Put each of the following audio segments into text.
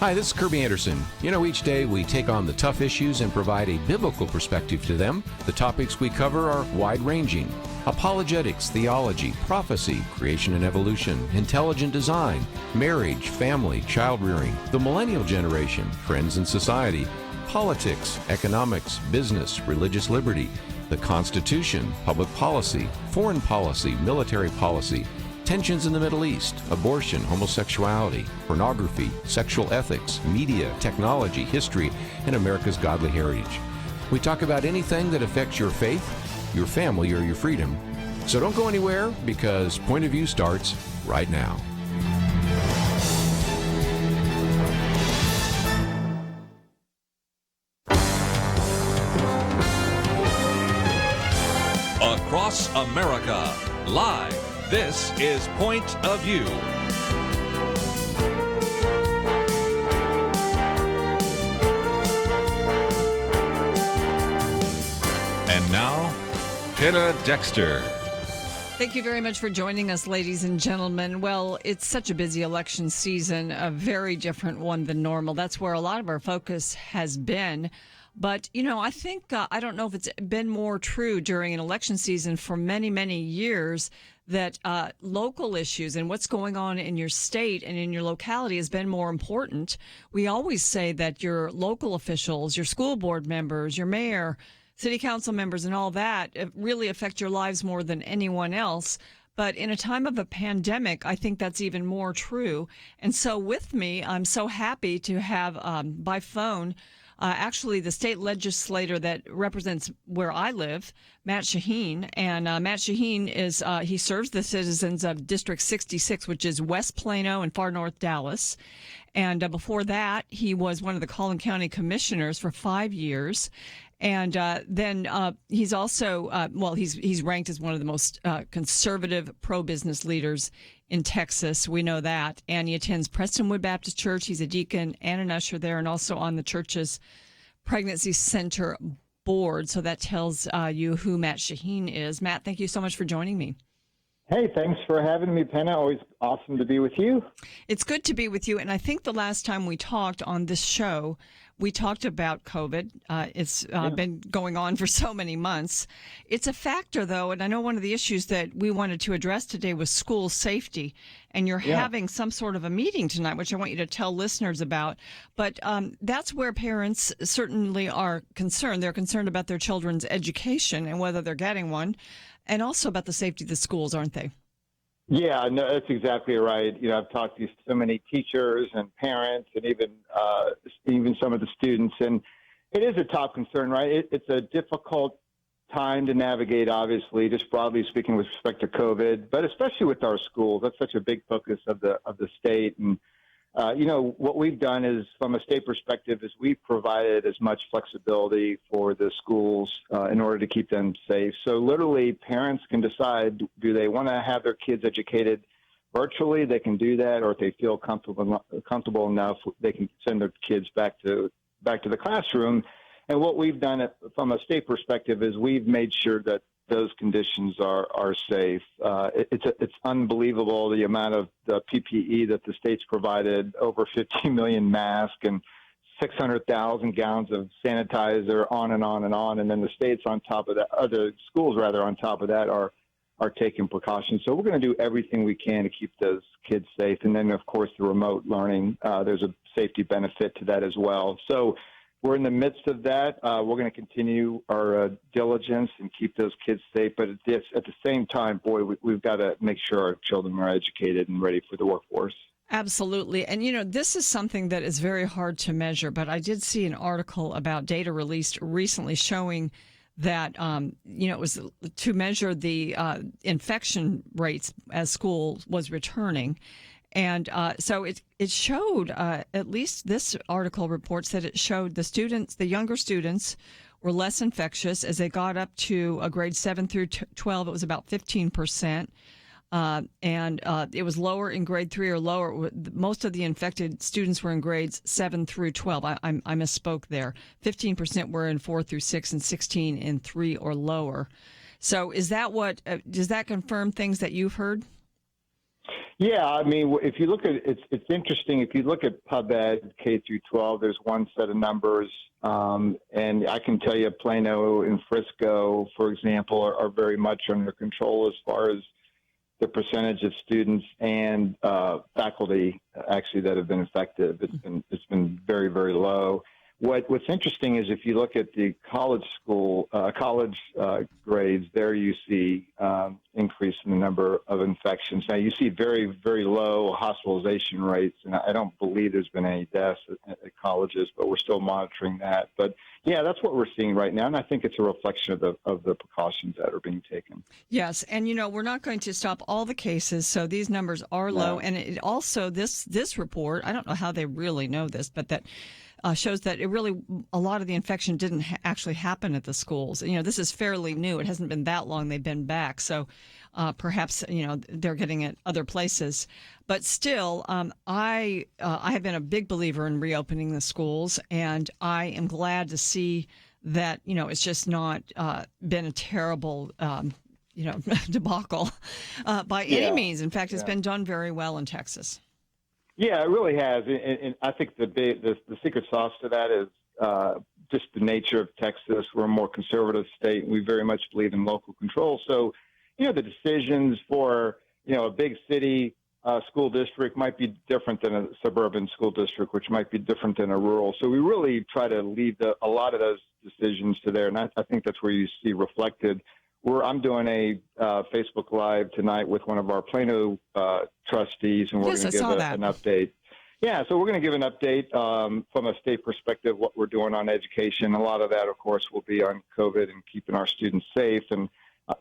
Hi, this is Kirby Anderson. You know, each day we take on the tough issues and provide a biblical perspective to them. The topics we cover are wide-ranging. Apologetics, theology, prophecy, creation and evolution, intelligent design, marriage, family, child-rearing, the millennial generation, trends in society, politics, economics, business, religious liberty, the Constitution, public policy, foreign policy, military policy, tensions in the Middle East, abortion, homosexuality, pornography, sexual ethics, media, technology, history, and America's godly heritage. We talk about anything that affects your faith, your family, or your freedom. So don't go anywhere, because Point of View starts right now. Across America, live. This is Point of View. And now, Penna Dexter. Thank you very much for joining us, ladies and gentlemen. Well, it's such a busy election season, a very different one than normal. That's where a lot of our focus has been. But, you know, I think, I don't know if it's been more true during an election season for many, many years that local issues and what's going on in your state and in your locality has been more important. We always say that your local officials, your school board members, your mayor, city council members and all that really affect your lives more than anyone else. But in a time of a pandemic, I think that's even more true. And so with me, I'm so happy to have by phone actually the state legislator that represents where I live, Matt Shaheen. And Matt Shaheen is, he serves the citizens of District 66, which is West Plano and far north Dallas. And before that, he was one of the Collin County commissioners for 5 years. And then he's also, he's ranked as one of the most conservative pro-business leaders in Texas. We know that. And he attends Prestonwood Baptist Church. He's a deacon and an usher there, and also on the church's Pregnancy Center board. So that tells you who Matt Shaheen is. Matt, thank you so much for joining me. Hey, thanks for having me, Penna. Always awesome to be with you. It's good to be with you. And I think the last time we talked on this show, we talked about COVID. It's been going on for so many months. It's a factor, though, and I know one of the issues that we wanted to address today was school safety. And you're having some sort of a meeting tonight, which I want you to tell listeners about. But that's where parents certainly are concerned. They're concerned about their children's education and whether they're getting one, and also about the safety of the schools, aren't they? Yeah, no, that's exactly right. You know, I've talked to so many teachers and parents and even some of the students, and it is a top concern, right? It's a difficult time to navigate, obviously, just broadly speaking with respect to COVID, but especially with our schools. That's such a big focus of the state. And, you know, what we've done is, from a state perspective, is we've provided as much flexibility for the schools in order to keep them safe. So literally parents can decide, do they want to have their kids educated virtually? They can do that, or if they feel comfortable enough, they can send their kids back to the classroom. And what we've done from a state perspective is we've made sure that those conditions are safe. It's unbelievable the amount of the PPE that the state's provided, over 15 million masks and 600,000 gallons of sanitizer, on and on and on. And then the states on top of that, other schools rather on top of that are taking precautions. So we're going to do everything we can to keep those kids safe. And then, of course, the remote learning, there's a safety benefit to that as well. So we're in the midst of that. We're going to continue our diligence and keep those kids safe. But at the same time, boy, we've got to make sure our children are educated and ready for the workforce. Absolutely. And, you know, this is something that is very hard to measure. But I did see an article about data released recently showing that, you know, it was to measure the infection rates as school was returning. And so it showed, at least this article reports that it showed the younger students were less infectious as they got up to grade 7 through 12. It was about 15%. And it was lower in grade 3 or lower. Most of the infected students were in grades 7 through 12. I misspoke there. 15% were in 4 through 6 and 16 in 3 or lower. So is that does that confirm things that you've heard? Yeah, I mean, if you look at it's interesting. If you look at PubEd K through 12, there's one set of numbers, and I can tell you, Plano and Frisco, for example, are very much under control as far as the percentage of students and faculty actually that have been infected. It's been very, very low. What's interesting is if you look at the college grades, there you see increase in the number of infections. Now you see very, very low hospitalization rates, and I don't believe there's been any deaths at colleges, but we're still monitoring that. But yeah, that's what we're seeing right now, and I think it's a reflection of the precautions that are being taken. Yes, and we're not going to stop all the cases, so these numbers are low, and it also this report, I don't know how they really know this, but that shows that a lot of the infection didn't actually happen at the schools. This is fairly new. It hasn't been that long they've been back. So perhaps, they're getting it other places. But still, I have been a big believer in reopening the schools, and I am glad to see that, it's just not been a terrible, debacle by any means. In fact, it's been done very well in Texas. Yeah, it really has, and I think the secret sauce to that is just the nature of Texas. We're a more conservative state, and we very much believe in local control. So, the decisions for a big city school district might be different than a suburban school district, which might be different than a rural. So we really try to leave a lot of those decisions to there, and I think that's where you see reflected. I'm doing a Facebook Live tonight with one of our Plano trustees, and we're going to give an update. Yeah, so we're going to give an update from a state perspective, what we're doing on education. A lot of that, of course, will be on COVID and keeping our students safe. And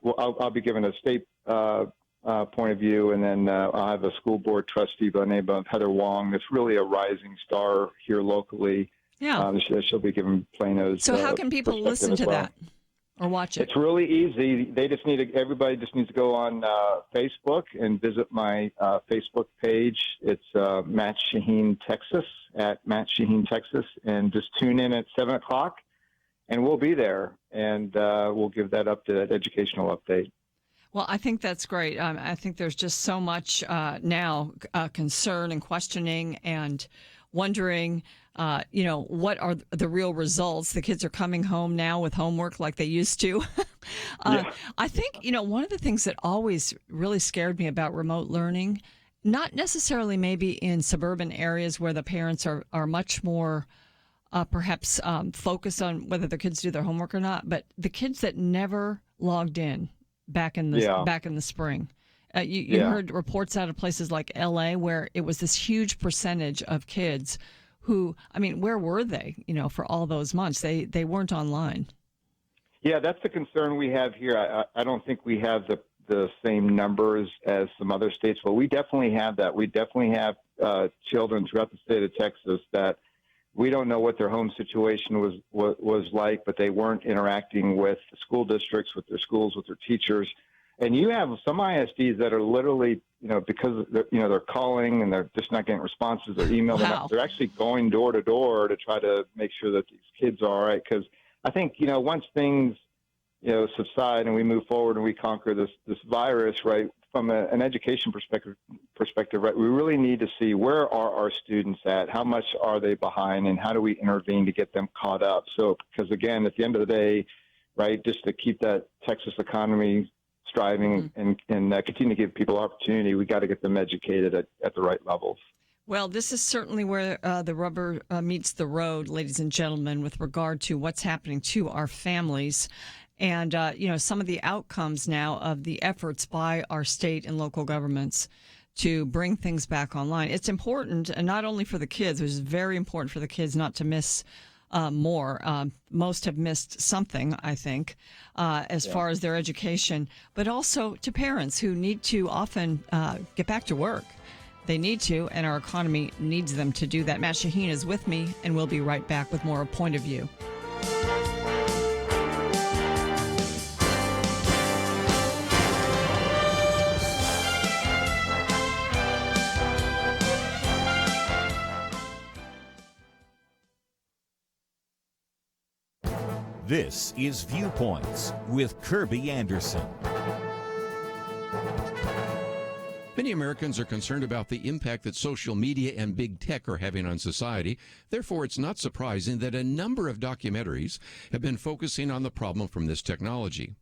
I'll be giving a state point of view, and then I'll have a school board trustee by the name of Heather Wong that's really a rising star here locally. Yeah. She'll be giving Plano's So how can people listen to that? Or watch it? It's really easy. Everybody just needs to go on Facebook and visit my Facebook page. It's Matt Shaheen, Texas, at Matt Shaheen, Texas, and just tune in at 7 o'clock, and we'll be there, and we'll give that educational update. Well, I think that's great. I think there's just so much now concern and questioning and wondering, what are the real results? The kids are coming home now with homework like they used to. I think, one of the things that always really scared me about remote learning, not necessarily maybe in suburban areas where the parents are much more perhaps focused on whether their kids do their homework or not, but the kids that never logged in back in the spring. You heard reports out of places like L.A. where it was this huge percentage of kids who, where were they, for all those months? They weren't online. Yeah, that's the concern we have here. I don't think we have the same numbers as some other states, but we definitely have that. We definitely have children throughout the state of Texas that we don't know what their home situation was like, but they weren't interacting with the school districts, with their schools, with their teachers. And you have some ISDs that are literally, because they're calling and they're just not getting responses. They're emailing. Wow. They're actually going door to door to try to make sure that these kids are all right. Because I think once things subside and we move forward and we conquer this virus, right, from an education perspective, right, we really need to see where are our students at, how much are they behind, and how do we intervene to get them caught up. So, because again, at the end of the day, right, just to keep that Texas economy striving and continue to give people opportunity, we got to get them educated at the right levels. Well, this is certainly where the rubber meets the road, ladies and gentlemen, with regard to what's happening to our families. And, some of the outcomes now of the efforts by our state and local governments to bring things back online. It's important, and not only for the kids, which is very important for the kids not to miss more. Most have missed something, I think, as far as their education, but also to parents who need to often get back to work. They need to, and our economy needs them to do that. Matt Shaheen is with me, and we'll be right back with more Point of View. This is Viewpoints with Kirby Anderson. Many Americans are concerned about the impact that social media and big tech are having on society. Therefore, it's not surprising that a number of documentaries have been focusing on the problem from this technology.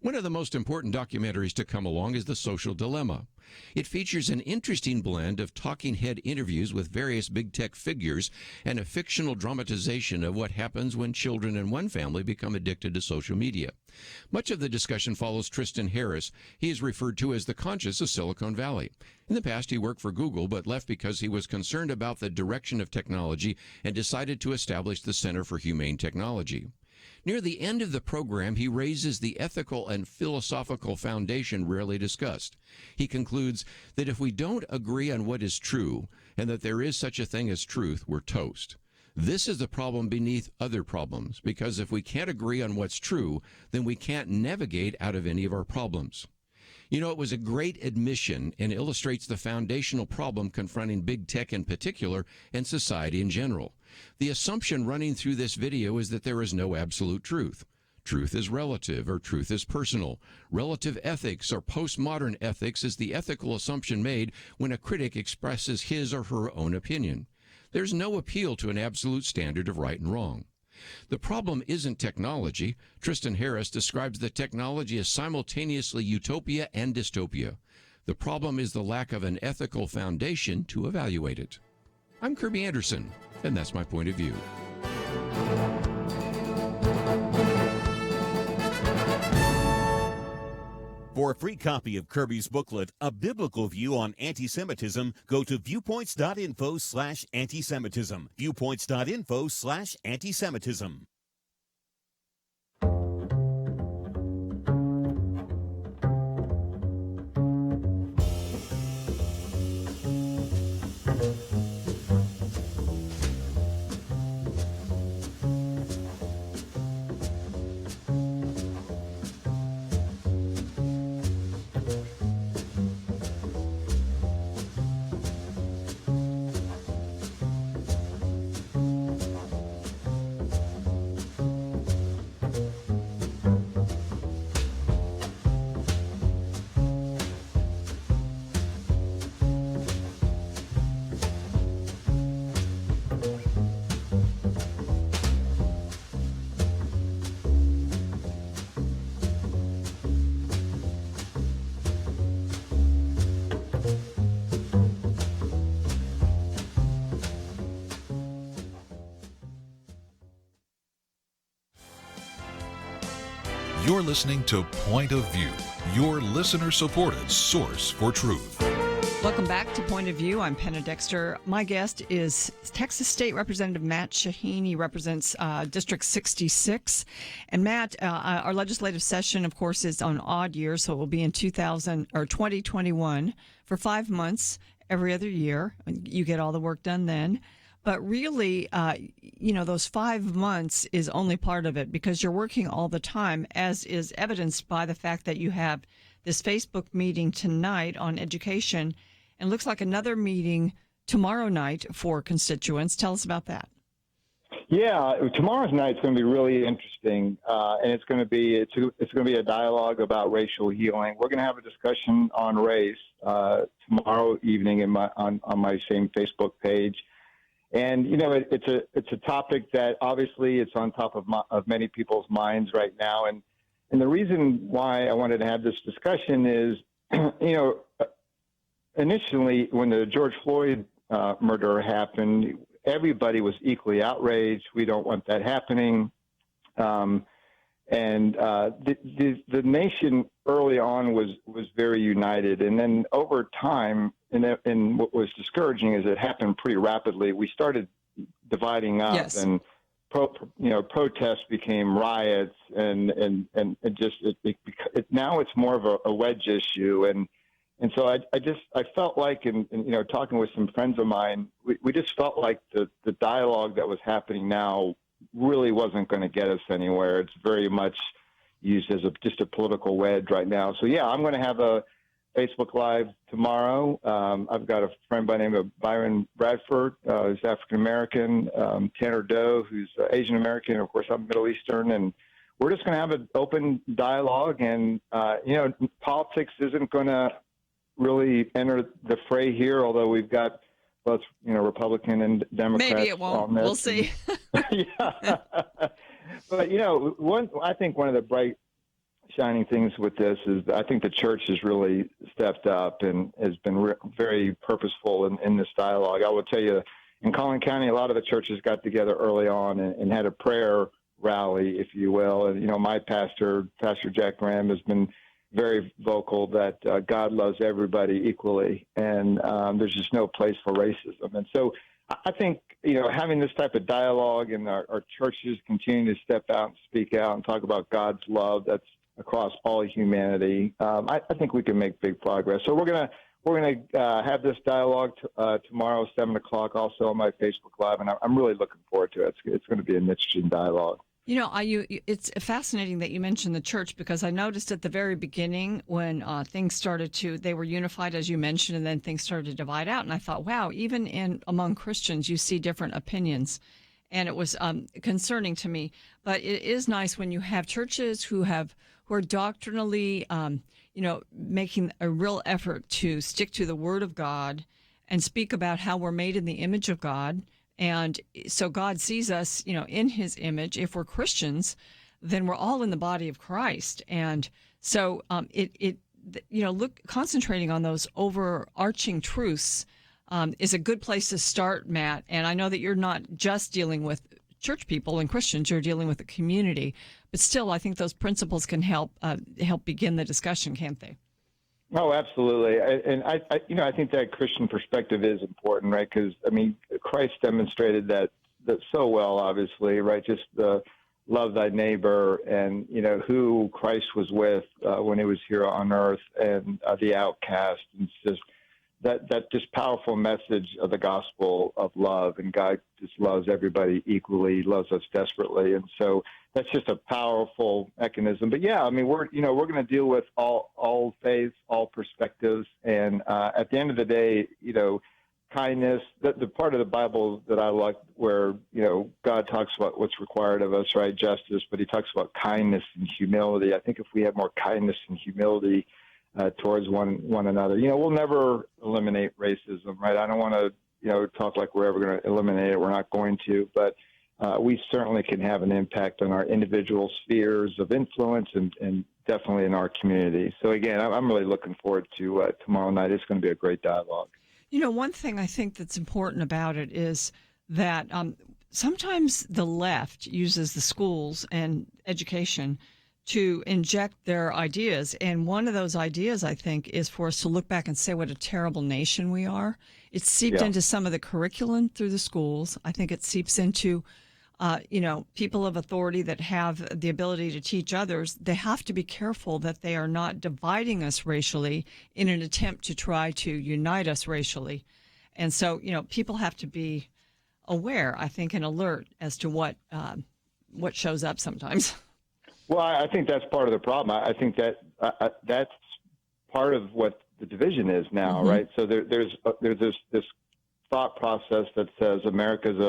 One of the most important documentaries to come along is The Social Dilemma. It features an interesting blend of talking head interviews with various big tech figures and a fictional dramatization of what happens when children in one family become addicted to social media. Much of the discussion follows Tristan Harris. He is referred to as the conscious of Silicon Valley. In the past, he worked for Google, but left because he was concerned about the direction of technology and decided to establish the Center for Humane Technology. Near the end of the program, he raises the ethical and philosophical foundation rarely discussed. He concludes that if we don't agree on what is true and that there is such a thing as truth, we're toast. This is the problem beneath other problems, because if we can't agree on what's true, then we can't navigate out of any of our problems. You know, it was a great admission and illustrates the foundational problem confronting big tech in particular and society in general. The assumption running through this video is that there is no absolute truth. Truth is relative, or truth is personal. Relative ethics or postmodern ethics is the ethical assumption made when a critic expresses his or her own opinion. There's no appeal to an absolute standard of right and wrong. The problem isn't technology. Tristan Harris describes the technology as simultaneously utopia and dystopia. The problem is the lack of an ethical foundation to evaluate it. I'm Kirby Anderson, and that's my point of view. For a free copy of Kirby's booklet, A Biblical View on Anti-Semitism, go to viewpoints.info/antisemitism. Viewpoints.info/antisemitism. You're listening to Point of View, your listener-supported source for truth. Welcome back to Point of View. I'm Penna Dexter. My guest is Texas State Representative Matt Shaheen. He represents District 66. And Matt, our legislative session, of course, is on odd years, so it will be in 2021 for 5 months every other year. You get all the work done then. But really, those 5 months is only part of it because you're working all the time, as is evidenced by the fact that you have this Facebook meeting tonight on education and looks like another meeting tomorrow night for constituents. Tell us about that. Yeah, tomorrow's night's going to be really interesting, and it's going to be a dialogue about racial healing. We're going to have a discussion on race tomorrow evening on my same Facebook page. And it's a topic that obviously it's on top of many people's minds right now. And the reason why I wanted to have this discussion is, initially when the George Floyd murder happened, everybody was equally outraged. We don't want that happening. The nation early on was very united, and then over time, and what was discouraging is it happened pretty rapidly. We started dividing up, Yes. and protests became riots, and now it's more of a wedge issue, and so I felt like, and talking with some friends of mine, we just felt like the dialogue that was happening now really wasn't going to get us anywhere. It's very much used as just a political wedge right now. So yeah, I'm going to have a Facebook Live tomorrow. I've got a friend by the name of Byron Bradford, who's African-American, Tanner Doe, who's Asian American, and of course I'm Middle Eastern, and we're just going to have an open dialogue, and politics isn't going to really enter the fray here, although we've got both, Republican and Democrats. Maybe it won't. We'll see. Yeah. But, I think one of the bright shining things with this is I think the church has really stepped up and has been very purposeful in this dialogue. I will tell you, in Collin County, a lot of the churches got together early on and had a prayer rally, if you will. And, my pastor, Pastor Jack Graham, has been very vocal that God loves everybody equally, and there's just no place for racism. And so I think, having this type of dialogue and our churches continuing to step out and speak out and talk about God's love that's across all humanity, I think we can make big progress. So we're gonna have this dialogue tomorrow, 7:00, also on my Facebook Live, and I'm really looking forward to it. It's going to be an interesting dialogue. It's fascinating that you mentioned the church, because I noticed at the very beginning when things started they were unified, as you mentioned, and then things started to divide out. And I thought, wow, even among Christians, you see different opinions. And it was concerning to me. But it is nice when you have churches who are doctrinally, making a real effort to stick to the Word of God and speak about how we're made in the image of God. And so God sees us, in his image. If we're Christians, then we're all in the body of Christ. And so concentrating on those overarching truths is a good place to start, Matt. And I know that you're not just dealing with church people and Christians, you're dealing with the community. But still, I think those principles can help begin the discussion, can't they? Oh, absolutely. And I think that Christian perspective is important, right? Because, Christ demonstrated that so well, obviously, right? Just the love thy neighbor and, who Christ was with when he was here on earth, and the outcast. And it's just that just powerful message of the gospel of love, and God just loves everybody equally, loves us desperately. And so that's just a powerful mechanism. But yeah, we're going to deal with all faiths, all perspectives. And at the end of the day, kindness, the part of the Bible that I like where, God talks about what's required of us, right? Justice, but he talks about kindness and humility. I think if we have more kindness and humility towards one another, we'll never eliminate racism, right? I don't want to, talk like we're ever going to eliminate it. We're not going to, but we certainly can have an impact on our individual spheres of influence and definitely in our community. So again, I'm really looking forward to tomorrow night. It's going to be a great dialogue. One thing I think that's important about it is that sometimes the left uses the schools and education to inject their ideas. And one of those ideas, I think, is for us to look back and say what a terrible nation we are. It's seeped into some of the curriculum through the schools. I think it seeps into, people of authority that have the ability to teach others. They have to be careful that they are not dividing us racially in an attempt to try to unite us racially. And so, people have to be aware, I think, and alert as to what shows up sometimes. Well, I think that's part of the problem. I think that that's part of what the division is now, right? So there's this thought process that says America's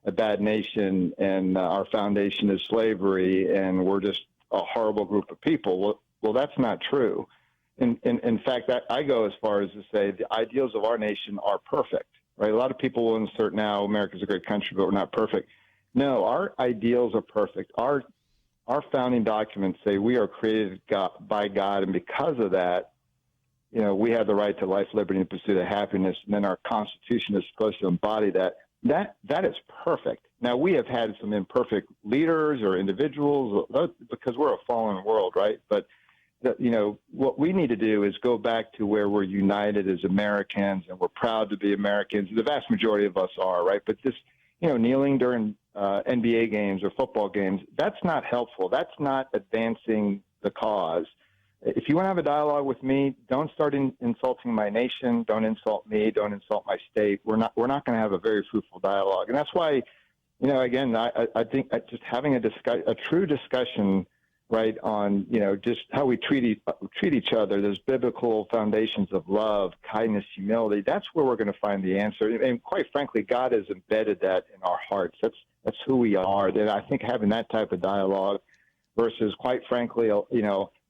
a bad nation and our foundation is slavery and we're just a horrible group of people. Well, that's not true. In fact, I go as far as to say the ideals of our nation are perfect, right? A lot of people will insert now America's a great country, but we're not perfect. No, our ideals are perfect. Our founding documents say we are created by God, and because of that, we have the right to life, liberty, and pursuit of happiness. And then our Constitution is supposed to embody that. That is perfect. Now, we have had some imperfect leaders or individuals because we're a fallen world, right? But what we need to do is go back to where we're united as Americans, and we're proud to be Americans. The vast majority of us are, right? But this, kneeling during NBA games or football games, that's not helpful. That's not advancing the cause. If you want to have a dialogue with me, don't start insulting my nation. Don't insult me. Don't insult my state. We're not going to have a very fruitful dialogue. And that's why, again, I think just having a true discussion, right, on, just how we treat each other, those biblical foundations of love, kindness, humility, that's where we're going to find the answer. And quite frankly, God has embedded that in our hearts. That's who we are. And I think having that type of dialogue versus, quite frankly,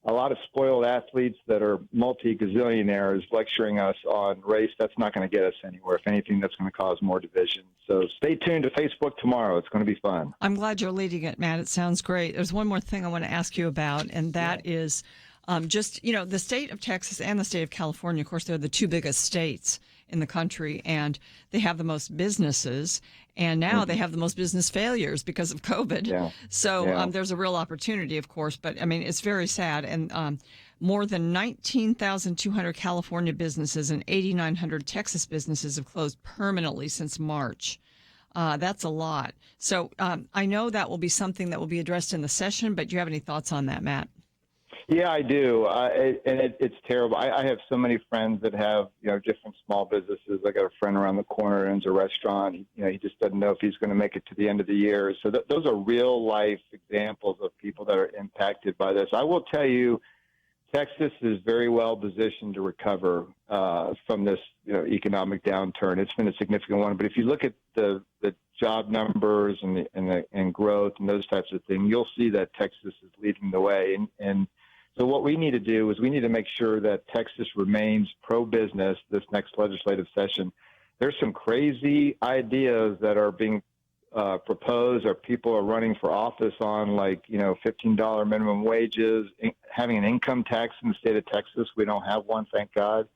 a lot of spoiled athletes that are multi-gazillionaires lecturing us on race. That's not going to get us anywhere. If anything, that's going to cause more division. So stay tuned to Facebook tomorrow. It's going to be fun. I'm glad you're leading it, Matt. It sounds great. There's one more thing I want to ask you about, and that is just, the state of Texas and the state of California. Of course, they're the two biggest states in the country, and they have the most businesses, and now they have the most business failures because of COVID. Yeah. So there's a real opportunity, of course, but I mean, it's very sad. And more than 19,200 California businesses and 8,900 Texas businesses have closed permanently since March. That's a lot. So I know that will be something that will be addressed in the session, but do you have any thoughts on that, Matt? Yeah, I do. It's terrible. I have so many friends that have, different small businesses. I got a friend around the corner who owns a restaurant. He just doesn't know if he's going to make it to the end of the year. So those are real life examples of people that are impacted by this. I will tell you, Texas is very well positioned to recover from this, economic downturn. It's been a significant one. But if you look at the job numbers and growth and those types of things, you'll see that Texas is leading the way. And so what we need to do is we need to make sure that Texas remains pro-business this next legislative session. There's some crazy ideas that are being proposed, or people are running for office on, like, $15 minimum wages, having an income tax in the state of Texas. We don't have one, thank God.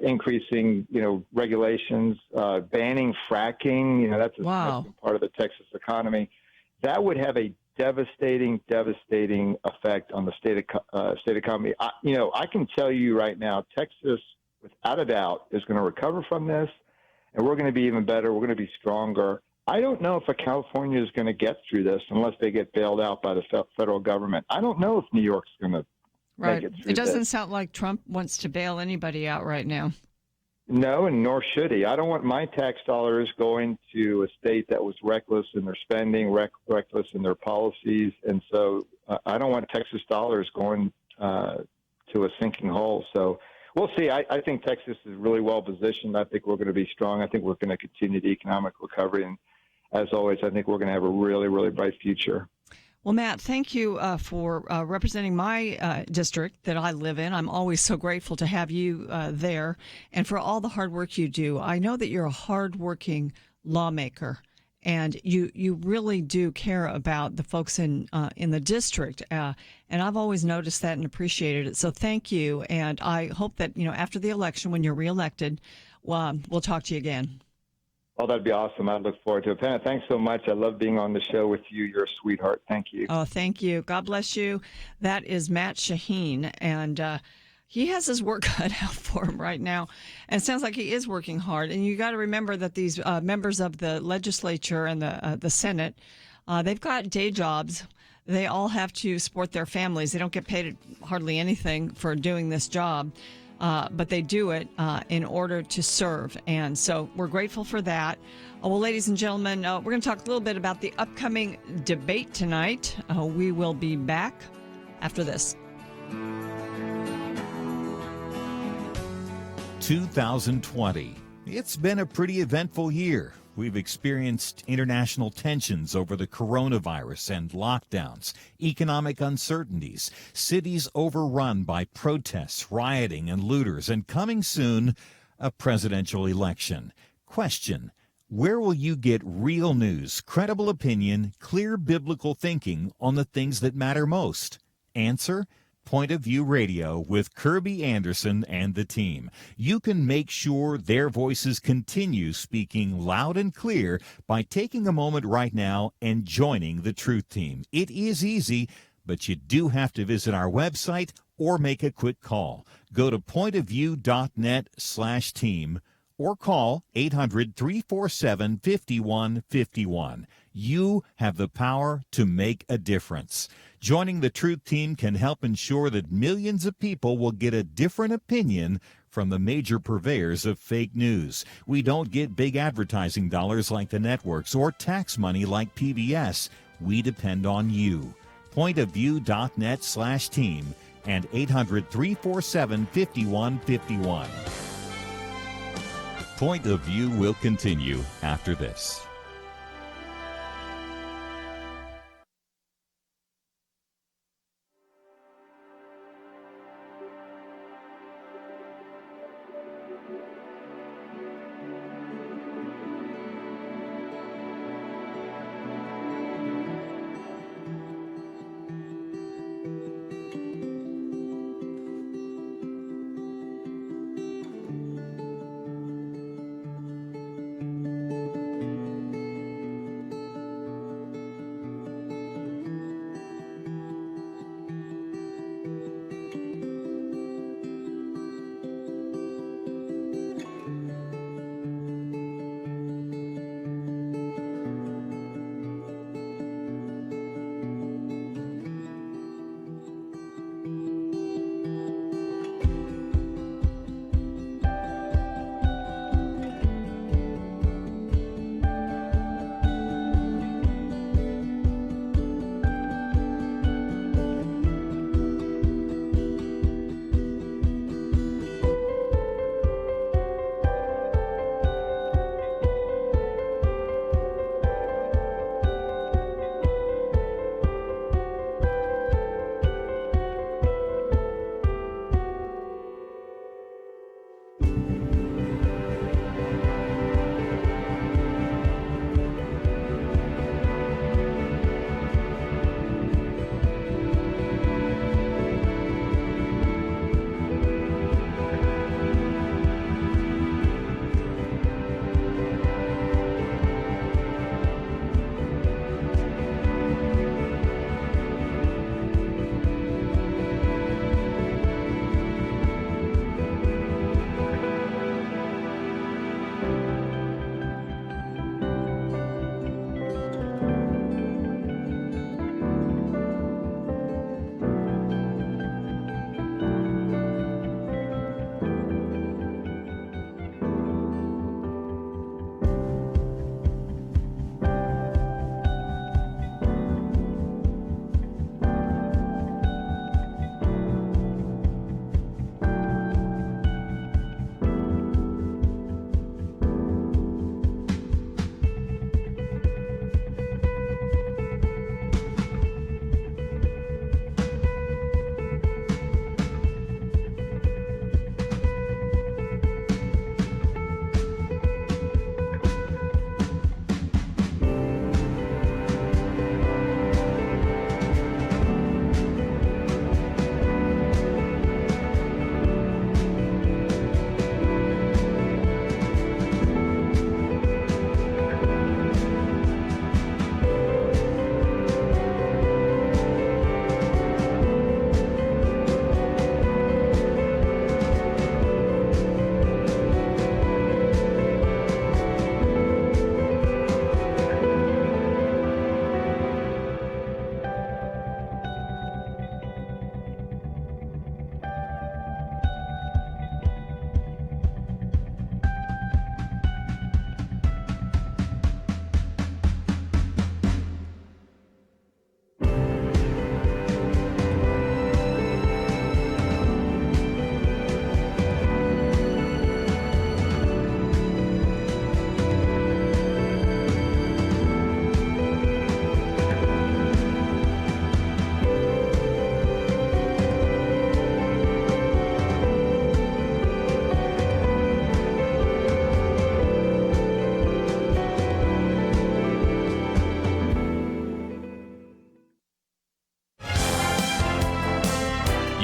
Increasing, regulations, banning fracking. That's a significant part of the Texas economy. That would have a devastating effect on the state economy. I can tell you right now, Texas, without a doubt, is going to recover from this, and we're going to be even better. We're going to be stronger. I don't know if California is going to get through this unless they get bailed out by the federal government. I don't know if New York's going to make it through. It doesn't sound like Trump wants to bail anybody out right now. No, and nor should he. I don't want my tax dollars going to a state that was reckless in their spending, reckless in their policies. And so I don't want Texas dollars going to a sinking hole. So we'll see. I think Texas is really well positioned. I think we're going to be strong. I think we're going to continue the economic recovery. And as always, I think we're going to have a really, really bright future. Well, Matt, thank you for representing my district that I live in. I'm always so grateful to have you there, and for all the hard work you do. I know that you're a hardworking lawmaker, and you really do care about the folks in the district. And I've always noticed that and appreciated it. So thank you, and I hope that after the election, when you're reelected, we'll talk to you again. Oh, that'd be awesome. I look forward to it. Penna, thanks so much. I love being on the show with you. You're a sweetheart. Thank you. Oh, thank you. God bless you. That is Matt Shaheen, and he has his work cut out for him right now. And it sounds like he is working hard. And you got to remember that these members of the legislature and the Senate, they've got day jobs. They all have to support their families. They don't get paid hardly anything for doing this job. But they do it in order to serve. And so we're grateful for that. Well, ladies and gentlemen, we're going to talk a little bit about the upcoming debate tonight. We will be back after this. 2020. It's been a pretty eventful year. We've experienced international tensions over the coronavirus and lockdowns, economic uncertainties, cities overrun by protests, rioting, and looters, and coming soon, a presidential election. Question: where will you get real news, credible opinion, clear biblical thinking on the things that matter most? Answer: Point of View Radio with Kirby Anderson and the team. You can make sure their voices continue speaking loud and clear by taking a moment right now and joining the Truth Team. It is easy, but you do have to visit our website or make a quick call. Go to pointofview.net/team or call 800-347-5151. You have the power to make a difference. Joining the Truth Team can help ensure that millions of people will get a different opinion from the major purveyors of fake news. We don't get big advertising dollars like the networks or tax money like PBS. We depend on you. Pointofview.net/team and 800-347-5151. Point of View will continue after this.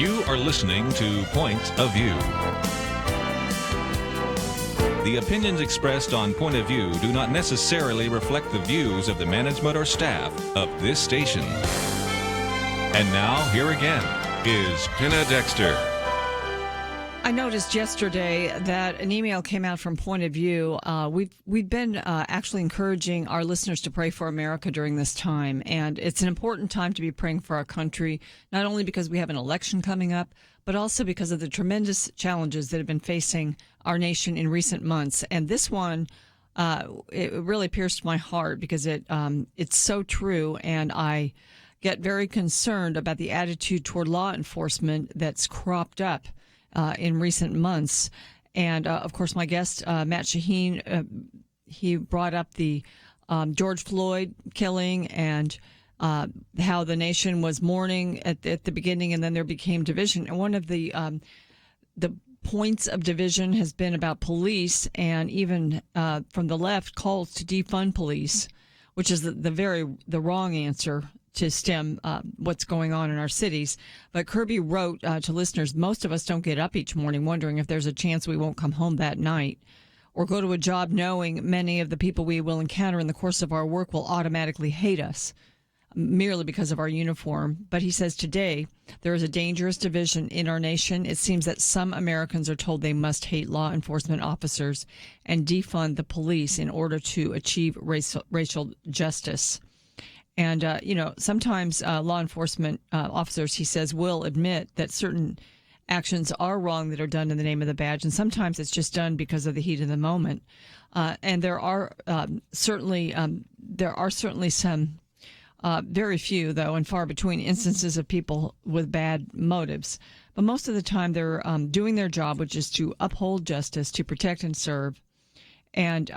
You are listening to Point of View. The opinions expressed on Point of View do not necessarily reflect the views of the management or staff of this station. And now, here again, is Penna Dexter. I noticed yesterday that an email came out from Point of View. We've been actually encouraging our listeners to pray for America during this time, and it's an important time to be praying for our country, not only because we have an election coming up, but also because of the tremendous challenges that have been facing our nation in recent months. And this one, it really pierced my heart because it's so true, and I get very concerned about the attitude toward law enforcement that's cropped up in recent months. And, of course, my guest, Matt Shaheen, he brought up the George Floyd killing and how the nation was mourning at the beginning, and then there became division. And one of the points of division has been about police, and even from the left, calls to defund police, which is the wrong answer to stem what's going on in our cities. But Kirby wrote to listeners, most of us don't get up each morning wondering if there's a chance we won't come home that night, or go to a job knowing many of the people we will encounter in the course of our work will automatically hate us merely because of our uniform. But he says today there is a dangerous division in our nation. It seems that some Americans are told they must hate law enforcement officers and defund the police in order to achieve racial justice. And, sometimes law enforcement officers, he says, will admit that certain actions are wrong that are done in the name of the badge. And sometimes it's just done because of the heat of the moment. And there are certainly some very few, though, and far between instances of people with bad motives. But most of the time they're doing their job, which is to uphold justice, to protect and serve. And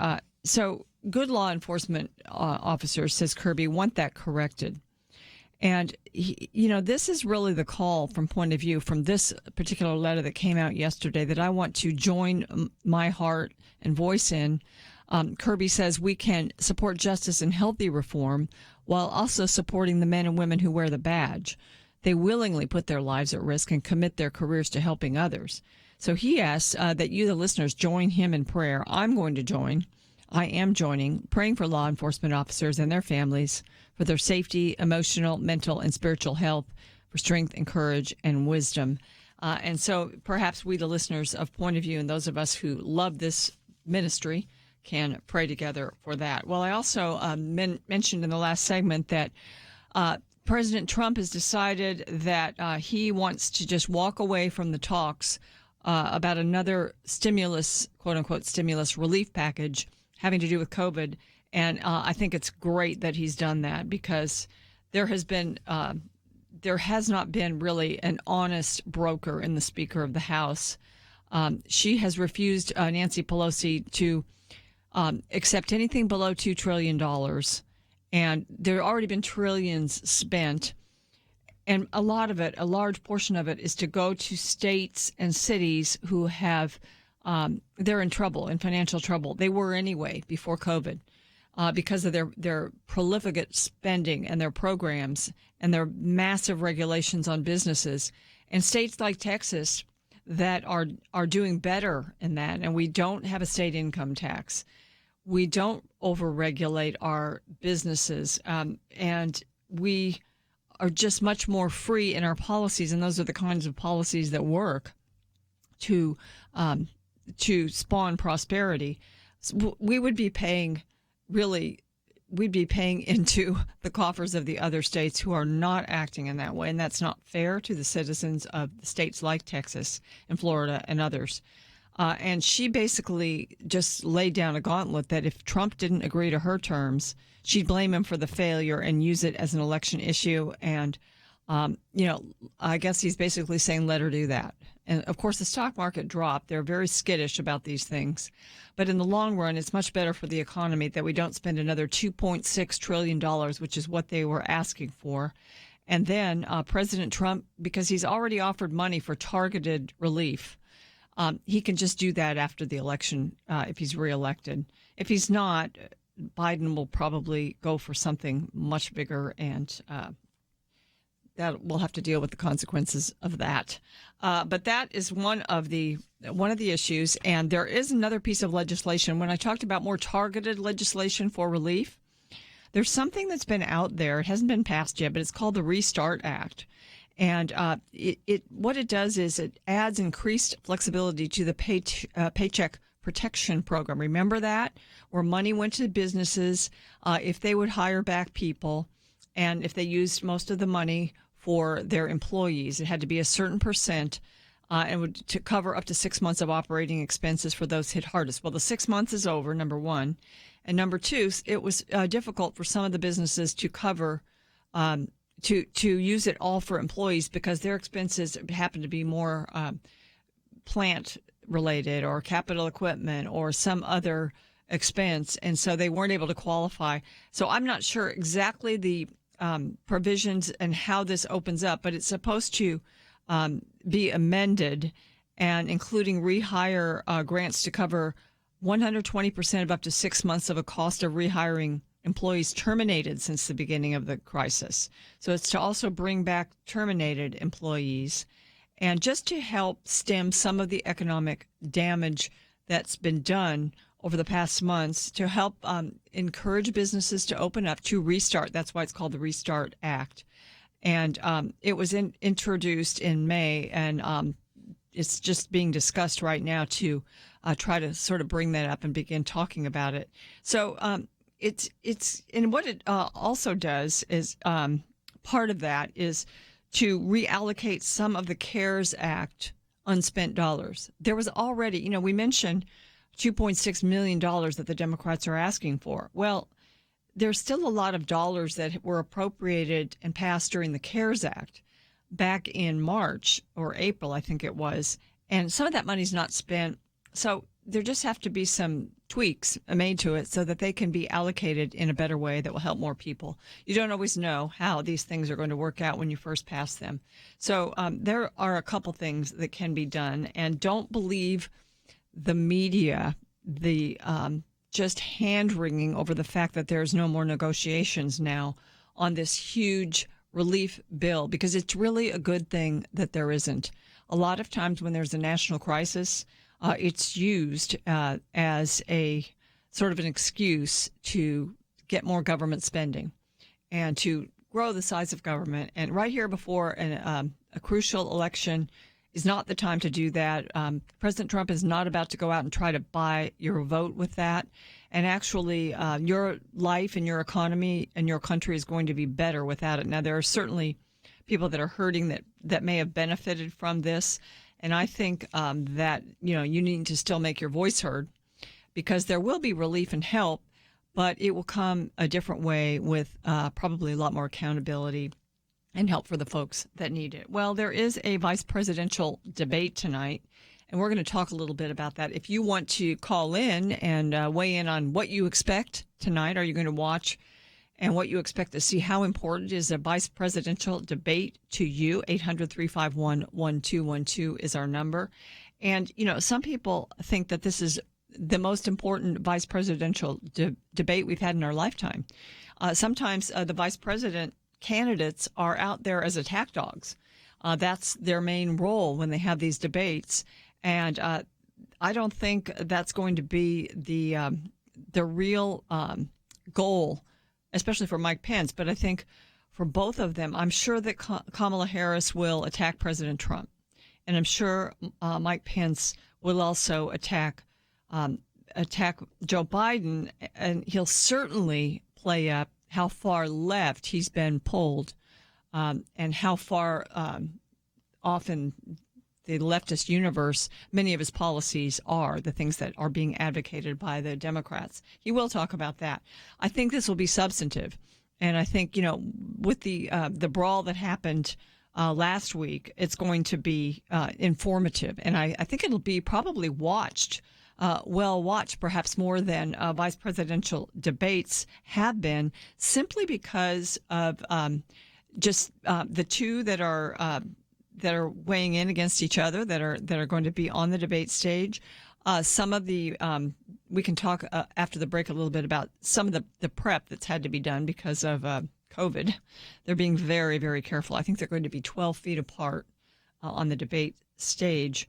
so good law enforcement officers, says Kirby, want that corrected. And, this is really the call from Point of View from this particular letter that came out yesterday that I want to join my heart and voice in. Kirby says we can support justice and healthy reform while also supporting the men and women who wear the badge. They willingly put their lives at risk and commit their careers to helping others. So he asks that you, the listeners, join him in prayer. I'm going to join. I am joining, praying for law enforcement officers and their families, for their safety, emotional, mental, and spiritual health, for strength and courage and wisdom. And so perhaps we, the listeners of Point of View, and those of us who love this ministry, can pray together for that. Well, I also mentioned in the last segment that President Trump has decided that he wants to just walk away from the talks about another stimulus, quote-unquote, stimulus relief package having to do with COVID. And I think it's great that he's done that because there has not been really an honest broker in the Speaker of the House. She has refused, Nancy Pelosi, to accept anything below $2 trillion. And there have already been trillions spent. And a large portion of it is to go to states and cities who have, they're in trouble, in financial trouble. They were anyway before COVID because of their prolific spending and their programs and their massive regulations on businesses. And states like Texas that are doing better in that. And we don't have a state income tax. We don't overregulate our businesses. And we are just much more free in our policies. And those are the kinds of policies that work to spawn prosperity. So we would be paying into the coffers of the other states who are not acting in that way. And that's not fair to the citizens of states like Texas and Florida and others. And she basically just laid down a gauntlet that if Trump didn't agree to her terms, she'd blame him for the failure and use it as an election issue. And, I guess he's basically saying, let her do that. And, of course, the stock market dropped. They're very skittish about these things. But in the long run, it's much better for the economy that we don't spend another $2.6 trillion, which is what they were asking for. And then President Trump, because he's already offered money for targeted relief, he can just do that after the election if he's reelected. If he's not, Biden will probably go for something much bigger and that we'll have to deal with the consequences of that. But that is one of the issues. And there is another piece of legislation. When I talked about more targeted legislation for relief, there's something that's been out there. It hasn't been passed yet, but it's called the Restart Act. And what it does is it adds increased flexibility to the Paycheck Protection Program. Remember that? Where money went to businesses if they would hire back people and if they used most of the money for their employees. It had to be a certain percent and would to cover up to 6 months of operating expenses for those hit hardest. Well, the 6 months is over, number one. And number two, it was difficult for some of the businesses to cover to use it all for employees because their expenses happen to be more plant related or capital equipment or some other expense, and so they weren't able to qualify. So I'm not sure exactly the provisions and how this opens up, but it's supposed to be amended and including rehire grants to cover 120% of up to 6 months of a cost of rehiring employees terminated since the beginning of the crisis. So it's to also bring back terminated employees and just to help stem some of the economic damage that's been done over the past months to help encourage businesses to open up, to restart. That's why it's called the Restart Act. And it was introduced in May, and it's just being discussed right now to try to sort of bring that up and begin talking about it. So it's and what it also does is part of that is to reallocate some of the CARES Act unspent dollars. There was already, we mentioned $2.6 million that the Democrats are asking for. Well, there's still a lot of dollars that were appropriated and passed during the CARES Act back in March or April, I think it was. And some of that money's not spent. So there just have to be some tweaks made to it so that they can be allocated in a better way that will help more people. You don't always know how these things are going to work out when you first pass them. So there are a couple things that can be done. And don't believe the media, the just hand-wringing over the fact that there's no more negotiations now on this huge relief bill, because it's really a good thing that there isn't. A lot of times when there's a national crisis, it's used as a sort of an excuse to get more government spending and to grow the size of government. And right here before a crucial election is not the time to do that. President Trump is not about to go out and try to buy your vote with that. And actually, your life and your economy and your country is going to be better without it. Now, there are certainly people that are hurting that may have benefited from this. And I think that, you need to still make your voice heard because there will be relief and help, but it will come a different way with probably a lot more accountability and help for the folks that need it. Well, there is a vice presidential debate tonight, and we're going to talk a little bit about that. If you want to call in and weigh in on what you expect tonight, are you going to watch, and what you expect to see, how important is a vice presidential debate to you? 800-351-1212 is our number. And, some people think that this is the most important vice presidential debate we've had in our lifetime. Sometimes the vice president candidates are out there as attack dogs. That's their main role when they have these debates. And I don't think that's going to be the real goal, especially for Mike Pence. But I think for both of them, I'm sure that Kamala Harris will attack President Trump. And I'm sure Mike Pence will also attack Joe Biden. And he'll certainly play up how far left he's been pulled and how far often the leftist universe, many of his policies are the things that are being advocated by the Democrats. He will talk about that. I think this will be substantive. And I think, with the brawl that happened last week, it's going to be informative. And I think it'll be probably watched. Well watched, perhaps more than vice presidential debates have been, simply because of just the two that are weighing in against each other, that are going to be on the debate stage. Some of the we can talk after the break a little bit about some of the prep that's had to be done because of COVID. They're being very, very careful. I think they're going to be 12 feet apart on the debate stage.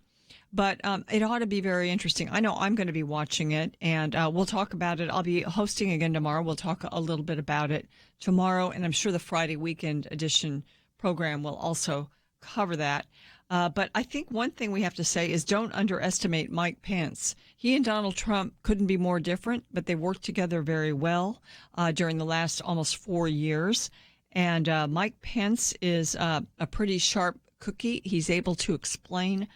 But it ought to be very interesting. I know I'm going to be watching it, and we'll talk about it. I'll be hosting again tomorrow. We'll talk a little bit about it tomorrow, and I'm sure the Friday weekend edition program will also cover that. But I think one thing we have to say is don't underestimate Mike Pence. He and Donald Trump couldn't be more different, but they worked together very well during the last almost 4 years. And Mike Pence is a pretty sharp cookie. He's able to explain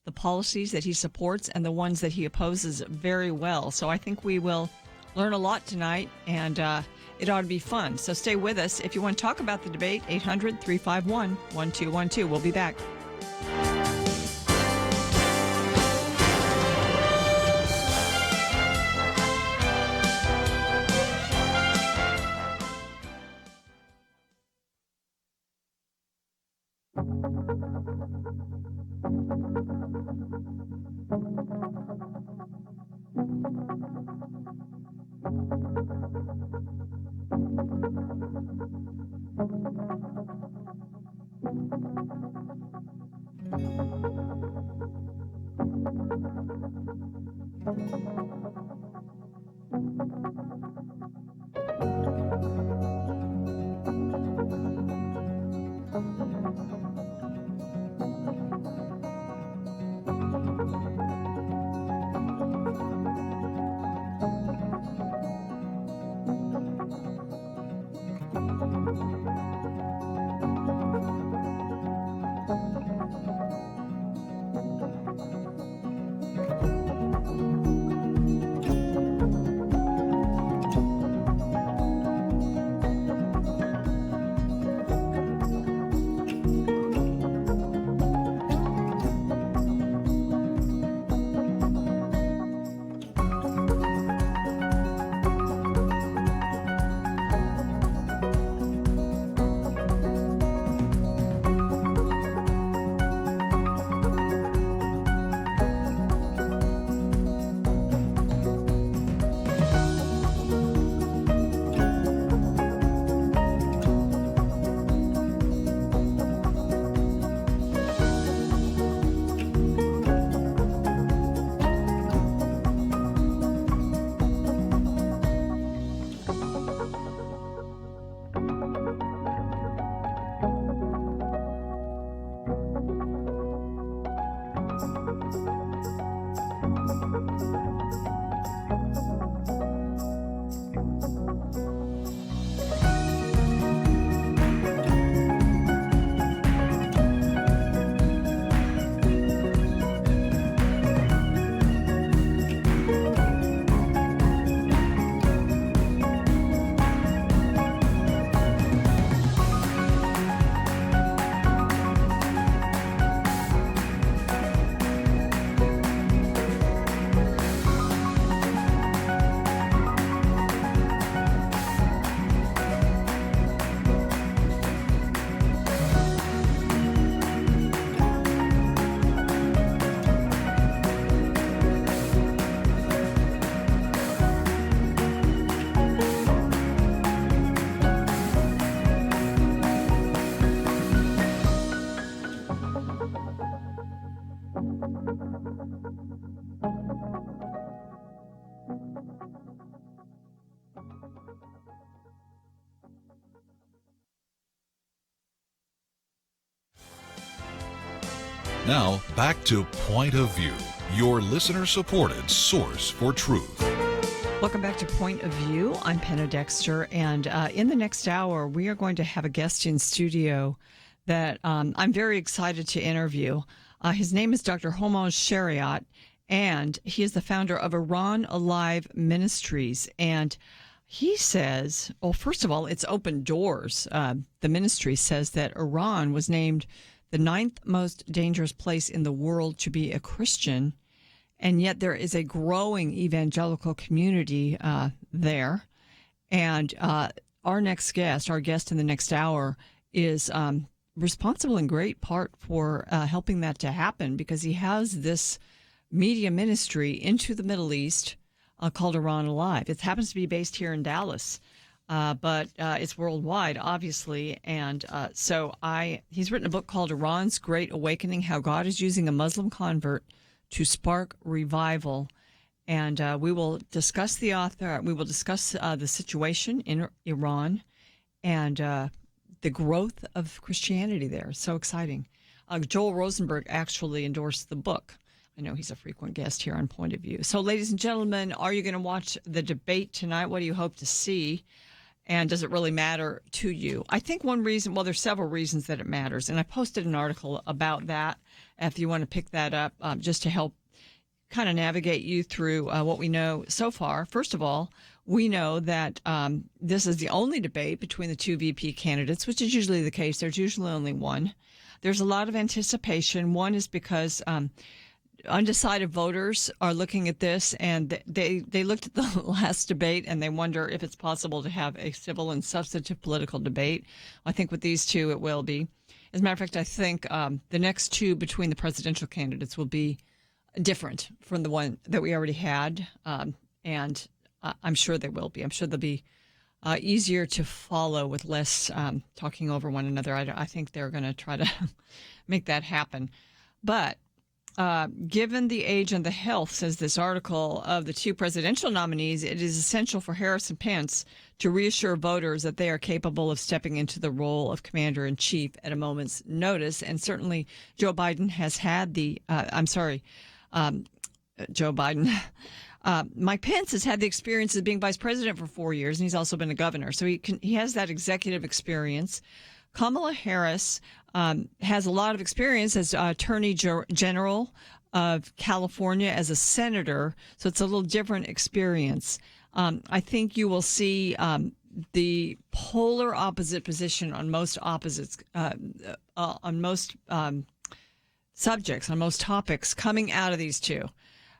the policies that he supports and the ones that he opposes very well. So I think we will learn a lot tonight, and it ought to be fun. So stay with us. If you want to talk about the debate, 800-351-1212. We'll be back. Now, back to Point of View, your listener-supported source for truth. Welcome back to Point of View. I'm Penna Dexter, and in the next hour, we are going to have a guest in studio that I'm very excited to interview. His name is Dr. Hormoz Shariat, and he is the founder of Iran Alive Ministries. And he says, well, first of all, it's open doors. The ministry says that Iran was named the 9th most dangerous place in the world to be a Christian, and yet there is a growing evangelical community there. And our guest in the next hour, is responsible in great part for helping that to happen, because he has this media ministry into the Middle East called Iran Alive. It happens to be based here in Dallas. but it's worldwide, obviously. And he's written a book called Iran's Great Awakening, How God is Using a Muslim Convert to Spark Revival. And we will discuss the author. We will discuss the situation in Iran and the growth of Christianity there. So exciting. Joel Rosenberg actually endorsed the book. I know he's a frequent guest here on Point of View. So, ladies and gentlemen, are you going to watch the debate tonight? What do you hope to see? And does it really matter to you? I think one reason, well, there's several reasons that it matters. And I posted an article about that if you want to pick that up, just to help kind of navigate you through what we know so far. First of all, we know that this is the only debate between the two VP candidates, which is usually the case. There's usually only one. There's a lot of anticipation. One is because undecided voters are looking at this, and they looked at the last debate and they wonder if it's possible to have a civil and substantive political debate. I think with these two, it will be. As a matter of fact, I think the next two between the presidential candidates will be different from the one that we already had, and I'm sure they will be. I'm sure they'll be easier to follow with less talking over one another. I think they're going to try to make that happen. But given the age and the health, says this article, of the two presidential nominees, it is essential for Harris and Pence to reassure voters that they are capable of stepping into the role of commander-in-chief at a moment's notice. And certainly Joe Biden has had Joe Biden. Mike Pence has had the experience of being vice president for 4 years, and he's also been a governor. So he has that executive experience. Kamala Harris has a lot of experience as Attorney General of California, as a senator. So it's a little different experience. I think you will see the polar opposite position on most subjects, on most topics coming out of these two.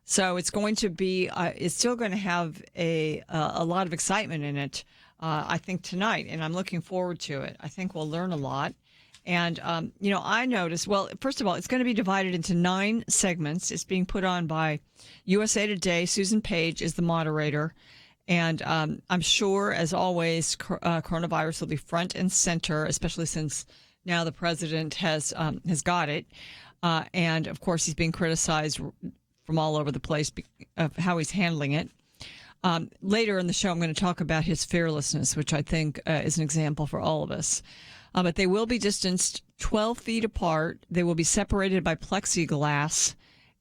So it's going to be, it's still going to have a lot of excitement in it, I think, tonight, and I'm looking forward to it. I think we'll learn a lot. And, I noticed, well, first of all, it's going to be divided into 9 segments. It's being put on by USA Today. Susan Page is the moderator. And I'm sure, as always, coronavirus will be front and center, especially since now the president has got it. And, of course, he's being criticized from all over the place of how he's handling it. Later in the show, I'm going to talk about his fearlessness, which I think is an example for all of us. But they will be distanced 12 feet apart. They will be separated by plexiglass,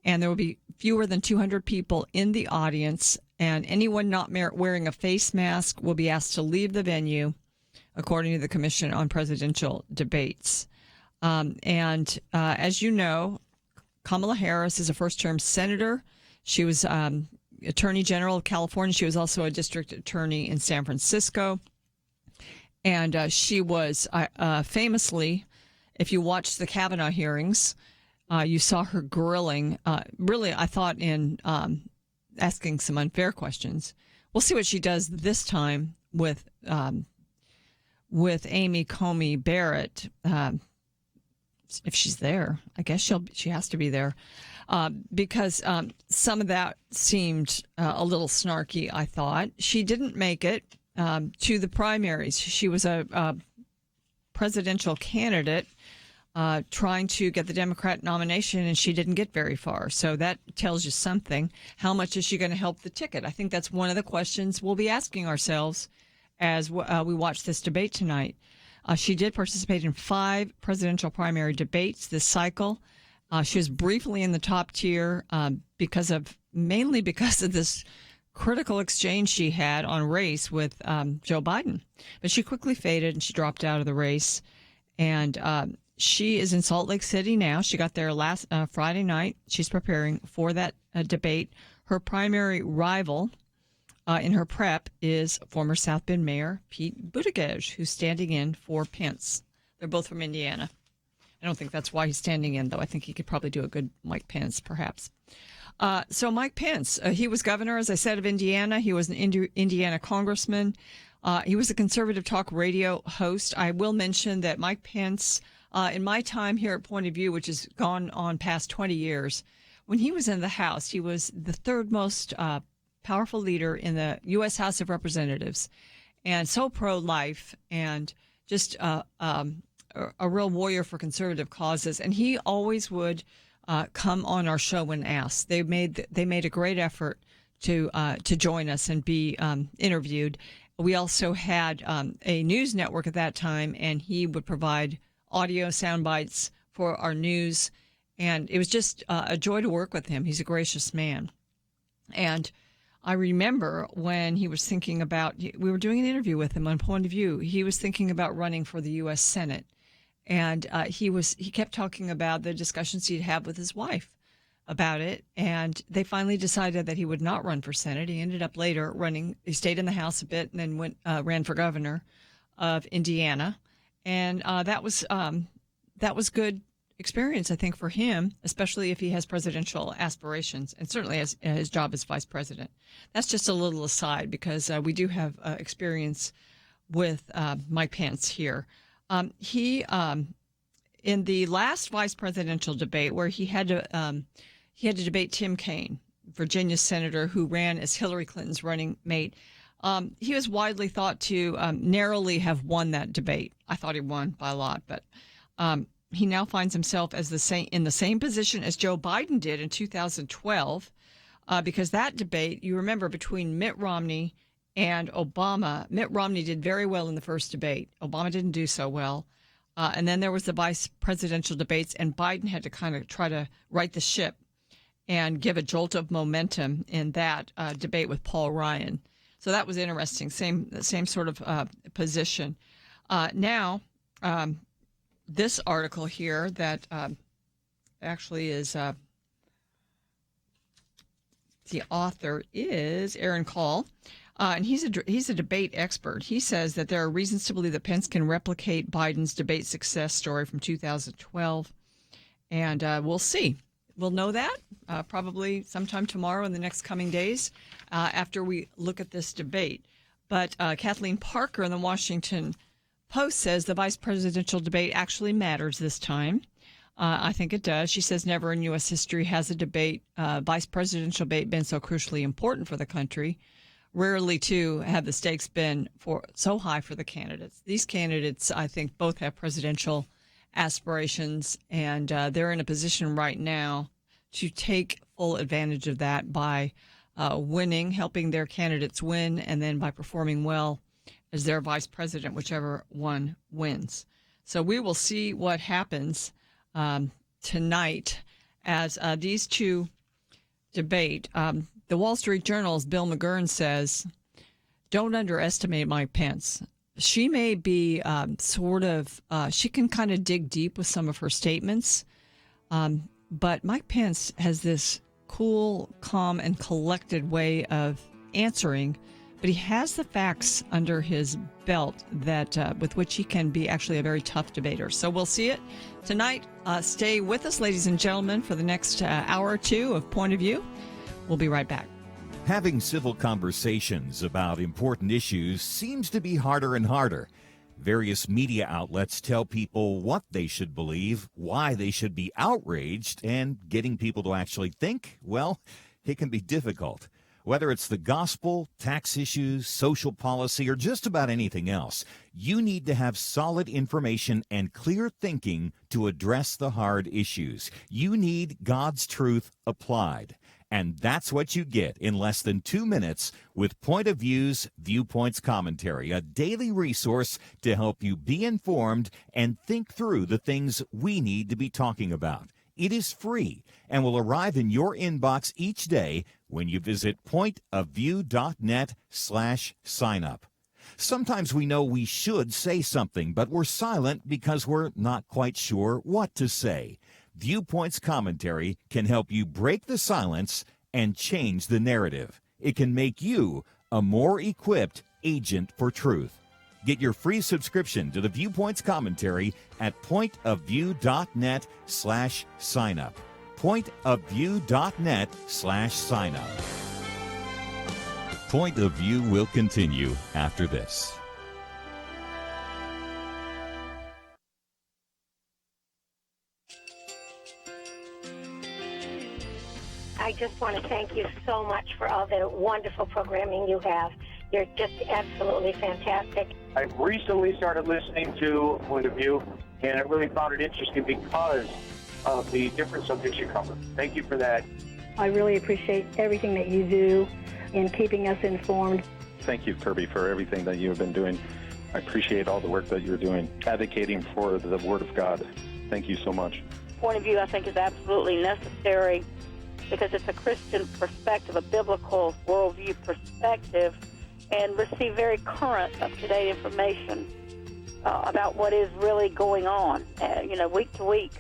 and there will be fewer than 200 people in the audience. And anyone not wearing a face mask will be asked to leave the venue, according to the Commission on Presidential Debates. As you know, Kamala Harris is a first-term senator. She was Attorney General of California. She was also a district attorney in San Francisco. And she was famously, if you watched the Kavanaugh hearings, you saw her grilling, really, I thought, in asking some unfair questions. We'll see what she does this time with Amy Coney Barrett, if she's there. I guess she has to be there, because some of that seemed a little snarky, I thought. She didn't make it to the primaries. She was a presidential candidate trying to get the Democrat nomination, and she didn't get very far. So that tells you something. How much is she going to help the ticket? I think that's one of the questions we'll be asking ourselves as we watch this debate tonight. She did participate in 5 presidential primary debates this cycle. She was briefly in the top tier mainly because of this critical exchange she had on race with Joe Biden. But she quickly faded and she dropped out of the race. And she is in Salt Lake City now. She got there last Friday night. She's preparing for that debate. Her primary rival in her prep is former South Bend Mayor Pete Buttigieg, who's standing in for Pence. They're both from Indiana. I don't think that's why he's standing in, though. I think he could probably do a good Mike Pence, perhaps. So Mike Pence, he was governor, as I said, of Indiana. He was an Indiana congressman. He was a conservative talk radio host. I will mention that Mike Pence, in my time here at Point of View, which has gone on past 20 years, when he was in the House, he was the third most powerful leader in the U.S. House of Representatives. and so pro-life, and just a real warrior for conservative causes. And he always would come on our show when asked. They made a great effort to join us and be interviewed. We also had a news network at that time, and he would provide audio sound bites for our news. And it was just a joy to work with him. He's a gracious man. And I remember when he was thinking about, we were doing an interview with him on Point of View. He was thinking about running for the U.S. Senate. And he kept talking about the discussions he'd had with his wife about it. And they finally decided that he would not run for Senate. He ended up later running. He stayed in the House a bit and then ran for governor of Indiana. And that was good experience, I think, for him, especially if he has presidential aspirations, and certainly as his job as vice president. That's just a little aside, because we do have experience with Mike Pence here. He in the last vice presidential debate, where he had to debate Tim Kaine, Virginia senator who ran as Hillary Clinton's running mate. He was widely thought to narrowly have won that debate. I thought he won by a lot, but he now finds himself as in the same position as Joe Biden did in 2012, because that debate, you remember, between Mitt Romney and Obama, Mitt Romney did very well in the first debate. Obama didn't do so well. And then there was the vice presidential debates, and Biden had to kind of try to right the ship and give a jolt of momentum in that debate with Paul Ryan. So that was interesting. Same sort of position. Now, this article here that actually is the author is Aaron Call, and he's a debate expert. He says that there are reasons to believe that Pence can replicate Biden's debate success story from 2012, and we'll see. We'll know that probably sometime tomorrow in the next coming days after we look at this debate. But Kathleen Parker in the Washington Post says the vice presidential debate actually matters this time. I think it does. She says never in U.S. history has a vice presidential debate been so crucially important for the country. Rarely, too, have the stakes been so high for the candidates. These candidates, I think, both have presidential aspirations, and they're in a position right now to take full advantage of that by winning, helping their candidates win, and then by performing well as their vice president, whichever one wins. So we will see what happens tonight as these two debate. The Wall Street Journal's Bill McGurn says, don't underestimate Mike Pence. She may be she can kind of dig deep with some of her statements, but Mike Pence has this cool, calm, and collected way of answering, but he has the facts under his belt that with which he can be actually a very tough debater. So we'll see it tonight. Stay with us, ladies and gentlemen, for the next hour or two of Point of View. We'll be right back. Having civil conversations about important issues seems to be harder and harder. Various media outlets tell people what they should believe, why they should be outraged, and getting people to actually think, well, it can be difficult. Whether it's the gospel, tax issues, social policy, or just about anything else, you need to have solid information and clear thinking to address the hard issues. You need God's truth applied. And that's what you get in less than 2 minutes with Point of View's Viewpoints Commentary, a daily resource to help you be informed and think through the things we need to be talking about. It is free and will arrive in your inbox each day when you visit pointofview.net/signup. Sometimes we know we should say something, but we're silent because we're not quite sure what to say. Viewpoints Commentary can help you break the silence and change the narrative. It can make you a more equipped agent for truth. Get your free subscription to the Viewpoints Commentary at pointofview.net/signup. Pointofview.net/signup. Point of View will continue after this. I just want to thank you so much for all the wonderful programming you have. You're just absolutely fantastic. I recently started listening to Point of View, and I really found it interesting because of the different subjects you cover. Thank you for that. I really appreciate everything that you do in keeping us informed. Thank you, Kirby, for everything that you have been doing. I appreciate all the work that you're doing, advocating for the Word of God. Thank you so much. Point of View, I think, is absolutely necessary because it's a Christian perspective, a biblical worldview perspective, and receive very current, up-to-date information about what is really going on, week to week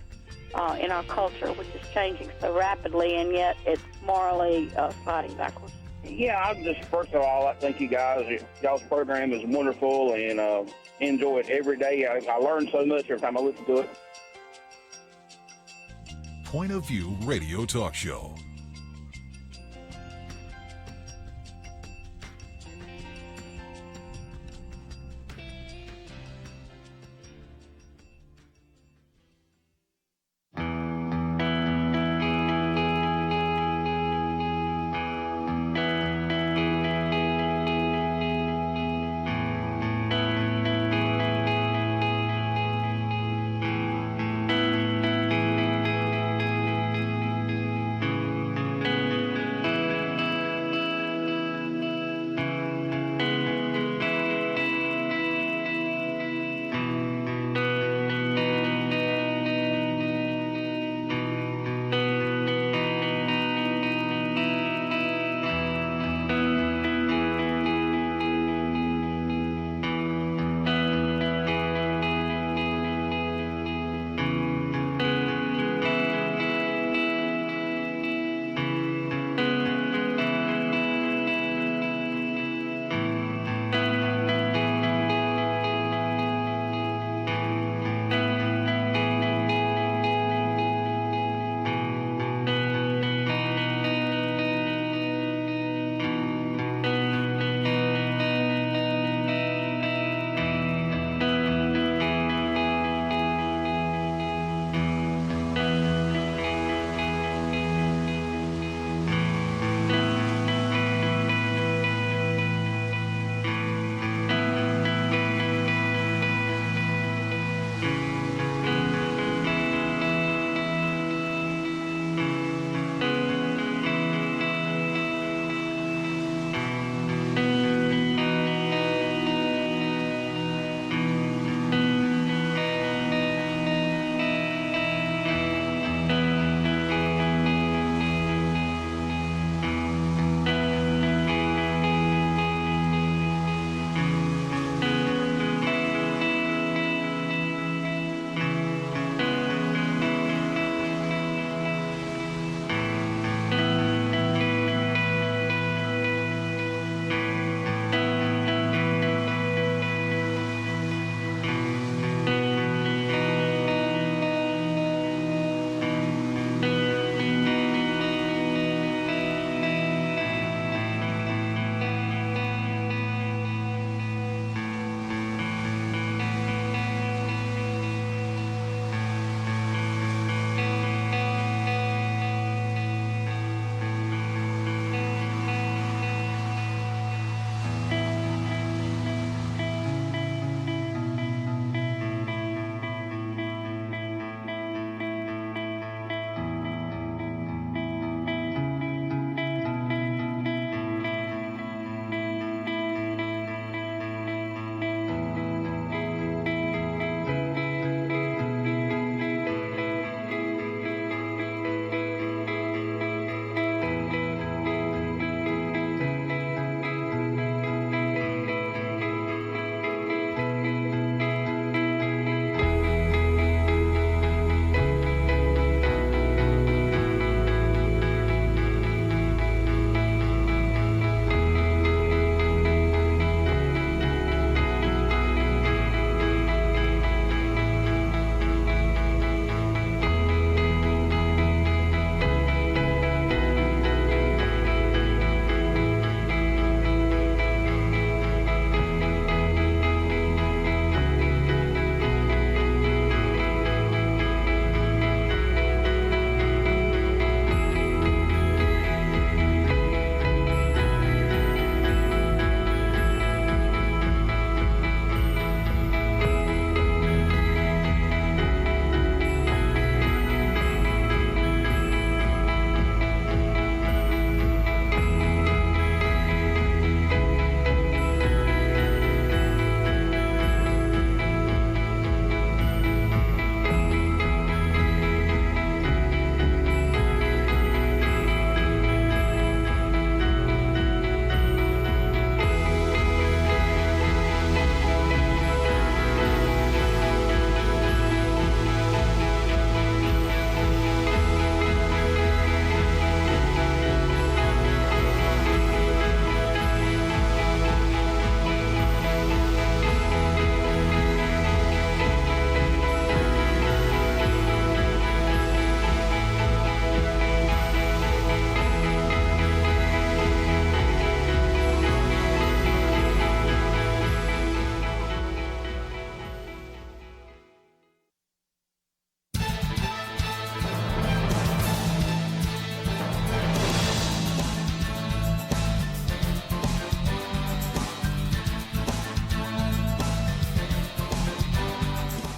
in our culture, which is changing so rapidly, and yet it's morally sliding backwards. Yeah, I just, first of all, I thank you guys. Y'all's program is wonderful, and enjoy it every day. I learn so much every time I listen to it. Point of View Radio Talk Show.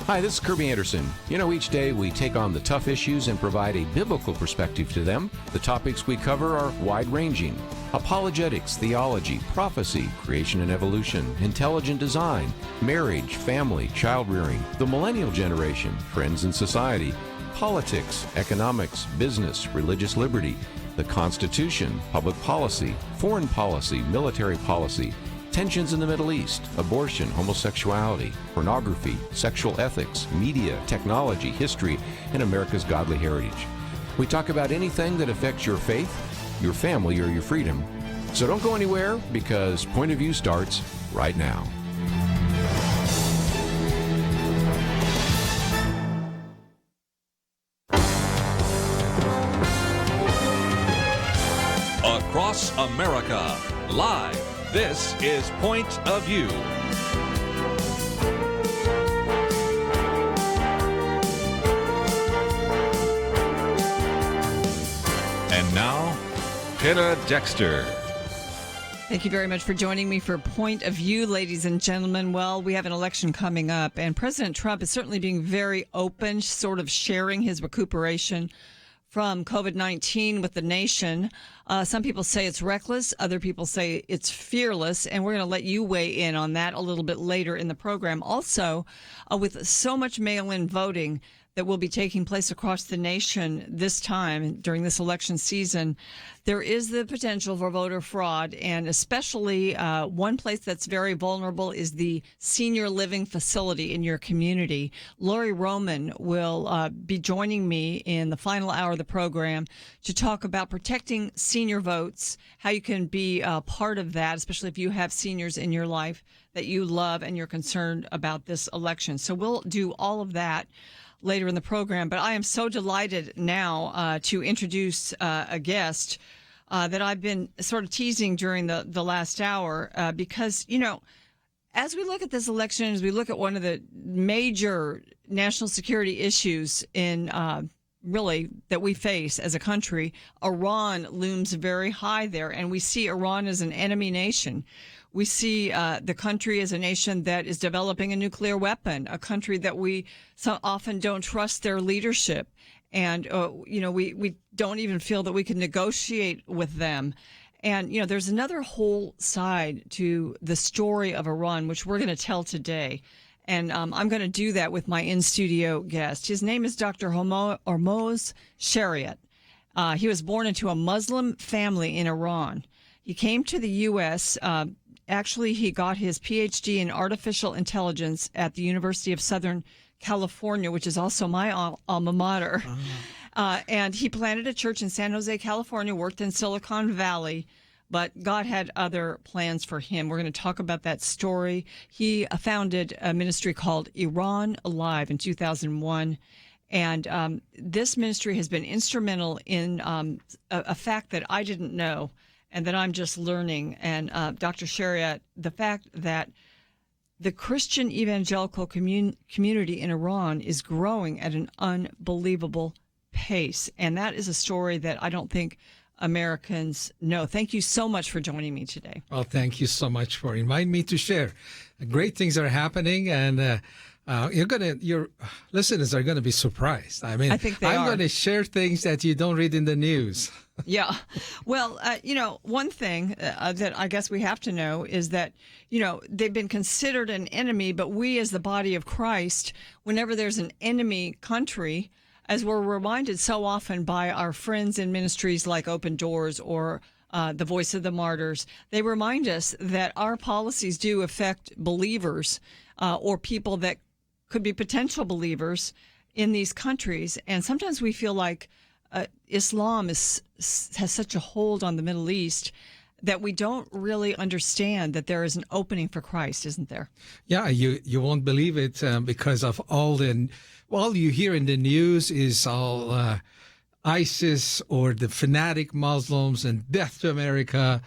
Hi, this is Kirby Anderson. You know, each day we take on the tough issues and provide a biblical perspective to them. The topics we cover are wide-ranging: apologetics, theology, prophecy, creation and evolution, intelligent design, marriage, family, child-rearing, the millennial generation, friends and society, politics, economics, business, religious liberty, the Constitution, public policy, foreign policy, military policy, tensions in the Middle East, abortion, homosexuality, pornography, sexual ethics, media, technology, history, and America's godly heritage. We talk about anything that affects your faith, your family, or your freedom. So don't go anywhere, because Point of View starts right now. Across America, live. This is Point of View. And now, Penna Dexter. Thank you very much for joining me for Point of View, ladies and gentlemen. Well, we have an election coming up, and President Trump is certainly being very open, sort of sharing his recuperation from COVID-19 with the nation. Some people say it's reckless. Other people say it's fearless. And we're going to let you weigh in on that a little bit later in the program. Also, with so much mail-in voting that will be taking place across the nation this time during this election season, there is the potential for voter fraud, and especially one place that's very vulnerable is the senior living facility in your community. Lori Roman will be joining me in the final hour of the program to talk about protecting senior votes, how you can be part of that, especially if you have seniors in your life that you love and you're concerned about this election. So we'll do all of that later in the program. But I am so delighted now to introduce a guest that I've been sort of teasing during the last hour because, you know, as we look at this election, as we look at one of the major national security issues in really that we face as a country, Iran looms very high there. And we see Iran as an enemy nation. We see the country as a nation that is developing a nuclear weapon, a country that we so often don't trust their leadership. And, you know, we don't even feel that we can negotiate with them. And, you know, there's another whole side to the story of Iran, which we're going to tell today. And I'm going to do that with my in-studio guest. His name is Dr. Hormoz Shariat. He was born into a Muslim family in Iran. He came to the U.S. Actually, he got his PhD in artificial intelligence at the University of Southern California, which is also my alma mater. And he planted a church in San Jose, California, worked in Silicon Valley, but God had other plans for him. We're going to talk about that story. He founded a ministry called Iran Alive in 2001. And this ministry has been instrumental in a fact that I didn't know and that I'm just learning. And Dr. Shariat, the fact that the Christian evangelical community in Iran is growing at an unbelievable pace. And that is a story that I don't think Americans know. Thank you so much for joining me today. Well, thank you so much for inviting me to share. Great things are happening, and your listeners are going to be surprised. I mean, I think I'm going to share things that you don't read in the news. Yeah. Well, you know, one thing that I guess we have to know is that, you know, they've been considered an enemy, but we as the body of Christ, whenever there's an enemy country, as we're reminded so often by our friends in ministries like Open Doors or the Voice of the Martyrs, they remind us that our policies do affect believers or people that could be potential believers in these countries. And sometimes we feel like Islam has such a hold on the Middle East that we don't really understand that there is an opening for Christ, isn't there? Yeah, you won't believe it because of all you hear in the news is all ISIS or the fanatic Muslims and death to America.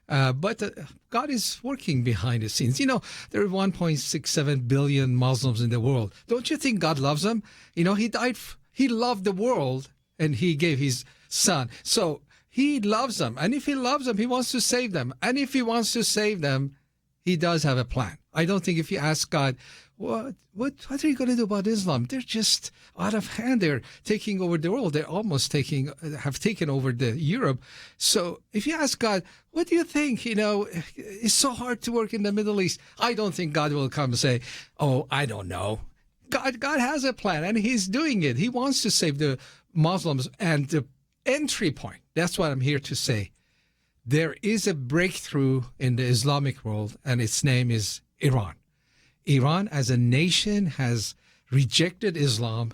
But God is working behind the scenes. You know, there are 1.67 billion Muslims in the world. Don't you think God loves them? You know, he loved the world and he gave his son. So he loves them. And if he loves them, he wants to save them. And if he wants to save them, he does have a plan. I don't think if you ask God, what are you going to do about Islam? They're just out of hand. They're taking over the world. They're almost have taken over the Europe. So if you ask God, what do you think? It's so hard to work in the Middle East. I don't think God will come and say, oh, I don't know. God has a plan, and he's doing it. He wants to save the Muslims. And the entry point, that's what I'm here to say. There is a breakthrough in the Islamic world, and its name is Iran. Iran as a nation has rejected Islam,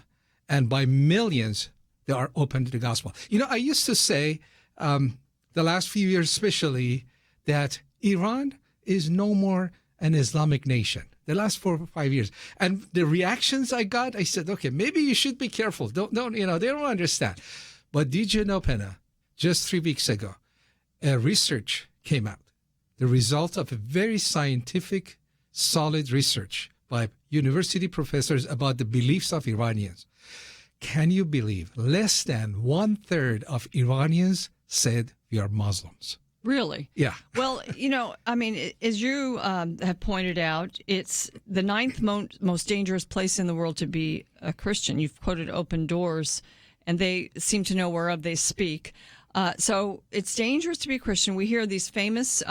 and by millions, they are open to the gospel. I used to say, the last few years especially, that Iran is no more an Islamic nation. The last 4 or 5 years. And the reactions I got, I said, okay, maybe you should be careful. Don't they don't understand. But did you know, Penna, just 3 weeks ago, a research came out, the result of a very scientific, solid research by university professors about the beliefs of Iranians. Can you believe less than 1/3 of Iranians said we are Muslims? Really? Yeah. Well, as you have pointed out, it's the ninth most dangerous place in the world to be a Christian. You've quoted Open Doors, and they seem to know whereof they speak. So it's dangerous to be a Christian. We hear these famous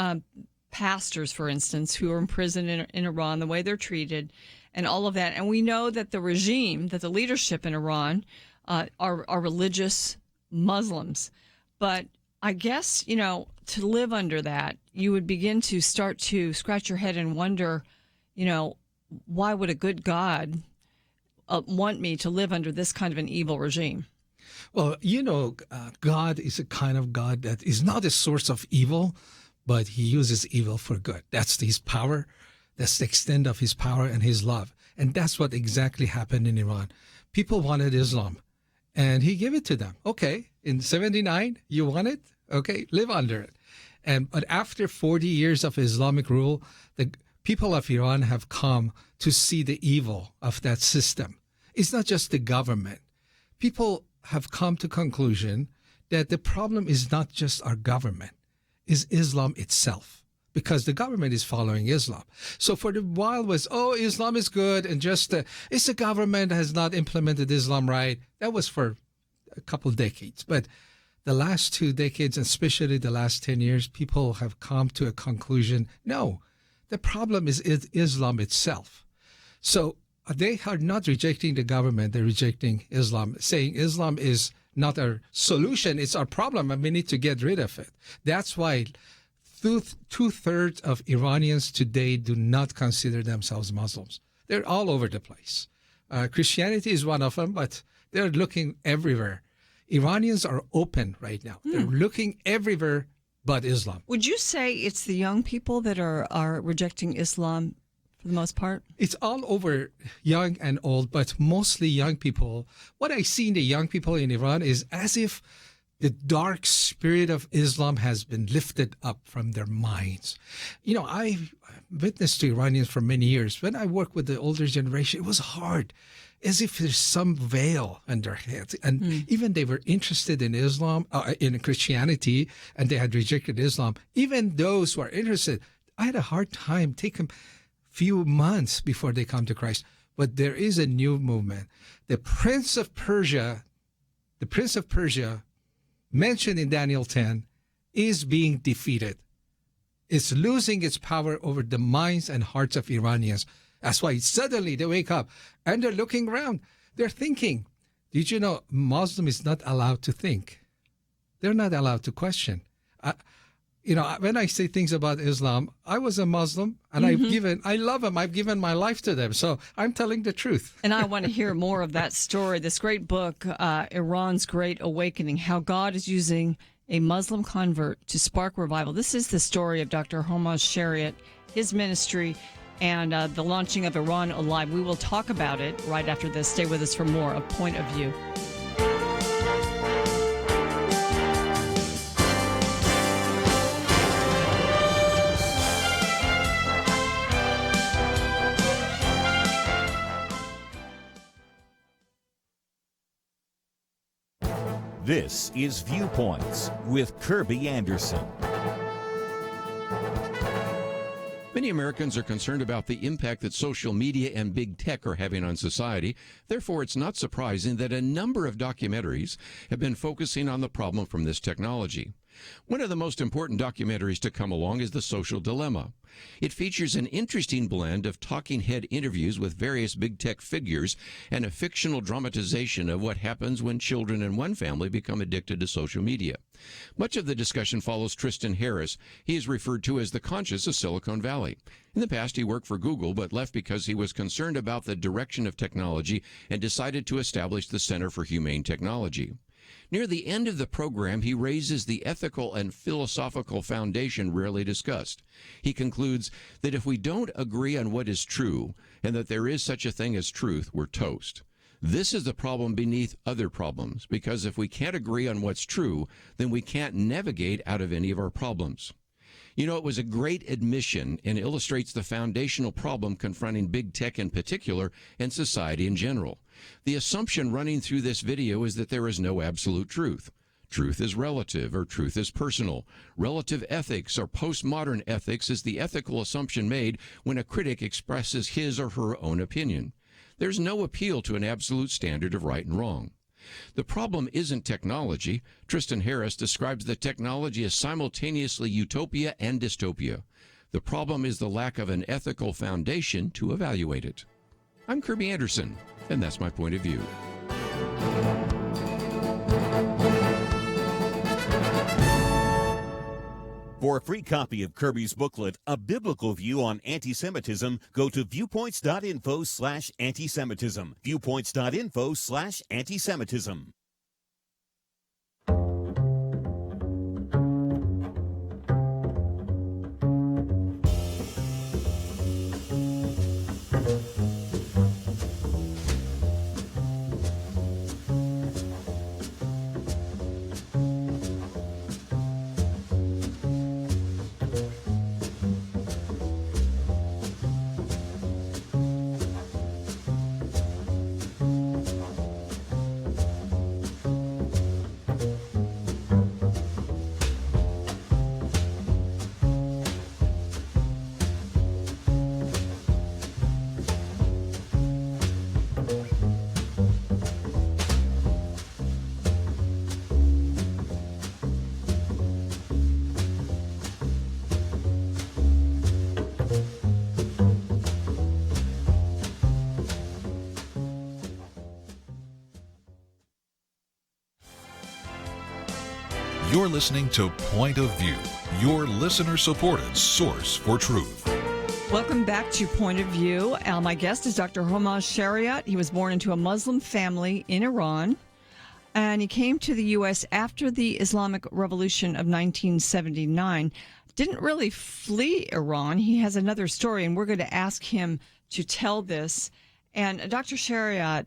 pastors, for instance, who are in prison in Iran, the way they're treated, and all of that. And we know that the regime, that the leadership in Iran are religious Muslims. But I guess, to live under that, you would begin to start to scratch your head and wonder, why would a good God want me to live under this kind of an evil regime? Well, God is a kind of God that is not a source of evil, but he uses evil for good. That's his power. That's the extent of his power and his love. And that's what exactly happened in Iran. People wanted Islam, and he gave it to them. Okay, in 79, you want it? Okay, live under it. But after 40 years of Islamic rule, the people of Iran have come to see the evil of that system. It's not just the government. People have come to conclusion that the problem is not just our government, is Islam itself, because the government is following Islam. So for the while was, Islam is good, and just it's the government has not implemented Islam right. That was for a couple decades. But the last 2 decades, and especially the last 10 years, people have come to a conclusion, no, the problem is Islam itself. So they are not rejecting the government, they're rejecting Islam, saying Islam is not our solution, it's our problem, and we need to get rid of it. That's why 2/3 of Iranians today do not consider themselves Muslims. They're all over the place. Christianity is one of them, but they're looking everywhere. Iranians are open right now. They're looking everywhere but Islam. Would you say it's the young people that are rejecting Islam for the most part? It's all over, young and old, but mostly young people. What I see in the young people in Iran is as if the dark spirit of Islam has been lifted up from their minds. I witnessed to Iranians for many years. When I worked with the older generation, it was hard, as if there's some veil on their heads. And even they were interested in Islam, in Christianity, and they had rejected Islam. Even those who are interested, I had a hard time taking few months before they come to Christ. But there is a new movement. The Prince of Persia mentioned in Daniel 10 is being defeated. It's losing its power over the minds and hearts of Iranians. That's why suddenly they wake up and they're looking around. They're thinking, did you know Muslim is not allowed to think? They're not allowed to question. When I say things about Islam, I was a Muslim, and I love them. I've given my life to them. So I'm telling the truth. And I want to hear more of that story. This great book, Iran's Great Awakening, how God is using a Muslim convert to spark revival. This is the story of Dr. Hormoz Shariat, his ministry, and the launching of Iran Alive. We will talk about it right after this. Stay with us for more of Point of View. This is Viewpoints with Kirby Anderson. Many Americans are concerned about the impact that social media and big tech are having on society. Therefore, it's not surprising that a number of documentaries have been focusing on the problem from this technology. One of the most important documentaries to come along is The Social Dilemma. It features an interesting blend of talking head interviews with various big tech figures and a fictional dramatization of what happens when children in one family become addicted to social media. Much of the discussion follows Tristan Harris. He is referred to as the conscience of Silicon Valley. In the past, he worked for Google, but left because he was concerned about the direction of technology and decided to establish the Center for Humane Technology. Near the end of the program, he raises the ethical and philosophical foundation rarely discussed. He concludes that if we don't agree on what is true and that there is such a thing as truth, we're toast. This is the problem beneath other problems, because if we can't agree on what's true, then we can't navigate out of any of our problems. You know, it was a great admission and illustrates the foundational problem confronting big tech in particular and society in general. The assumption running through this video is that there is no absolute truth. Truth is relative, or truth is personal. Relative ethics or postmodern ethics is the ethical assumption made when a critic expresses his or her own opinion. There's no appeal to an absolute standard of right and wrong. The problem isn't technology. Tristan Harris describes the technology as simultaneously utopia and dystopia. The problem is the lack of an ethical foundation to evaluate it. I'm Kirby Anderson, and that's my point of view. For a free copy of Kirby's booklet, A Biblical View on Anti-Semitism, go to viewpoints.info/antisemitism. Viewpoints.info/antisemitism. You're listening to Point of View, your listener-supported source for truth. Welcome back to Point of View. My guest is Dr. Hormoz Shariat. He was born into a Muslim family in Iran, and he came to the U.S. after the Islamic Revolution of 1979. Didn't really flee Iran. He has another story, and we're going to ask him to tell this. And Dr. Shariat,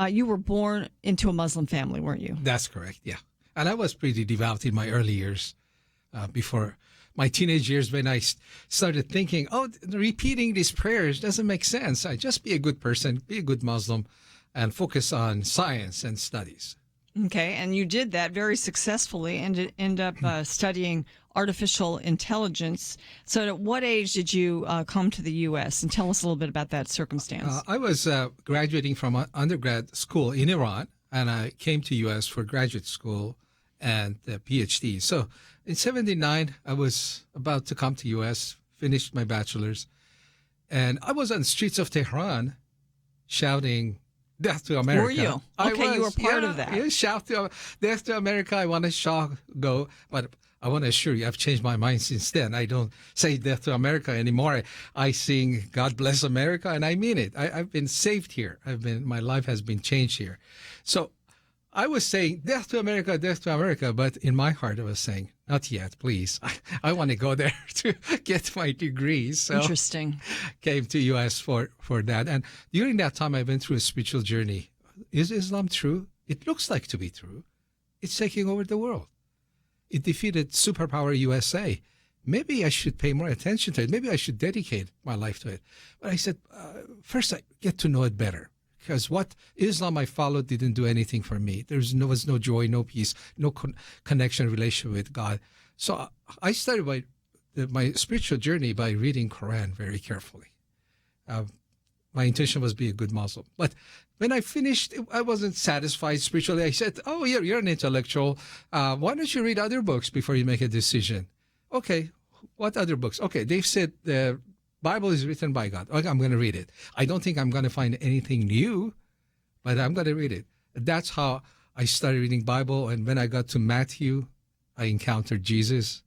you were born into a Muslim family, weren't you? That's correct, yeah. And I was pretty devout in my early years, before my teenage years, when I started thinking, repeating these prayers doesn't make sense. I just be a good person, be a good Muslim, and focus on science and studies. Okay, and you did that very successfully and end up studying artificial intelligence. So at what age did you come to the U.S.? And tell us a little bit about that circumstance. I was graduating from undergrad school in Iran, and I came to U.S. for graduate school and a PhD. So in 79, I was about to come to U.S., finished my bachelor's, and I was on the streets of Tehran shouting, "Death to America." Were you? Okay, you were part of that. Yeah, shout "Death to America." I want to Shah go, but I want to assure you, I've changed my mind since then. I don't say "Death to America" anymore. I sing "God Bless America," and I mean it. I've been saved here. My life has been changed here. So I was saying "Death to America, death to America," but in my heart I was saying, "Not yet, please. I want to go there to get my degree." So interesting. Came to U.S. for that. And during that time, I went through a spiritual journey. Is Islam true? It looks like to be true. It's taking over the world. It defeated superpower USA. Maybe I should pay more attention to it. Maybe I should dedicate my life to it. But I said, first I get to know it better. Because what Islam I followed didn't do anything for me. There was no joy, no peace, no connection, relationship with God. So I started by my spiritual journey by reading Quran very carefully. My intention was to be a good Muslim. But when I finished, I wasn't satisfied spiritually. I said, oh, you're an intellectual. Why don't you read other books before you make a decision? Okay, what other books? Okay, they've said the Bible is written by God. Okay, I'm going to read it. I don't think I'm going to find anything new, but I'm going to read it. That's how I started reading Bible. And when I got to Matthew, I encountered Jesus,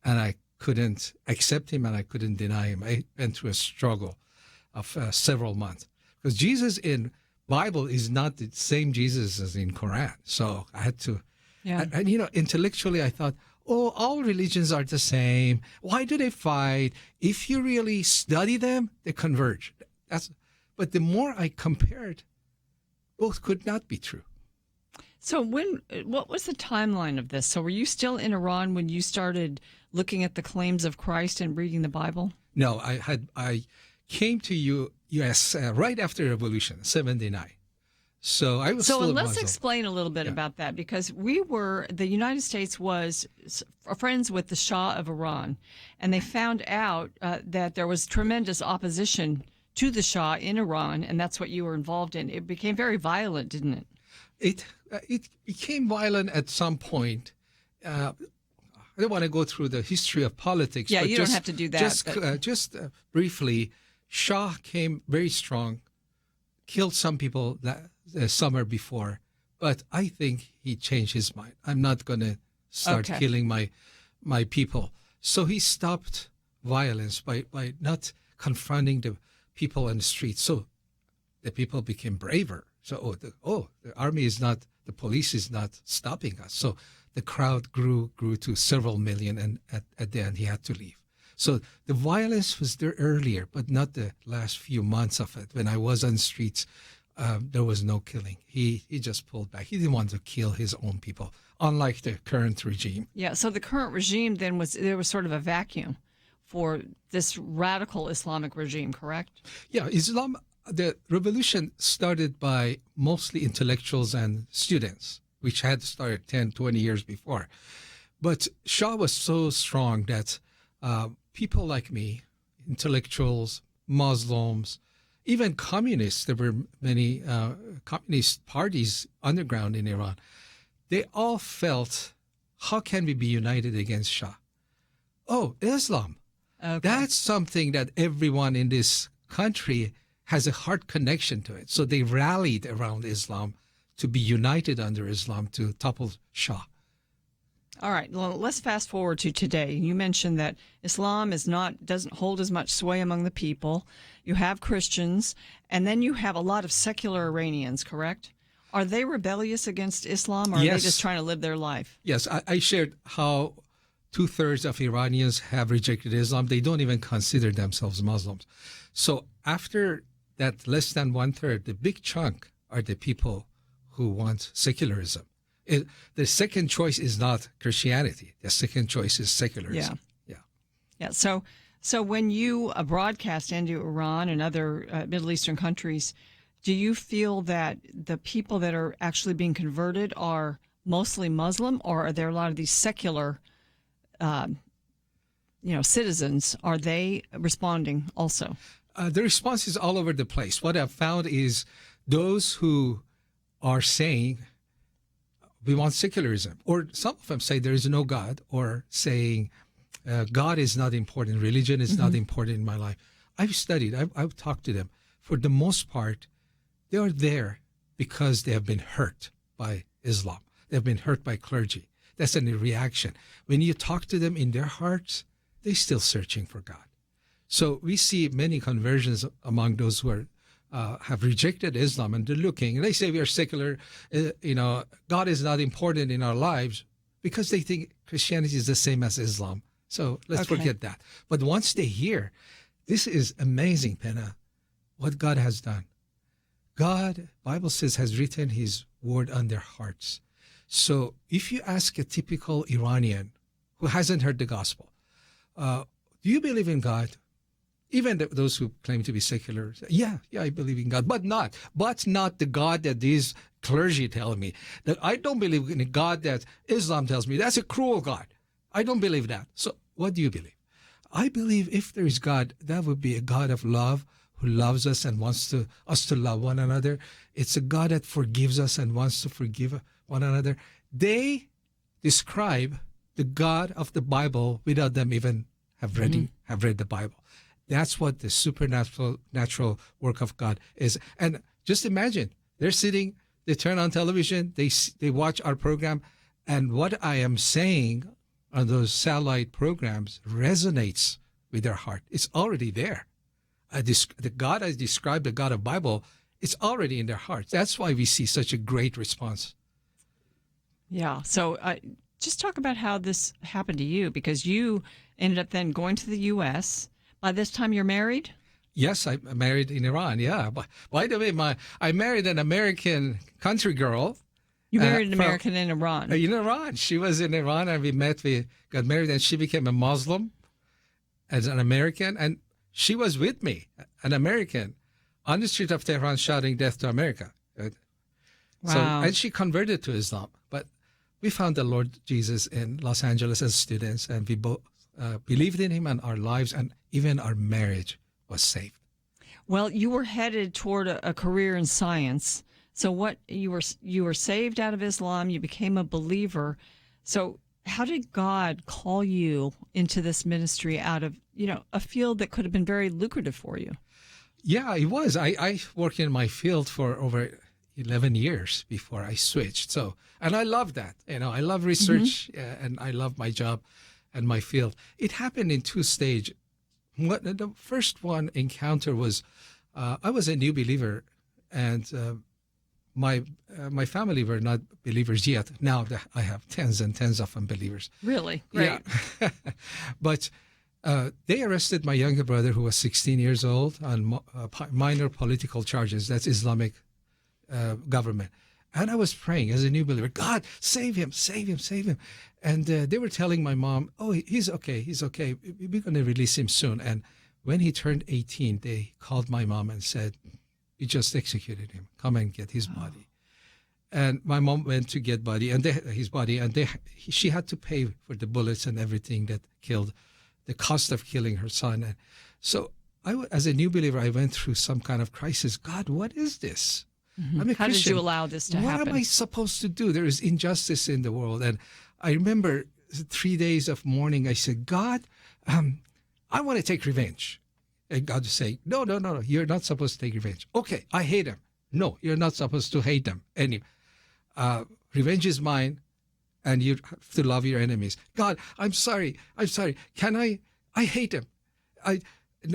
and I couldn't accept him and I couldn't deny him. I went through a struggle of several months because Jesus in Bible is not the same Jesus as in Quran. So I had to, and intellectually I thought, oh, all religions are the same. Why do they fight? If you really study them, they converge. But the more I compared, both could not be true. So what was the timeline of this? So were you still in Iran when you started looking at the claims of Christ and reading the Bible? No, I came to U.S. Right after the revolution, 1979. So I was So still a let's Muslim. explain a little bit about that, because the United States was friends with the Shah of Iran, and they found out that there was tremendous opposition to the Shah in Iran, and that's what you were involved in. It became very violent, didn't it? It became violent at some point. I don't want to go through the history of politics. Yeah, but you don't have to do that. Just briefly, Shah came very strong, killed some people that summer before, but I think he changed his mind. I'm not going to start killing my people. So he stopped violence by not confronting the people on the streets. So the people became braver. So, the army is not, the police is not stopping us. So the crowd grew to several million, and at the end he had to leave. So the violence was there earlier, but not the last few months of it. When I was on the streets, there was no killing. He just pulled back. He didn't want to kill his own people, unlike the current regime. Yeah, so the current regime then there was sort of a vacuum for this radical Islamic regime, correct? Yeah, the revolution started by mostly intellectuals and students, which had started 10, 20 years before. But Shah was so strong that people like me, intellectuals, Muslims, even communists, there were many communist parties underground in Iran, they all felt, how can we be united against Shah? Oh, Islam. Okay. That's something that everyone in this country has a heart connection to it. So they rallied around Islam to be united under Islam to topple Shah. All right, well, let's fast forward to today. You mentioned that Islam doesn't hold as much sway among the people. You have Christians, and then you have a lot of secular Iranians, correct? Are they rebellious against Islam, or are they just trying to live their life? Yes, I shared how 2/3 of Iranians have rejected Islam. They don't even consider themselves Muslims. So after that less than 1/3, the big chunk are the people who want secularism. The second choice is not Christianity. The second choice is secularism. Yeah. So when you broadcast into Iran and other Middle Eastern countries, do you feel that the people that are actually being converted are mostly Muslim, or are there a lot of these secular, citizens? Are they responding also? The response is all over the place. What I've found is those who are saying we want secularism, or some of them say there is no God, or saying God is not important, religion is not important in my life. I've studied, I've talked to them. For the most part, they are there because they have been hurt by Islam. They've been hurt by clergy. That's a reaction. When you talk to them in their hearts, they're still searching for God. So we see many conversions among those who have rejected Islam, and they're looking, and they say we are secular, God is not important in our lives, because they think Christianity is the same as Islam. So let's forget that. But once they hear, this is amazing, Penna, what God has done. God, Bible says, has written his word on their hearts. So if you ask a typical Iranian who hasn't heard the gospel, do you believe in God? Even those who claim to be secular, yeah, I believe in God, but not the God that these clergy tell me. That I don't believe in a God that Islam tells me. That's a cruel God. I don't believe that. So what do you believe? I believe if there is God, that would be a God of love who loves us and wants us to love one another. It's a God that forgives us and wants to forgive one another. They describe the God of the Bible without them even have read the Bible. That's what the natural work of God is. And just imagine, they're sitting, they turn on television, they watch our program, and what I am saying on those satellite programs resonates with their heart. It's already there. The God I described, the God of Bible, it's already in their hearts. That's why we see such a great response. Yeah. So just talk about how this happened to you, because you ended up then going to the U.S. By this time, you're married? Yes, I married in Iran. Yeah. By the way, I married an American country girl. You married an American in Iran? In Iran. She was in Iran, and we got married, and she became a Muslim as an American. And she was with me, an American, on the street of Tehran shouting death to America. Wow. So, and she converted to Islam. But we found the Lord Jesus in Los Angeles as students, and we both believed in him, and our lives and even our marriage was saved. Well, you were headed toward a career in science. So what you were saved out of Islam, you became a believer. So how did God call you into this ministry out of, a field that could have been very lucrative for you? Yeah, it was. I worked in my field for over 11 years before I switched. So, and I love that. I love research and I love my job and my field. It happened in two stages. The first one encounter was, I was a new believer, and my family were not believers yet. Now I have tens and tens of unbelievers. Really? Great. Yeah. But they arrested my younger brother, who was 16 years old, on minor political charges. That's Islamic government. And I was praying as a new believer, God, save him, save him, save him. And they were telling my mom, oh, he's okay, he's okay. We're going to release him soon. And when he turned 18, they called my mom and said, we just executed him. Come and get his body. And my mom went to get his body, and she had to pay for the bullets and everything that killed, the cost of killing her son. And so as a new believer, I went through some kind of crisis. God, what is this? Mm-hmm. I'm a How Christian. did you allow this to happen? What am I supposed to do? There is injustice in the world. And I remember 3 days of mourning. I said, God, I want to take revenge. And God would say, no, you're not supposed to take revenge. Okay, I hate him. No, you're not supposed to hate them. Anyway, revenge is mine, and you have to love your enemies. God, I'm sorry. Can I hate him.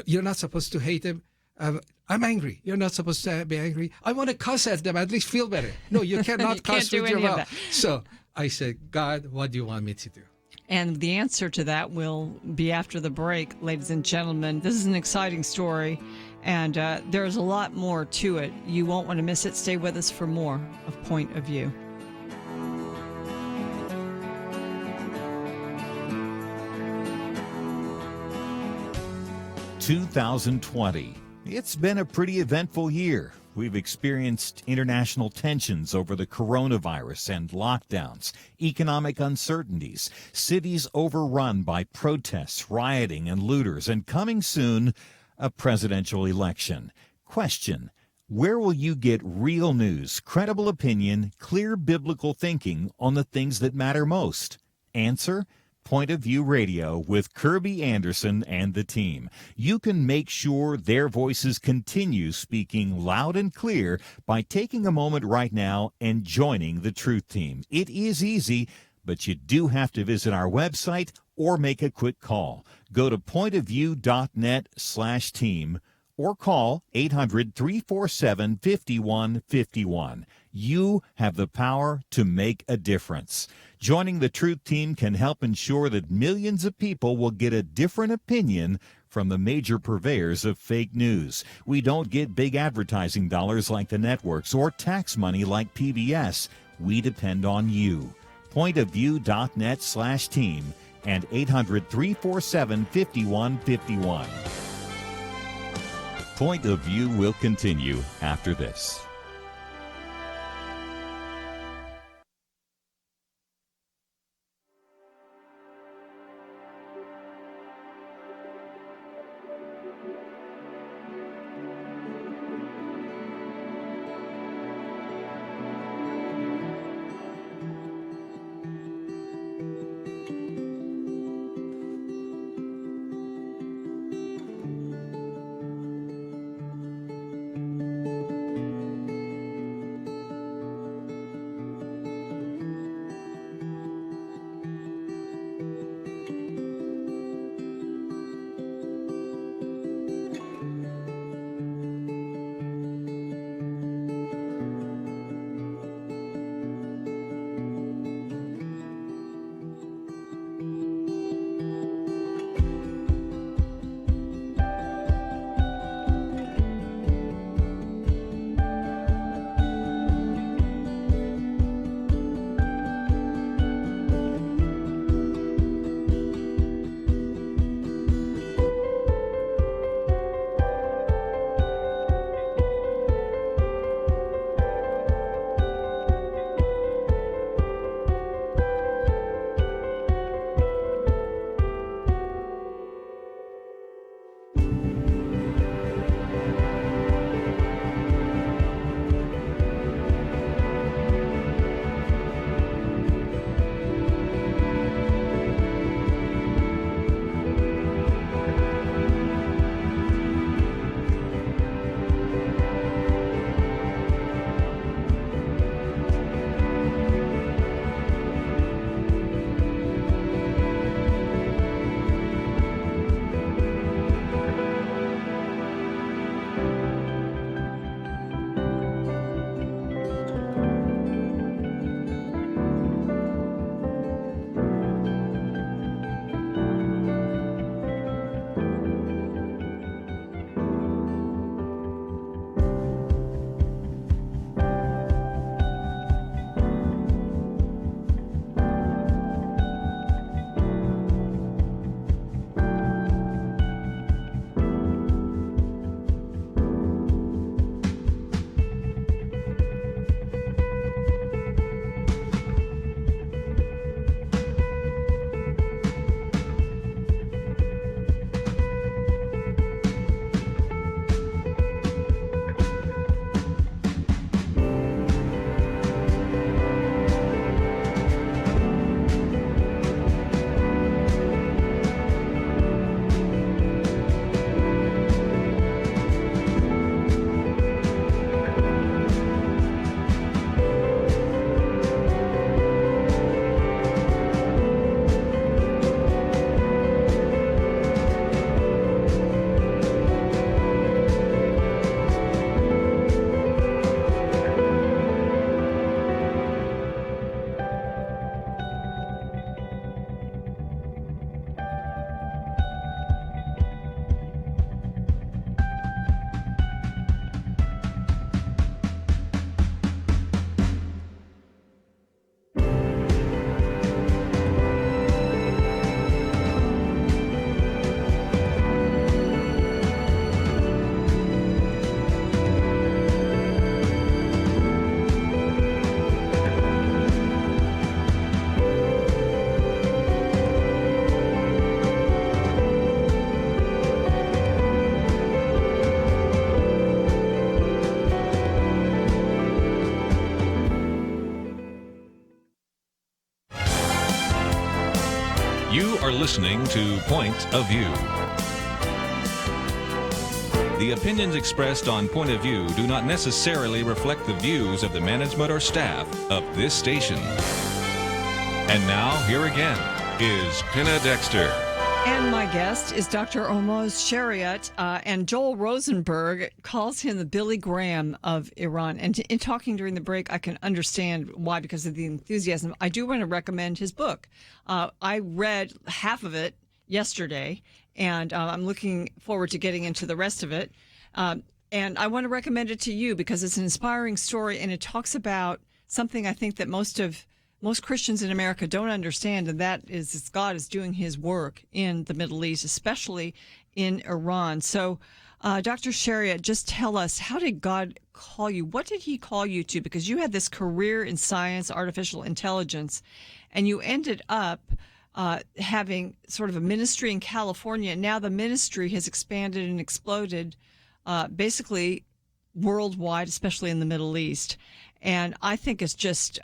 You're not supposed to hate him. I'm angry. You're not supposed to be angry. I want to cuss at them, at least feel better. No, you cannot You cuss can't with do your any of mouth. that. So I said, God, what do you want me to do? And the answer to that will be after the break, ladies and gentlemen. This is an exciting story, and there's a lot more to it. You won't want to miss it. Stay with us for more of Point of View. (2020). It's been a pretty eventful year. We've experienced international tensions over the coronavirus and lockdowns, economic uncertainties, cities overrun by protests, rioting, and looters, and coming soon, a presidential election. Question: where will you get real news, credible opinion, clear biblical thinking on the things that matter most? Answer: Point of View Radio with Kirby Anderson and the team. You can make sure their voices continue speaking loud and clear by taking a moment right now and joining the Truth Team. It is easy, but you do have to visit our website or make a quick call. Go to pointofview.net/team or call 800-347-5151. You have the power to make a difference. Joining the Truth Team can help ensure that millions of people will get a different opinion from the major purveyors of fake news. We don't get big advertising dollars like the networks or tax money like PBS. We depend on you. Pointofview.net/team and 800-347-5151. Point of View will continue after this. You are listening to Point of View. The opinions expressed on Point of View do not necessarily reflect the views of the management or staff of this station. And now, here again, is Penna Dexter. And my guest is Dr. Hormoz Shariat, and Joel Rosenberg calls him the Billy Graham of Iran. And in talking during the break, I can understand why, because of the enthusiasm. I do want to recommend his book. I read half of it yesterday, and I'm looking forward to getting into the rest of it. And I want to recommend it to you because it's an inspiring story, and it talks about something I think that most Christians in America don't understand, and that is God is doing his work in the Middle East, especially in Iran. So, Dr. Shariat, just tell us, how did God call you? What did he call you to? Because you had this career in science, artificial intelligence, and you ended up having sort of a ministry in California. And now the ministry has expanded and exploded basically worldwide, especially in the Middle East. And I think it's just...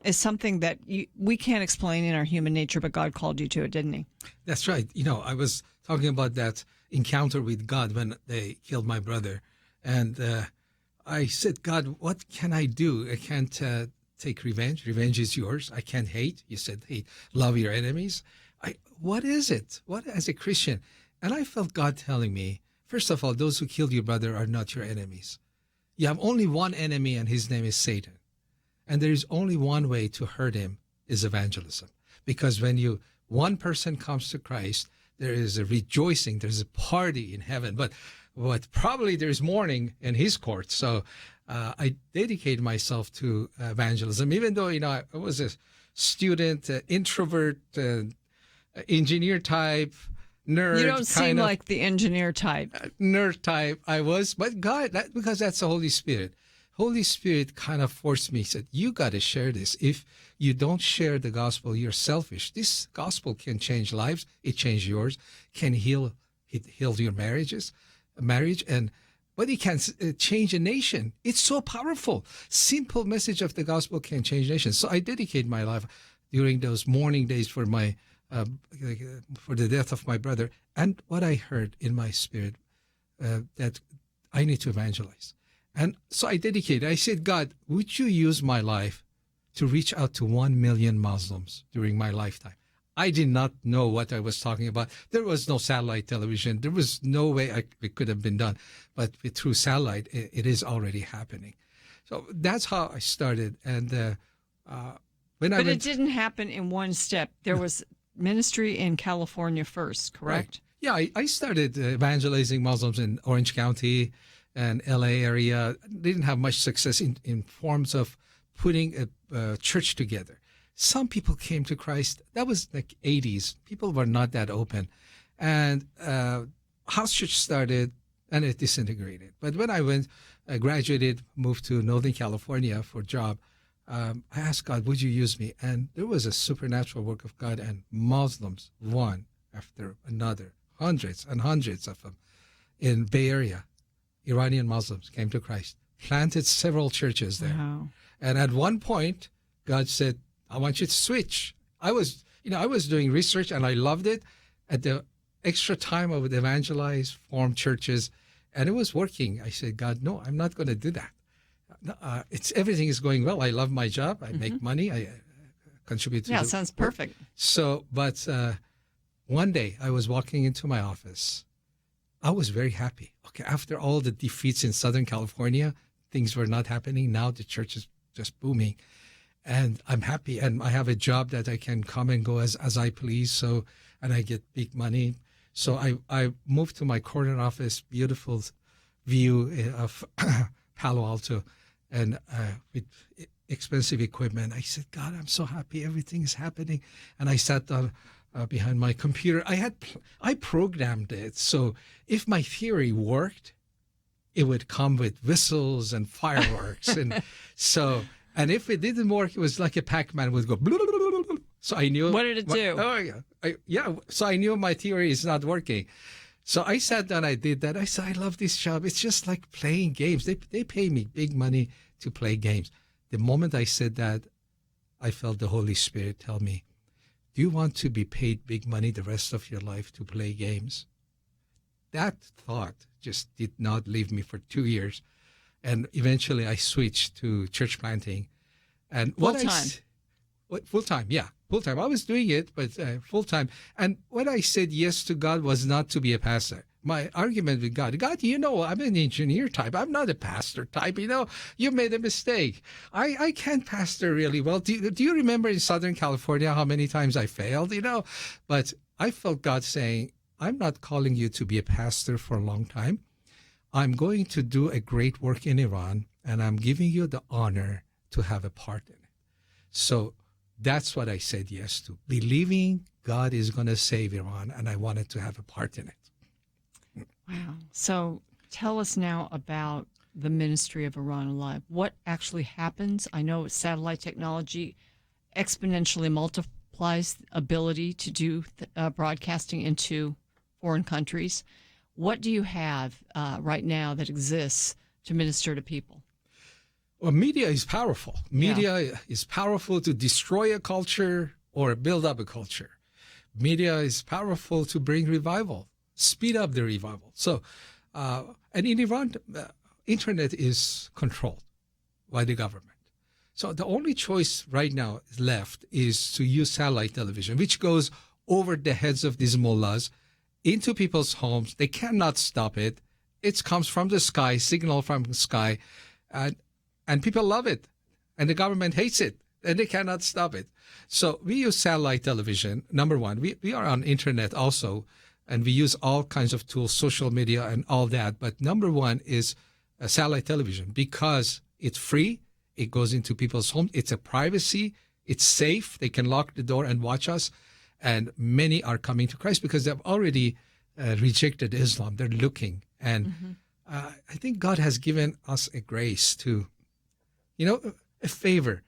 is something that we can't explain in our human nature, but God called you to it, didn't he? That's right. I was talking about that encounter with God when they killed my brother. And I said, God, what can I do? I can't take revenge. Revenge is yours. I can't hate. You said, hate. Love your enemies. What is it? What as a Christian? And I felt God telling me, first of all, those who killed your brother are not your enemies. You have only one enemy, and his name is Satan. And there is only one way to hurt him, is evangelism. Because when one person comes to Christ, there is a rejoicing, there's a party in heaven. But probably there's mourning in his court. So I dedicated myself to evangelism, even though, I was a student, introvert, engineer type, nerd. You don't seem like the engineer type. Nerd type I was. But God, because that's the Holy Spirit. Holy Spirit kind of forced me, said, you got to share this. If you don't share the gospel, you're selfish. This gospel can change lives. It changed yours, can heal your marriage, but it can change a nation. It's so powerful. Simple message of the gospel can change nations. So I dedicate my life during those mourning days for for the death of my brother. And what I heard in my spirit, that I need to evangelize. And so I dedicated. I said, God, would you use my life to reach out to 1 million Muslims during my lifetime? I did not know what I was talking about. There was no satellite television. There was no way it could have been done. But through satellite, it is already happening. So that's how I started. And But it didn't happen in one step. There was ministry in California first, correct? Right. Yeah, I started evangelizing Muslims in Orange County and LA area. Didn't have much success in forms of putting a church together. Some people came to Christ. That was like 80s. People were not that open. And house church started and it disintegrated. But when I graduated, moved to Northern California for a job, I asked God, would you use me? And there was a supernatural work of God, and Muslims, one after another, hundreds and hundreds of them in Bay Area, Iranian Muslims came to Christ, planted several churches there. Wow. And at one point, God said, I want you to switch. I was doing research and I loved it. At the extra time, I would evangelize, form churches, and it was working. I said, God, no, I'm not going to do that. Everything is going well. I love my job. I make money. I contribute to sounds perfect. So, but one day I was walking into my office. I was very happy. Okay, after all the defeats in Southern California, things were not happening. Now the church is just booming. And I'm happy. And I have a job that I can come and go as I please. So, and I get big money. So I moved to my corner office, beautiful view of Palo Alto, and with expensive equipment. I said, God, I'm so happy. Everything is happening. And I sat down behind my computer. I programmed it. So if my theory worked, it would come with whistles and fireworks. And if it didn't work, it was like a Pac-Man would go. Blah, blah, blah, blah, blah. So I knew. What did it do? Oh yeah. So I knew my theory is not working. So I sat down, I did that. I said, I love this job. It's just like playing games. They pay me big money to play games. The moment I said that, I felt the Holy Spirit tell me, do you want to be paid big money the rest of your life to play games? That thought just did not leave me for 2 years. And eventually I switched to church planting. And Full-time? Full-time, yeah. Full-time. I was doing it, but full-time. And what I said yes to God was not to be a pastor. My argument with God, you know, I'm an engineer type. I'm not a pastor type. You know, you made a mistake. I can't pastor really well. Do you remember in Southern California how many times I failed, you know? But I felt God saying, I'm not calling you to be a pastor for a long time. I'm going to do a great work in Iran, and I'm giving you the honor to have a part in it. So that's what I said yes to, believing God is going to save Iran, and I wanted to have a part in it. Wow. So tell us now about the ministry of Iran Alive. What actually happens? I know satellite technology exponentially multiplies ability to do broadcasting into foreign countries. What do you have right now that exists to minister to people? Well, media is powerful. Media is powerful to destroy a culture or build up a culture. Media is powerful to bring revival, speed up the revival. So, and in Iran, internet is controlled by the government. So the only choice right now left is to use satellite television, which goes over the heads of these mullahs into people's homes. They cannot stop it. It comes from the sky, signal from the sky, and people love it. And the government hates it, and they cannot stop it. So we use satellite television. Number one, we are on internet also, and we use all kinds of tools, social media and all that. But number one is satellite television because it's free. It goes into people's homes. It's a privacy. It's safe. They can lock the door and watch us. And many are coming to Christ because they've already rejected Islam. They're looking. And I think God has given us a grace to, a favor.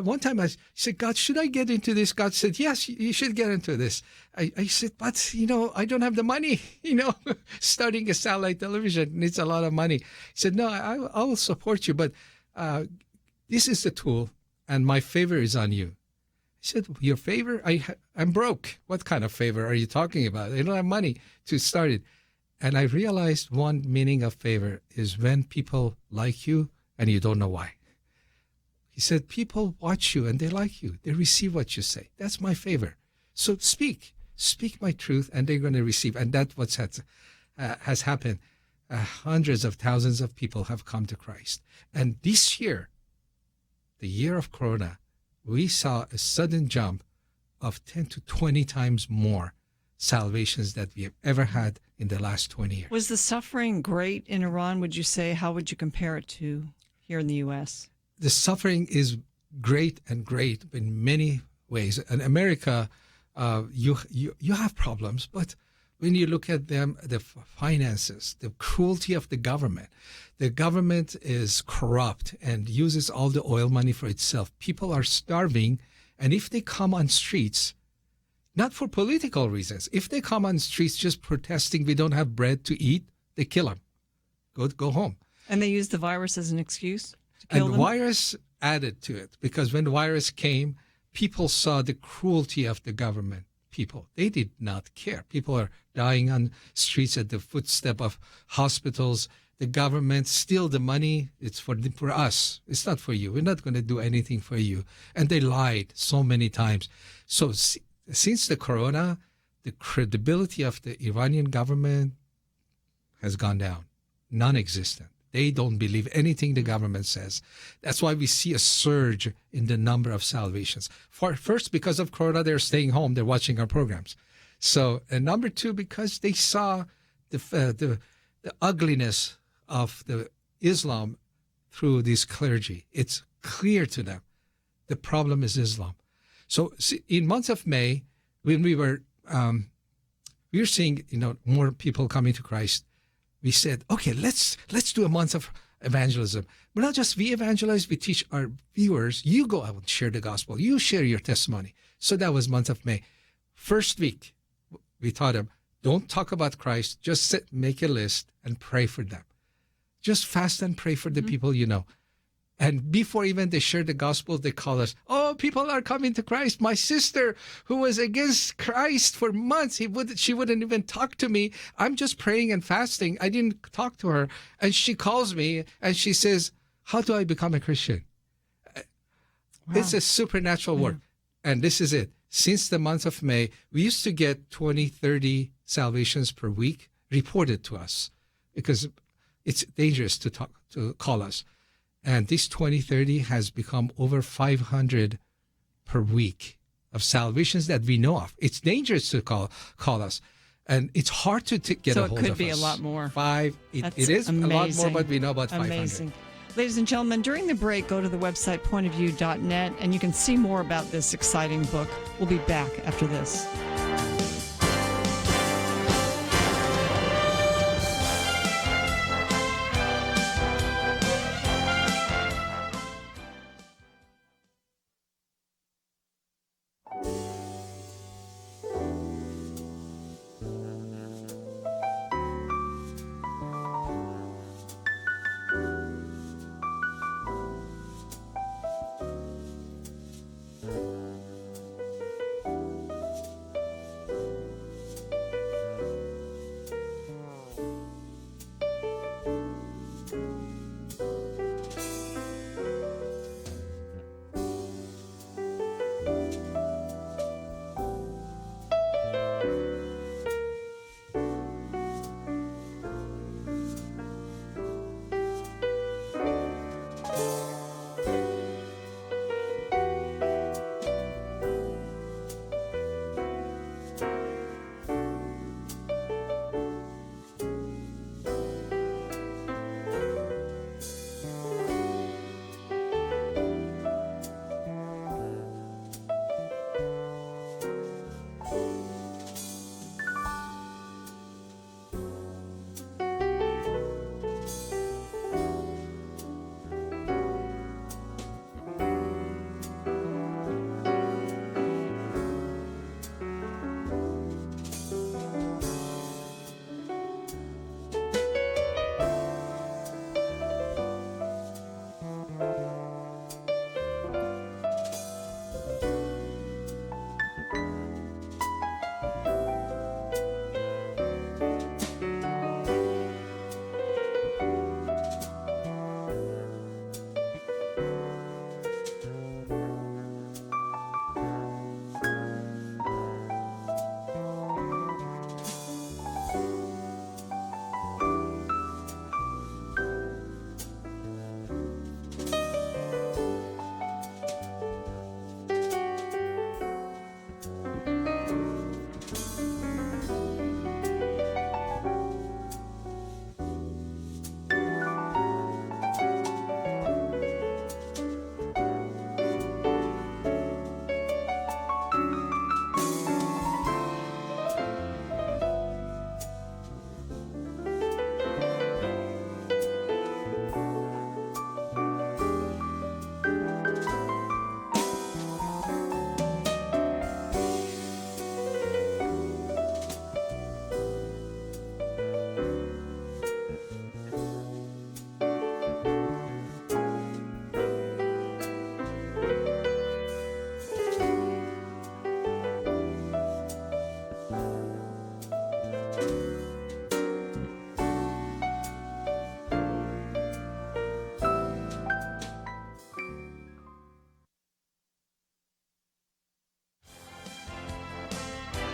One time I said, God, should I get into this? God said, yes, you should get into this. I said, but, I don't have the money. Starting a satellite television needs a lot of money. He said, no, I will support you, but this is the tool, and my favor is on you. He said, your favor? I'm broke. What kind of favor are you talking about? I don't have money to start it. And I realized one meaning of favor is when people like you and you don't know why. He said, people watch you and they like you. They receive what you say. That's my favor. So speak my truth, and they're going to receive. And that's what has happened. Hundreds of thousands of people have come to Christ. And this year, the year of Corona, we saw a sudden jump of 10 to 20 times more salvations that we have ever had in the last 20 years. Was the suffering great in Iran, would you say? How would you compare it to here in the U.S.? The suffering is great in many ways. In America, you have problems, but when you look at them, the finances, the cruelty of the government is corrupt and uses all the oil money for itself. People are starving, and if they come on streets, not for political reasons, if they come on streets just protesting, we don't have bread to eat, they kill them. Go home. And they use the virus as an excuse? And the virus added to it, because when the virus came, people saw the cruelty of the government. People, they did not care. People are dying on streets at the footstep of hospitals. The government steal the money. It's for us. It's not for you. We're not going to do anything for you. And they lied so many times. So since the corona, the credibility of the Iranian government has gone down, non-existent. They don't believe anything the government says. That's why we see a surge in the number of salvations. First, because of Corona, they're staying home. They're watching our programs. So, and number two, because they saw the ugliness of the Islam through this clergy. It's clear to them the problem is Islam. So, in months of May, when we were seeing more people coming to Christ, we said, okay, let's do a month of evangelism. But not just we evangelize, we teach our viewers, you go out and share the gospel. You share your testimony. So that was month of May. First week, we taught them, don't talk about Christ. Just make a list and pray for them. Just fast and pray for the people you know. And before even they share the gospel, they call us, oh, people are coming to Christ. My sister, who was against Christ for months, she wouldn't even talk to me. I'm just praying and fasting. I didn't talk to her. And she calls me and she says, how do I become a Christian? Wow. It's a supernatural work. And this is it. Since the month of May, we used to get 20, 30 salvations per week reported to us because it's dangerous to call us. And this 2030 has become over 500 per week of salvations that we know of. It's dangerous to call us. And it's hard to get a hold of us. So it could be a lot more. It is amazing. A lot more, but we know about 500. Amazing. Ladies and gentlemen, during the break, go to the website pointofview.net and you can see more about this exciting book. We'll be back after this.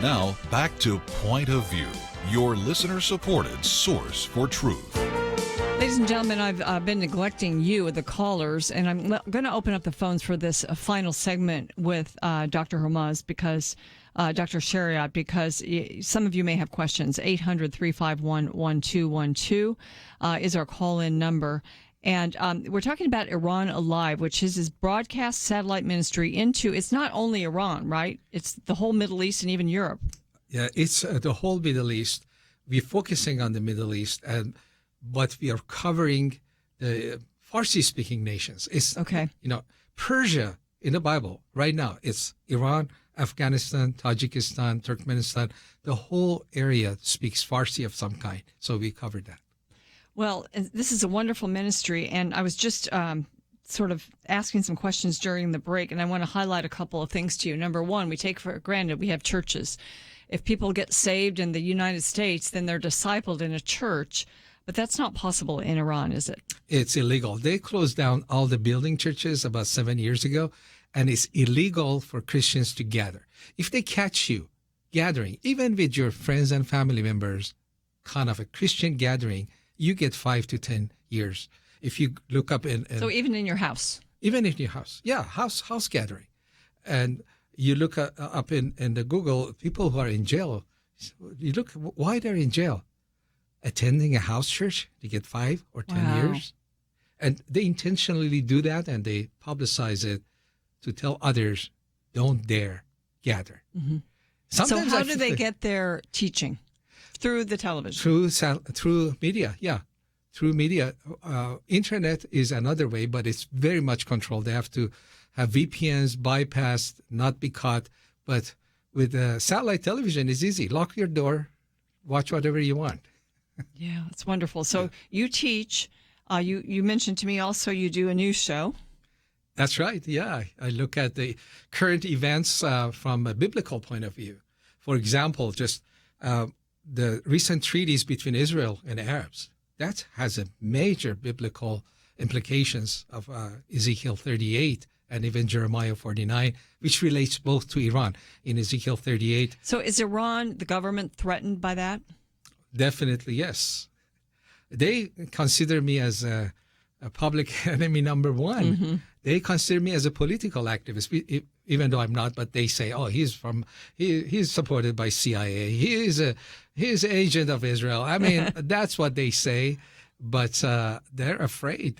Now, back to Point of View, your listener-supported source for truth. Ladies and gentlemen, I've been neglecting you, the callers, and I'm going to open up the phones for this final segment with Dr. Hormoz because Dr. Shariat, because some of you may have questions. 800-351-1212 is our call-in number. And we're talking about Iran Alive, which is his broadcast satellite ministry into, it's not only Iran, right? It's the whole Middle East and even Europe. Yeah, it's the whole Middle East. We're focusing on the Middle East, but we are covering the Farsi-speaking nations. It's, okay. Persia in the Bible right now, it's Iran, Afghanistan, Tajikistan, Turkmenistan. The whole area speaks Farsi of some kind. So we covered that. Well, this is a wonderful ministry, and I was just sort of asking some questions during the break, and I want to highlight a couple of things to you. Number one, we take for granted we have churches. If people get saved in the United States, then they're discipled in a church. But that's not possible in Iran, is it? It's illegal. They closed down all the building churches about 7 years ago, and it's illegal for Christians to gather. If they catch you gathering, even with your friends and family members, kind of a Christian gathering, you get 5 to 10 years. If you look up so even in your house? Even in your house. Yeah, house gathering. And you look up in the Google, people who are in jail, you look why they're in jail. Attending a house church, they get 5 or 10 years. And they intentionally do that, and they publicize it to tell others, don't dare gather. Mm-hmm. So how do they get their teaching? Through the television? Through media, yeah. Through media. Internet is another way, but it's very much controlled. They have to have VPNs, bypassed, not be caught. But with satellite television, it's easy. Lock your door, watch whatever you want. Yeah, that's wonderful. So you teach. You mentioned to me also you do a news show. That's right. Yeah, I look at the current events from a biblical point of view. For example, just the recent treaties between Israel and Arabs. That has a major biblical implications of Ezekiel 38 and even Jeremiah 49, which relates both to Iran in Ezekiel 38. So is Iran, the government, threatened by that? Definitely, yes. They consider me as a public enemy number one. Mm-hmm. They consider me as a political activist, even though I'm not. But they say, "Oh, he's supported by CIA. He's an agent of Israel." I mean, that's what they say. But they're afraid.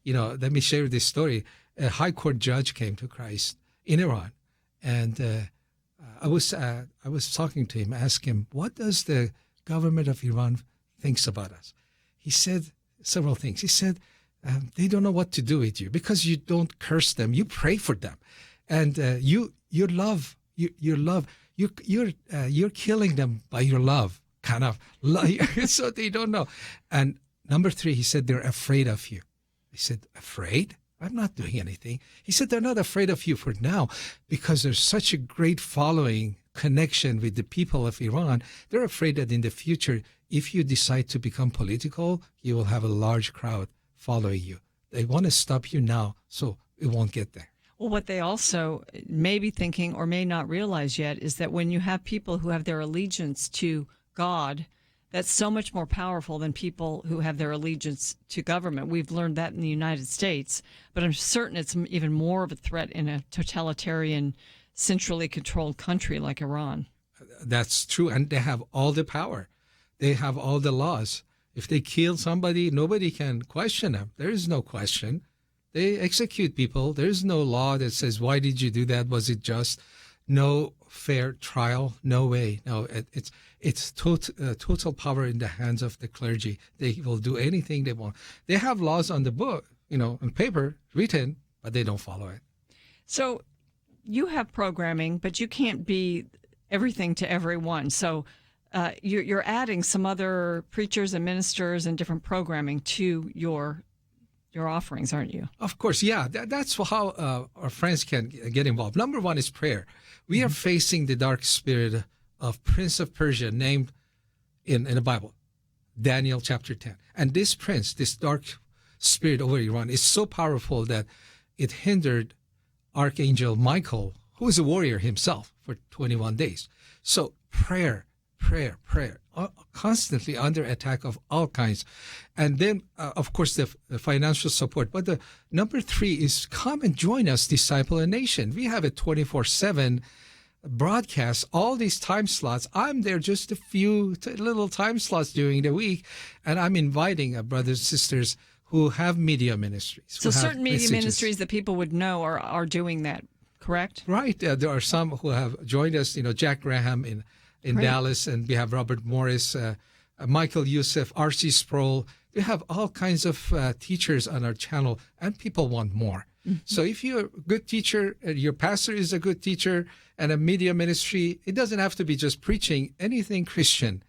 Let me share this story. A high court judge came to Christ in Iran, and I was talking to him, asked him, "What does the government of Iran thinks about us?" He said several things. He said, they don't know what to do with you because you don't curse them. You pray for them, and you're killing them by your love, kind of. So they don't know. And number 3, he said they're afraid of you. He said, afraid? I'm not doing anything. He said they're not afraid of you for now because there's such a great following connection with the people of Iran. They're afraid that in the future, if you decide to become political, you will have a large crowd following you. They want to stop you now, so it won't get there. Well, what they also may be thinking or may not realize yet is that when you have people who have their allegiance to God, that's so much more powerful than people who have their allegiance to government. We've learned that in the United States, but I'm certain it's even more of a threat in a totalitarian, centrally controlled country like Iran. That's true, and they have all the power. They have all the laws. If they kill somebody, nobody can question them. There is no question. They execute people. There is no law that says, why did you do that? Was it just? No fair trial. No way. No, it's total power in the hands of the clergy. They will do anything they want. They have laws on the book, on paper, written, but they don't follow it. So you have programming, but you can't be everything to everyone. So you're adding some other preachers and ministers and different programming to your offerings, aren't you? Of course, yeah. That's how our friends can get involved. Number 1 is prayer. We are facing the dark spirit of Prince of Persia named in the Bible, Daniel chapter 10. And this prince, this dark spirit over Iran is so powerful that it hindered Archangel Michael, who is a warrior himself, for 21 days. So prayer, constantly under attack of all kinds. And then, of course, the financial support. But the number 3 is come and join us, Disciple a Nation. We have a 24/7 broadcast, all these time slots. I'm there just a few little time slots during the week, and I'm inviting brothers and sisters who have media ministries. So certain media ministries that people would know are doing that, correct? Right. There are some who have joined us, Jack Graham in Dallas, and we have Robert Morris, Michael Youssef, R.C. Sproul. We have all kinds of teachers on our channel, and people want more. Mm-hmm. So if you're a good teacher, your pastor is a good teacher, and a media ministry, it doesn't have to be just preaching, anything Christian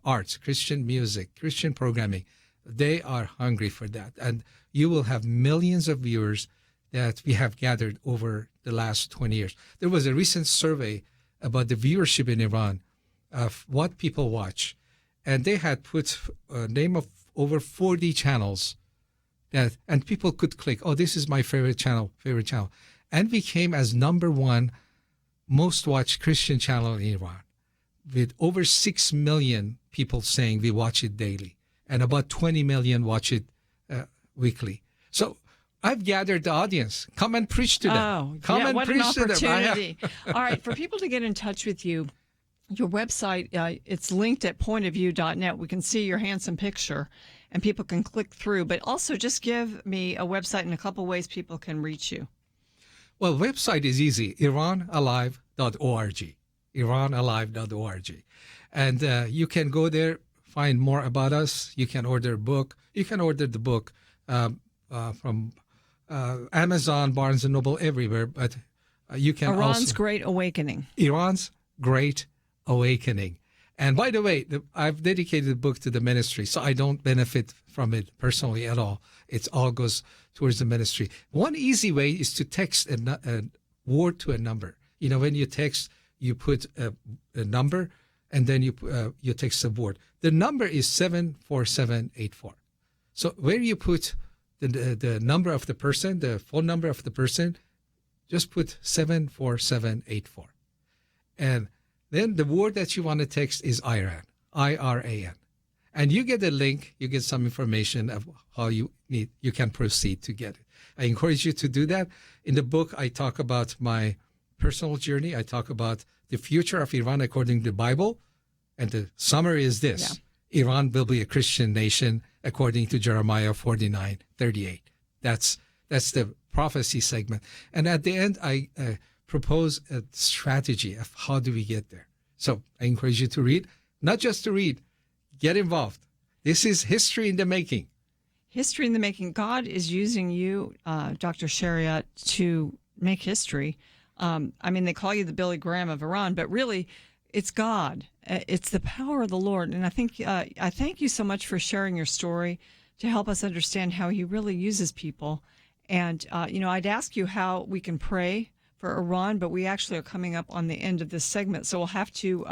arts, Christian music, Christian programming. They are hungry for that. And you will have millions of viewers that we have gathered over the last 20 years. There was a recent survey about the viewership in Iran of what people watch, and they had put a name of over 40 channels and people could click, oh, this is my favorite channel. And we came as number one most watched Christian channel in Iran, with over 6 million people saying we watch it daily, and about 20 million watch it weekly. So I've gathered the audience. Come and preach to them. Oh, Come and what preach an to them. opportunity. All right, for people to get in touch with you, your website, it's linked at pointofview.net. We can see your handsome picture, and people can click through. But also just give me a website and a couple ways people can reach you. Well, website is easy, iranalive.org, iranalive.org. And you can go there, find more about us. You can order a book. You can order the book from Amazon, Barnes & Noble, everywhere. But you can Iran's Great Awakening. Iran's Great Awakening. And by the way, I've dedicated the book to the ministry, so I don't benefit from it personally at all. It all goes towards the ministry. One easy way is to text a word to a number. You know, when you text, you put a number, and then you text a word. The number is 74784. So where you put the number of the person, the phone number of the person, just put 74784. And then the word that you want to text is Iran, I-R-A-N. And you get a link, you get some information of how you can proceed to get it. I encourage you to do that. In the book, I talk about my personal journey. I talk about the future of Iran according to the Bible. And the summary is this. Yeah. Iran will be a Christian nation according to Jeremiah 49:38. That's the prophecy segment. And at the end, I propose a strategy of how do we get there. So I encourage you to read, not just to read, get involved. This is history in the making. History in the making. God is using you, Dr. Shariat, to make history. I mean, they call you the Billy Graham of Iran, but really, it's God. It's the power of the Lord. And I think I thank you so much for sharing your story to help us understand how He really uses people. And I'd ask you how we can pray for Iran, but we actually are coming up on the end of this segment, so we'll have to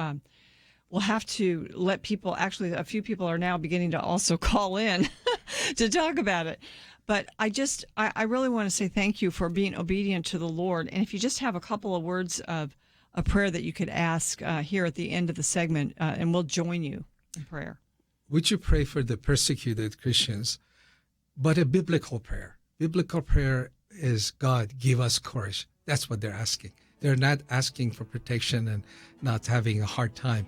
let people. Actually, a few people are now beginning to also call in to talk about it. But I really want to say thank you for being obedient to the Lord. And if you just have a couple of words of a prayer that you could ask here at the end of the segment, and we'll join you in prayer. Would you pray for the persecuted Christians? But a biblical prayer. Biblical prayer is, God, give us courage. That's what they're asking. They're not asking for protection and not having a hard time.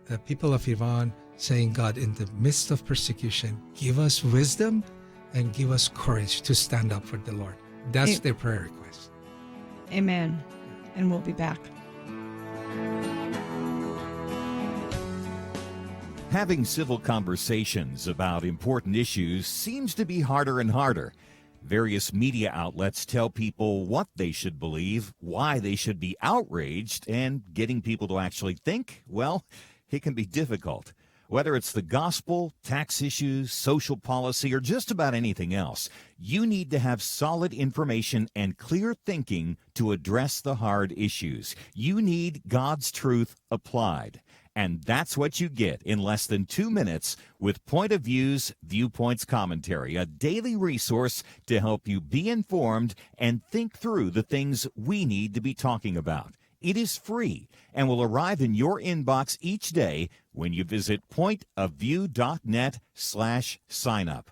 The people of Iran saying, God, in the midst of persecution, give us wisdom and give us courage to stand up for the Lord. That's their prayer request. Amen. And we'll be back. Having civil conversations about important issues seems to be harder and harder. Various media outlets tell people what they should believe, why they should be outraged, and getting people to actually think, well, it can be difficult. Whether it's the gospel, tax issues, social policy, or just about anything else, you need to have solid information and clear thinking to address the hard issues. You need God's truth applied. And that's what you get in less than 2 minutes with Point of View's Viewpoints Commentary, a daily resource to help you be informed and think through the things we need to be talking about. It is free and will arrive in your inbox each day when you visit pointofview.net/signup.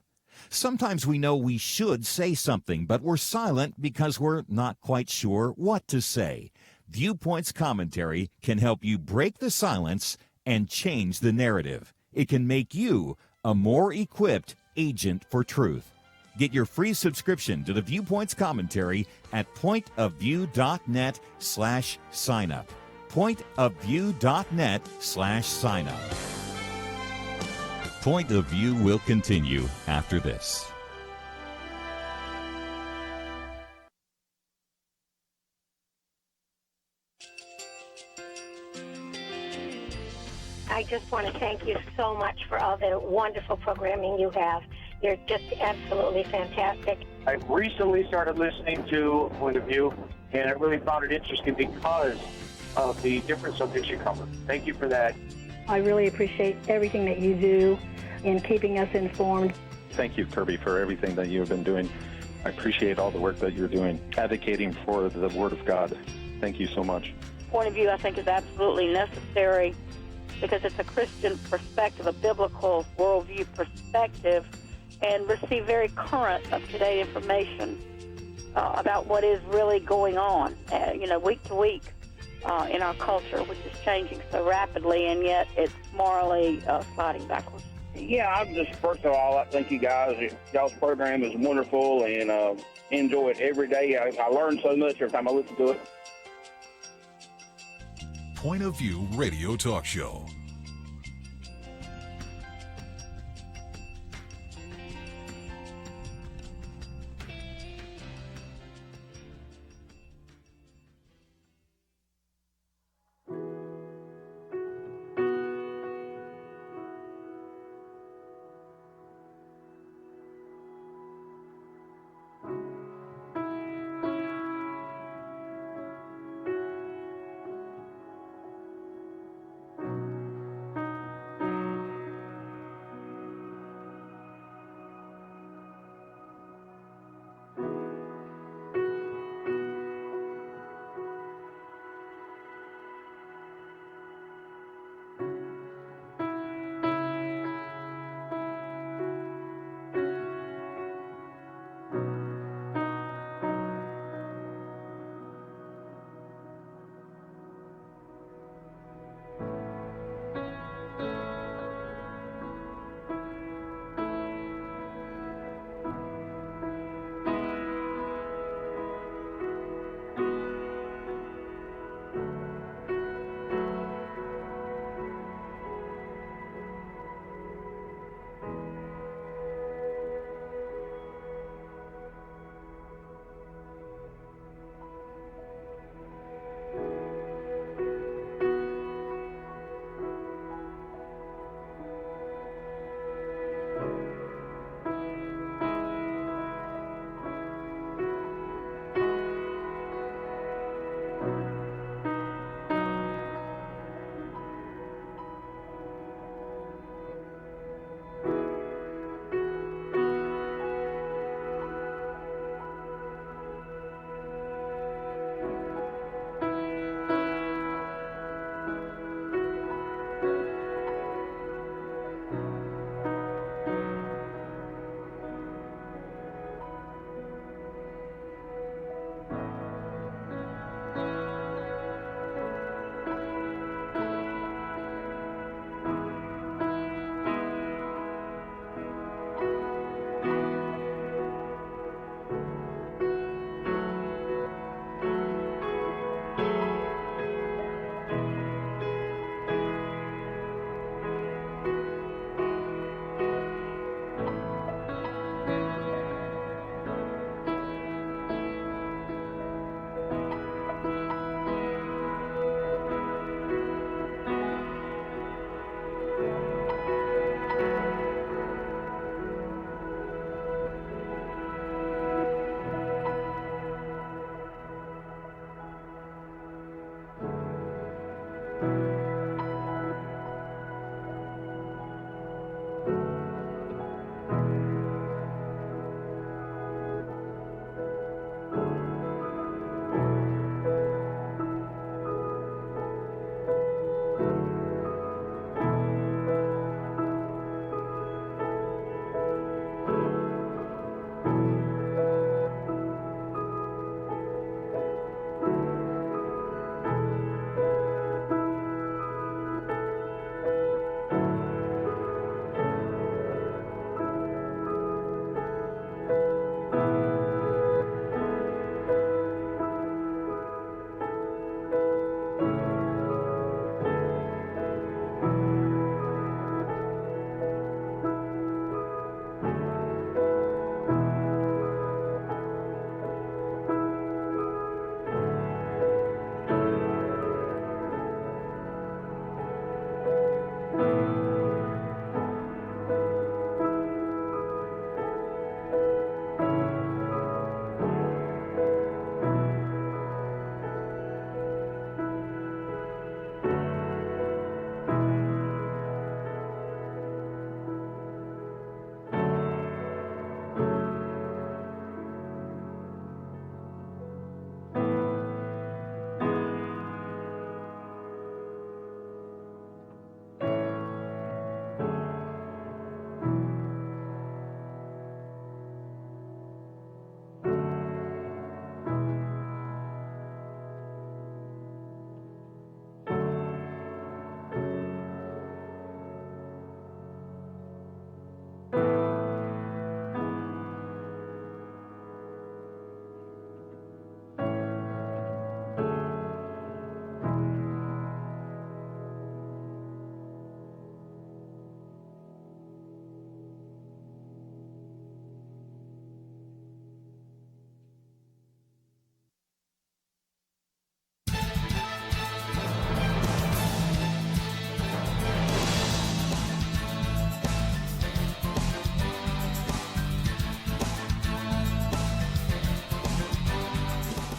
Sometimes we know we should say something, but we're silent because we're not quite sure what to say. Viewpoints Commentary can help you break the silence and change the narrative. It can make you a more equipped agent for truth. Get your free subscription to the Viewpoints Commentary at pointofview.net/signup. pointofview.net/signup. Point of View will continue after this. I just want to thank you so much for all the wonderful programming you have. They're just absolutely fantastic. I recently started listening to Point of View, and I really found it interesting because of the different subjects you cover. Thank you for that. I really appreciate everything that you do in keeping us informed. Thank you, Kirby, for everything that you have been doing. I appreciate all the work that you're doing, advocating for the Word of God. Thank you so much. Point of view, I think, is absolutely necessary because it's a Christian perspective, a biblical worldview perspective, and receive very current, up-to-date information about what is really going on, week to week in our culture, which is changing so rapidly, and yet it's morally sliding backwards. Yeah, I'm just, first of all, I thank you guys. Y'all's program is wonderful, and enjoy it every day. I learn so much every time I listen to it. Point of View Radio Talk Show.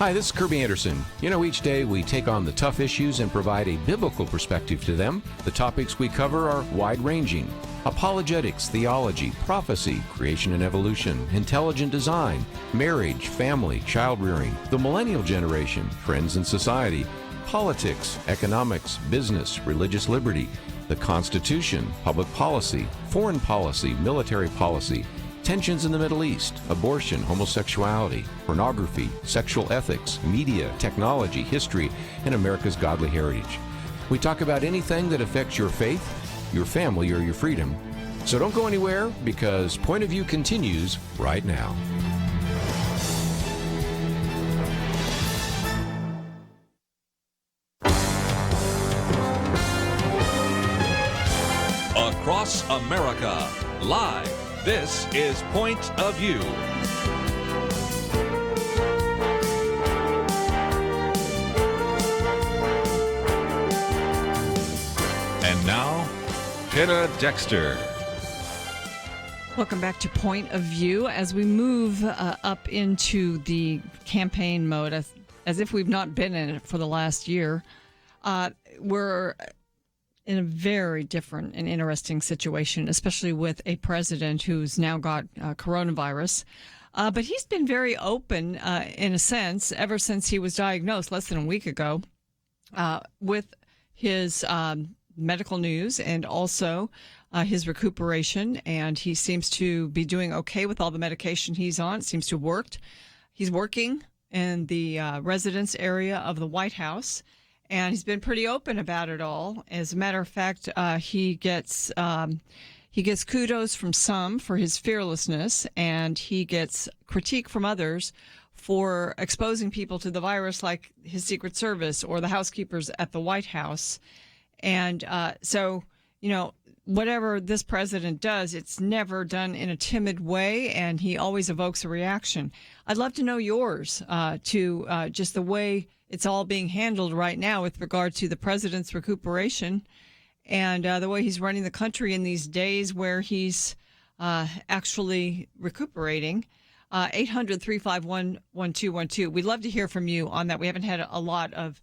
Hi, this is Kirby Anderson. Each day we take on the tough issues and provide a biblical perspective to them. The topics we cover are wide-ranging. Apologetics, theology, prophecy, creation and evolution, intelligent design, marriage, family, child-rearing, the millennial generation, trends in society, politics, economics, business, religious liberty, the Constitution, public policy, foreign policy, military policy, tensions in the Middle East, abortion, homosexuality, pornography, sexual ethics, media, technology, history, and America's godly heritage. We talk about anything that affects your faith, your family, or your freedom. So don't go anywhere, because Point of View continues right now. Across America, live. This is Point of View. And now, Penna Dexter. Welcome back to Point of View. As we move up into the campaign mode, as if we've not been in it for the last year, we're in a very different and interesting situation, especially with a president who's now got coronavirus. But he's been very open, in a sense, ever since he was diagnosed less than a week ago, with his medical news and also his recuperation. And he seems to be doing okay with all the medication he's on. It seems to have worked. He's working in the residence area of the White House. And he's been pretty open about it all. As a matter of fact, he gets kudos from some for his fearlessness, and he gets critique from others for exposing people to the virus, like his Secret Service or the housekeepers at the White House. And so, whatever this president does, it's never done in a timid way, and he always evokes a reaction. I'd love to know yours to just the way it's all being handled right now with regard to the president's recuperation and the way he's running the country in these days where he's actually recuperating. 800-351-1212. We'd love to hear from you on that. We haven't had a lot of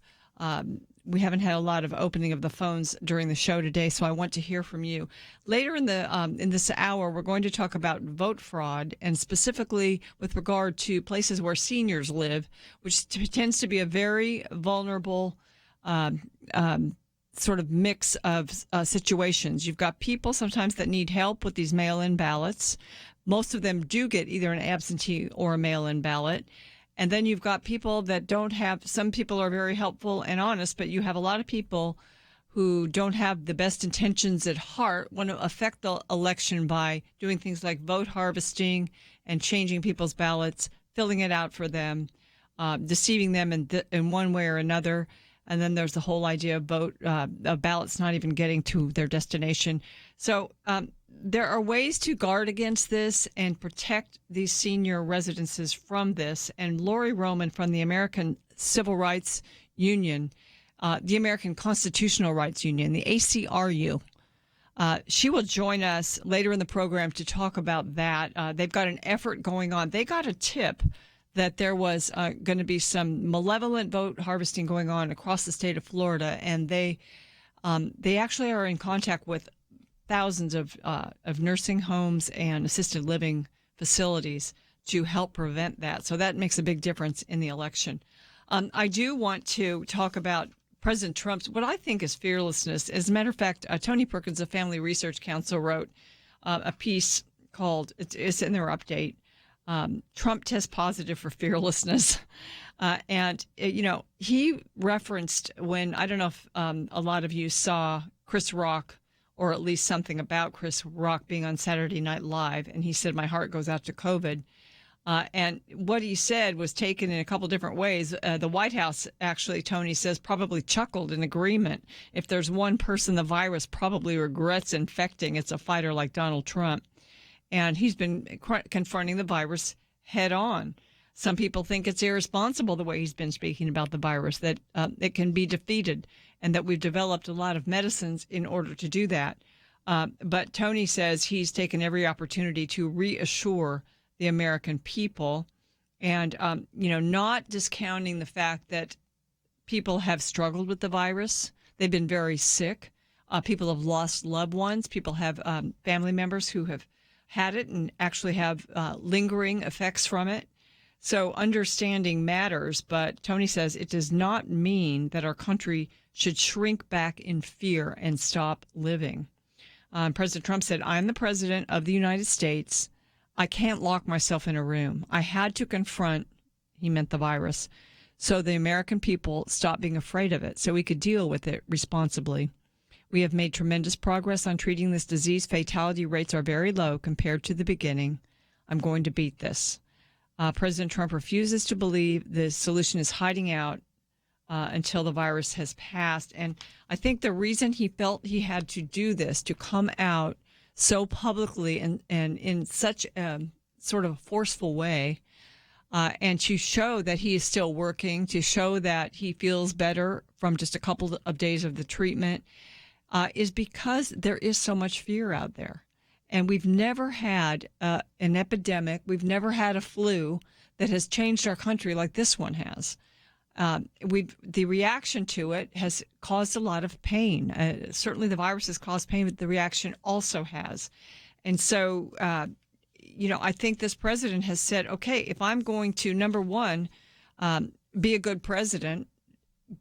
opening of the phones during the show today, so I want to hear from you. Later in this hour, we're going to talk about vote fraud, and specifically with regard to places where seniors live, which tends to be a very vulnerable sort of mix of situations. You've got people sometimes that need help with these mail-in ballots. Most of them do get either an absentee or a mail-in ballot. And then you've got people that don't have, some people are very helpful and honest, but you have a lot of people who don't have the best intentions at heart, want to affect the election by doing things like vote harvesting and changing people's ballots, filling it out for them, deceiving them in one way or another. And then there's the whole idea of ballots not even getting to their destination. So there are ways to guard against this and protect these senior residences from this. And Lori Roman from the American Civil Rights Union, the American Constitutional Rights Union, the ACRU, she will join us later in the program to talk about that. They've got an effort going on. They got a tip that there was going to be some malevolent vote harvesting going on across the state of Florida, and they actually are in contact with thousands of nursing homes and assisted living facilities to help prevent that. So that makes a big difference in the election. I do want to talk about President Trump's, what I think is fearlessness. As a matter of fact, Tony Perkins of Family Research Council wrote a piece called, it's in their update, Trump tests positive for fearlessness. And he referenced when, I don't know if a lot of you saw Chris Rock, or at least something about Chris Rock being on Saturday Night Live, and he said, "My heart goes out to COVID." And what he said was taken in a couple different ways. The White House, actually, Tony says, probably chuckled in agreement. If there's one person the virus probably regrets infecting, it's a fighter like Donald Trump. And he's been confronting the virus head on. Some people think it's irresponsible the way he's been speaking about the virus, that it can be defeated, and that we've developed a lot of medicines in order to do that. But Tony says he's taken every opportunity to reassure the American people And, not discounting the fact that people have struggled with the virus. They've been very sick. People have lost loved ones. People have family members who have had it and actually have lingering effects from it. So understanding matters, but Tony says it does not mean that our country should shrink back in fear and stop living. President Trump said, I'm the president of the United States. I can't lock myself in a room. I had to confront, he meant the virus, so the American people stop being afraid of it, so we could deal with it responsibly. We have made tremendous progress on treating this disease. Fatality rates are very low compared to the beginning. I'm going to beat this. President Trump refuses to believe the solution is hiding out until the virus has passed. And I think the reason he felt he had to do this, to come out so publicly and in such a sort of forceful way, and to show that he is still working, to show that he feels better from just a couple of days of the treatment, is because there is so much fear out there. And we've never had an epidemic. We've never had a flu that has changed our country like this one has. The reaction to it has caused a lot of pain. Certainly the virus has caused pain, but the reaction also has. And so, I think this president has said, okay, if I'm going to, number one, be a good president,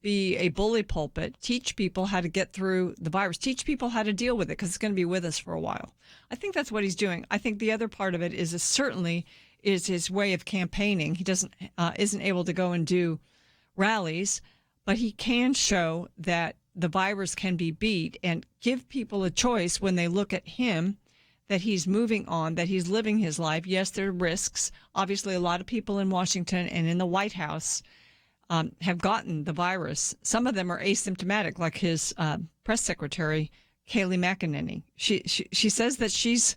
be a bully pulpit, teach people how to get through the virus, teach people how to deal with it, because it's going to be with us for a while. I think that's what he's doing. I think the other part of it is certainly is his way of campaigning. He isn't able to go and do rallies, but he can show that the virus can be beat and give people a choice when they look at him, that he's moving on, that he's living his life. Yes, there are risks. Obviously, a lot of people in Washington and in the White House have gotten the virus. Some of them are asymptomatic, like his press secretary, Kayleigh McEnany. She says that she's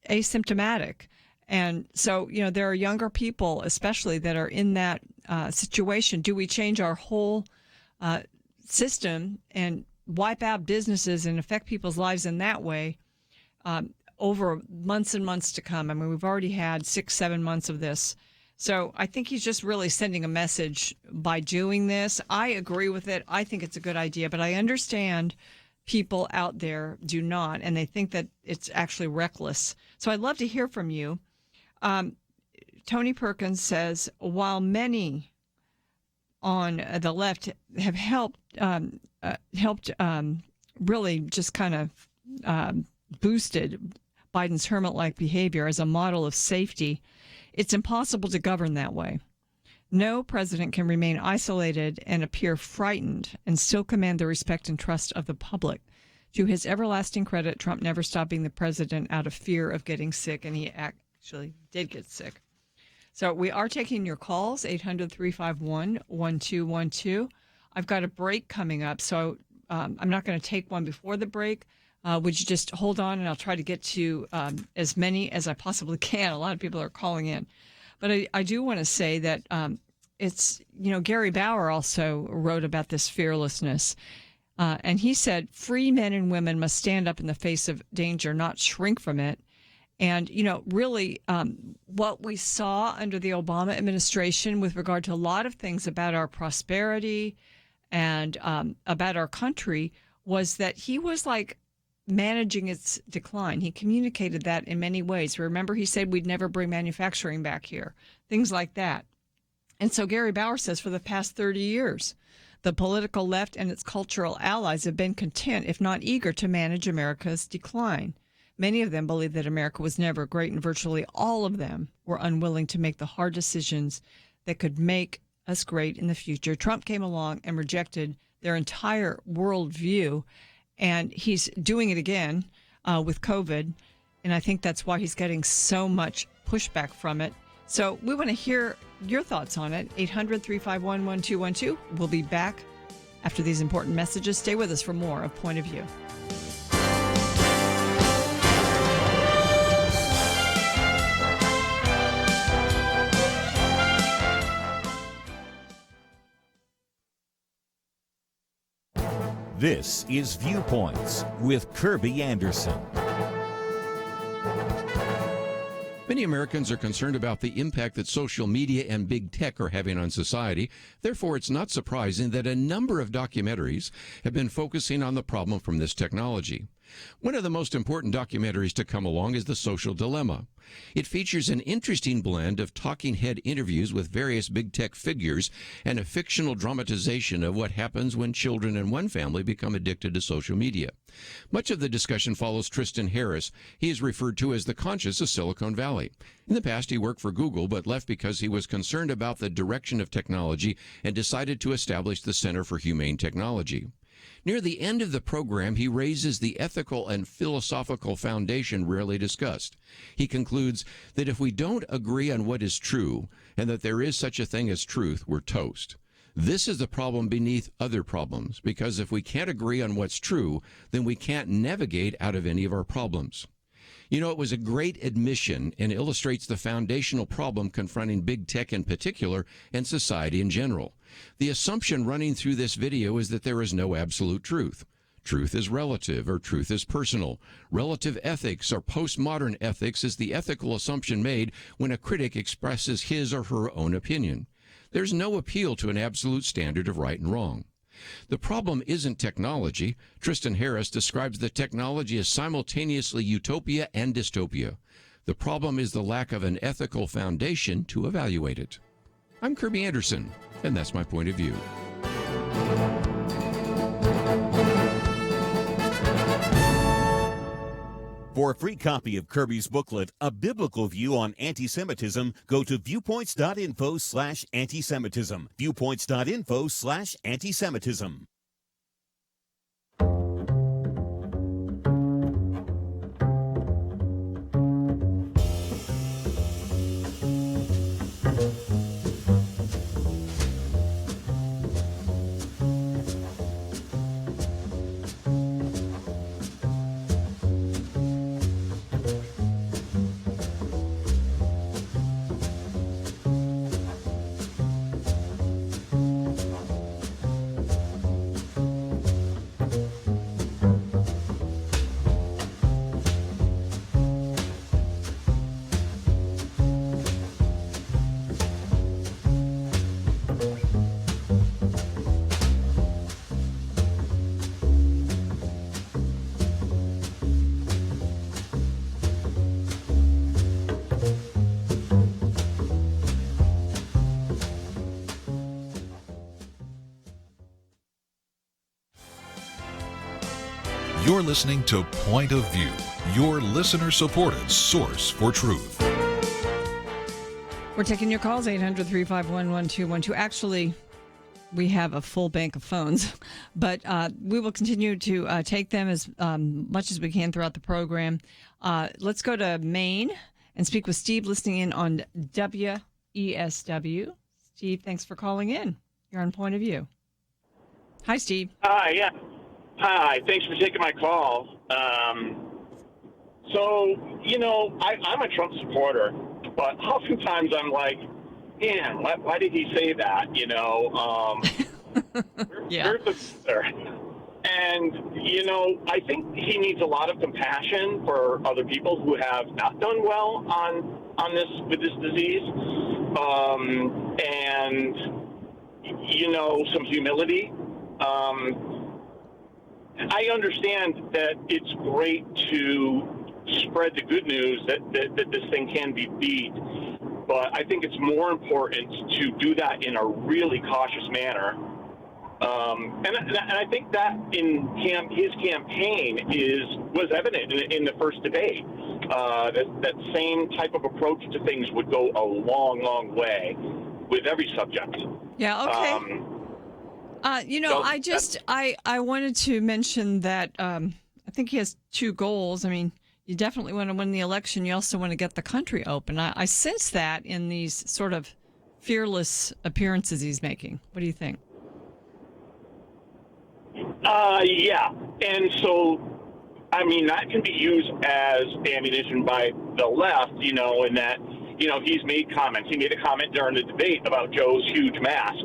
asymptomatic. And so, there are younger people, especially, that are in that situation. Do we change our whole system and wipe out businesses and affect people's lives in that way over months and months to come? I mean, we've already had 6-7 months of this. So I think he's just really sending a message by doing this. I agree with it. I think it's a good idea, but I understand people out there do not, and they think that it's actually reckless. So I'd love to hear from you. Tony Perkins says, while many on the left have helped really just kind of boosted Biden's hermit-like behavior as a model of safety, it's impossible to govern that way. No president can remain isolated and appear frightened and still command the respect and trust of the public. To his everlasting credit, Trump never stopped being the president out of fear of getting sick, and he actually did get sick. So we are taking your calls, 800-351-1212. I've got a break coming up, so I'm not going to take one before the break. Would you just hold on, and I'll try to get to as many as I possibly can. A lot of people are calling in. But I do want to say that it's, Gary Bauer also wrote about this fearlessness. And he said, free men and women must stand up in the face of danger, not shrink from it. And, really what we saw under the Obama administration with regard to a lot of things about our prosperity and about our country was that he was like managing its decline. He communicated that in many ways. Remember, he said we'd never bring manufacturing back here, things like that. And so Gary Bauer says for the past 30 years, the political left and its cultural allies have been content, if not eager, to manage America's decline. Many of them believe that America was never great, and virtually all of them were unwilling to make the hard decisions that could make us great in the future. Trump came along and rejected their entire worldview, and he's doing it again with COVID, and I think that's why he's getting so much pushback from it. So we want to hear your thoughts on it. 800-351-1212. We'll be back after these important messages. Stay with us for more of Point of View. This is Viewpoints with Kirby Anderson. Many Americans are concerned about the impact that social media and big tech are having on society. Therefore, it's not surprising that a number of documentaries have been focusing on the problem from this technology. One of the most important documentaries to come along is The Social Dilemma. It features an interesting blend of talking head interviews with various big tech figures and a fictional dramatization of what happens when children in one family become addicted to social media. Much of the discussion follows Tristan Harris. He is referred to as the conscience of Silicon Valley. In the past, he worked for Google, but left because he was concerned about the direction of technology and decided to establish the Center for Humane Technology. Near the end of the program, he raises the ethical and philosophical foundation rarely discussed. He concludes that if we don't agree on what is true and that there is such a thing as truth, we're toast. This is the problem beneath other problems, because if we can't agree on what's true, then we can't navigate out of any of our problems. You know, it was a great admission and illustrates the foundational problem confronting big tech in particular and society in general. The assumption running through this video is that there is no absolute truth. Truth is relative, or truth is personal. Relative ethics or postmodern ethics is the ethical assumption made when a critic expresses his or her own opinion. There's no appeal to an absolute standard of right and wrong. The problem isn't technology. Tristan Harris describes the technology as simultaneously utopia and dystopia. The problem is the lack of an ethical foundation to evaluate it. I'm Kirby Anderson, and that's my point of view. For a free copy of Kirby's booklet, A Biblical View on Anti-Semitism, go to viewpoints.info/antisemitism. Viewpoints.info/antisemitism. You're listening to Point of View, your listener-supported source for truth. We're taking your calls, 800-351-1212. Actually, we have a full bank of phones, but we will continue to take them as much as we can throughout the program. Let's go to Maine and speak with Steve, listening in on WESW. Steve, thanks for calling in. You're on Point of View. Hi, Steve. Hi, yeah. Hi, thanks for taking my call. I'm a Trump supporter, but oftentimes I'm like, man, why did he say that? Where's the answer? And, I think he needs a lot of compassion for other people who have not done well on this, with this disease. Some humility. I understand that it's great to spread the good news that this thing can be beat, but I think it's more important to do that in a really cautious manner. And I think that in his campaign was evident in the first debate. That same type of approach to things would go a long, long way with every subject. Yeah, okay. I wanted to mention that I think he has two goals. I mean, you definitely want to win the election. You also want to get the country open. I sense that in these sort of fearless appearances he's making. What do you think? Yeah. And so, that can be used as ammunition by the left, in that, he's made comments. He made a comment during the debate about Joe's huge mask,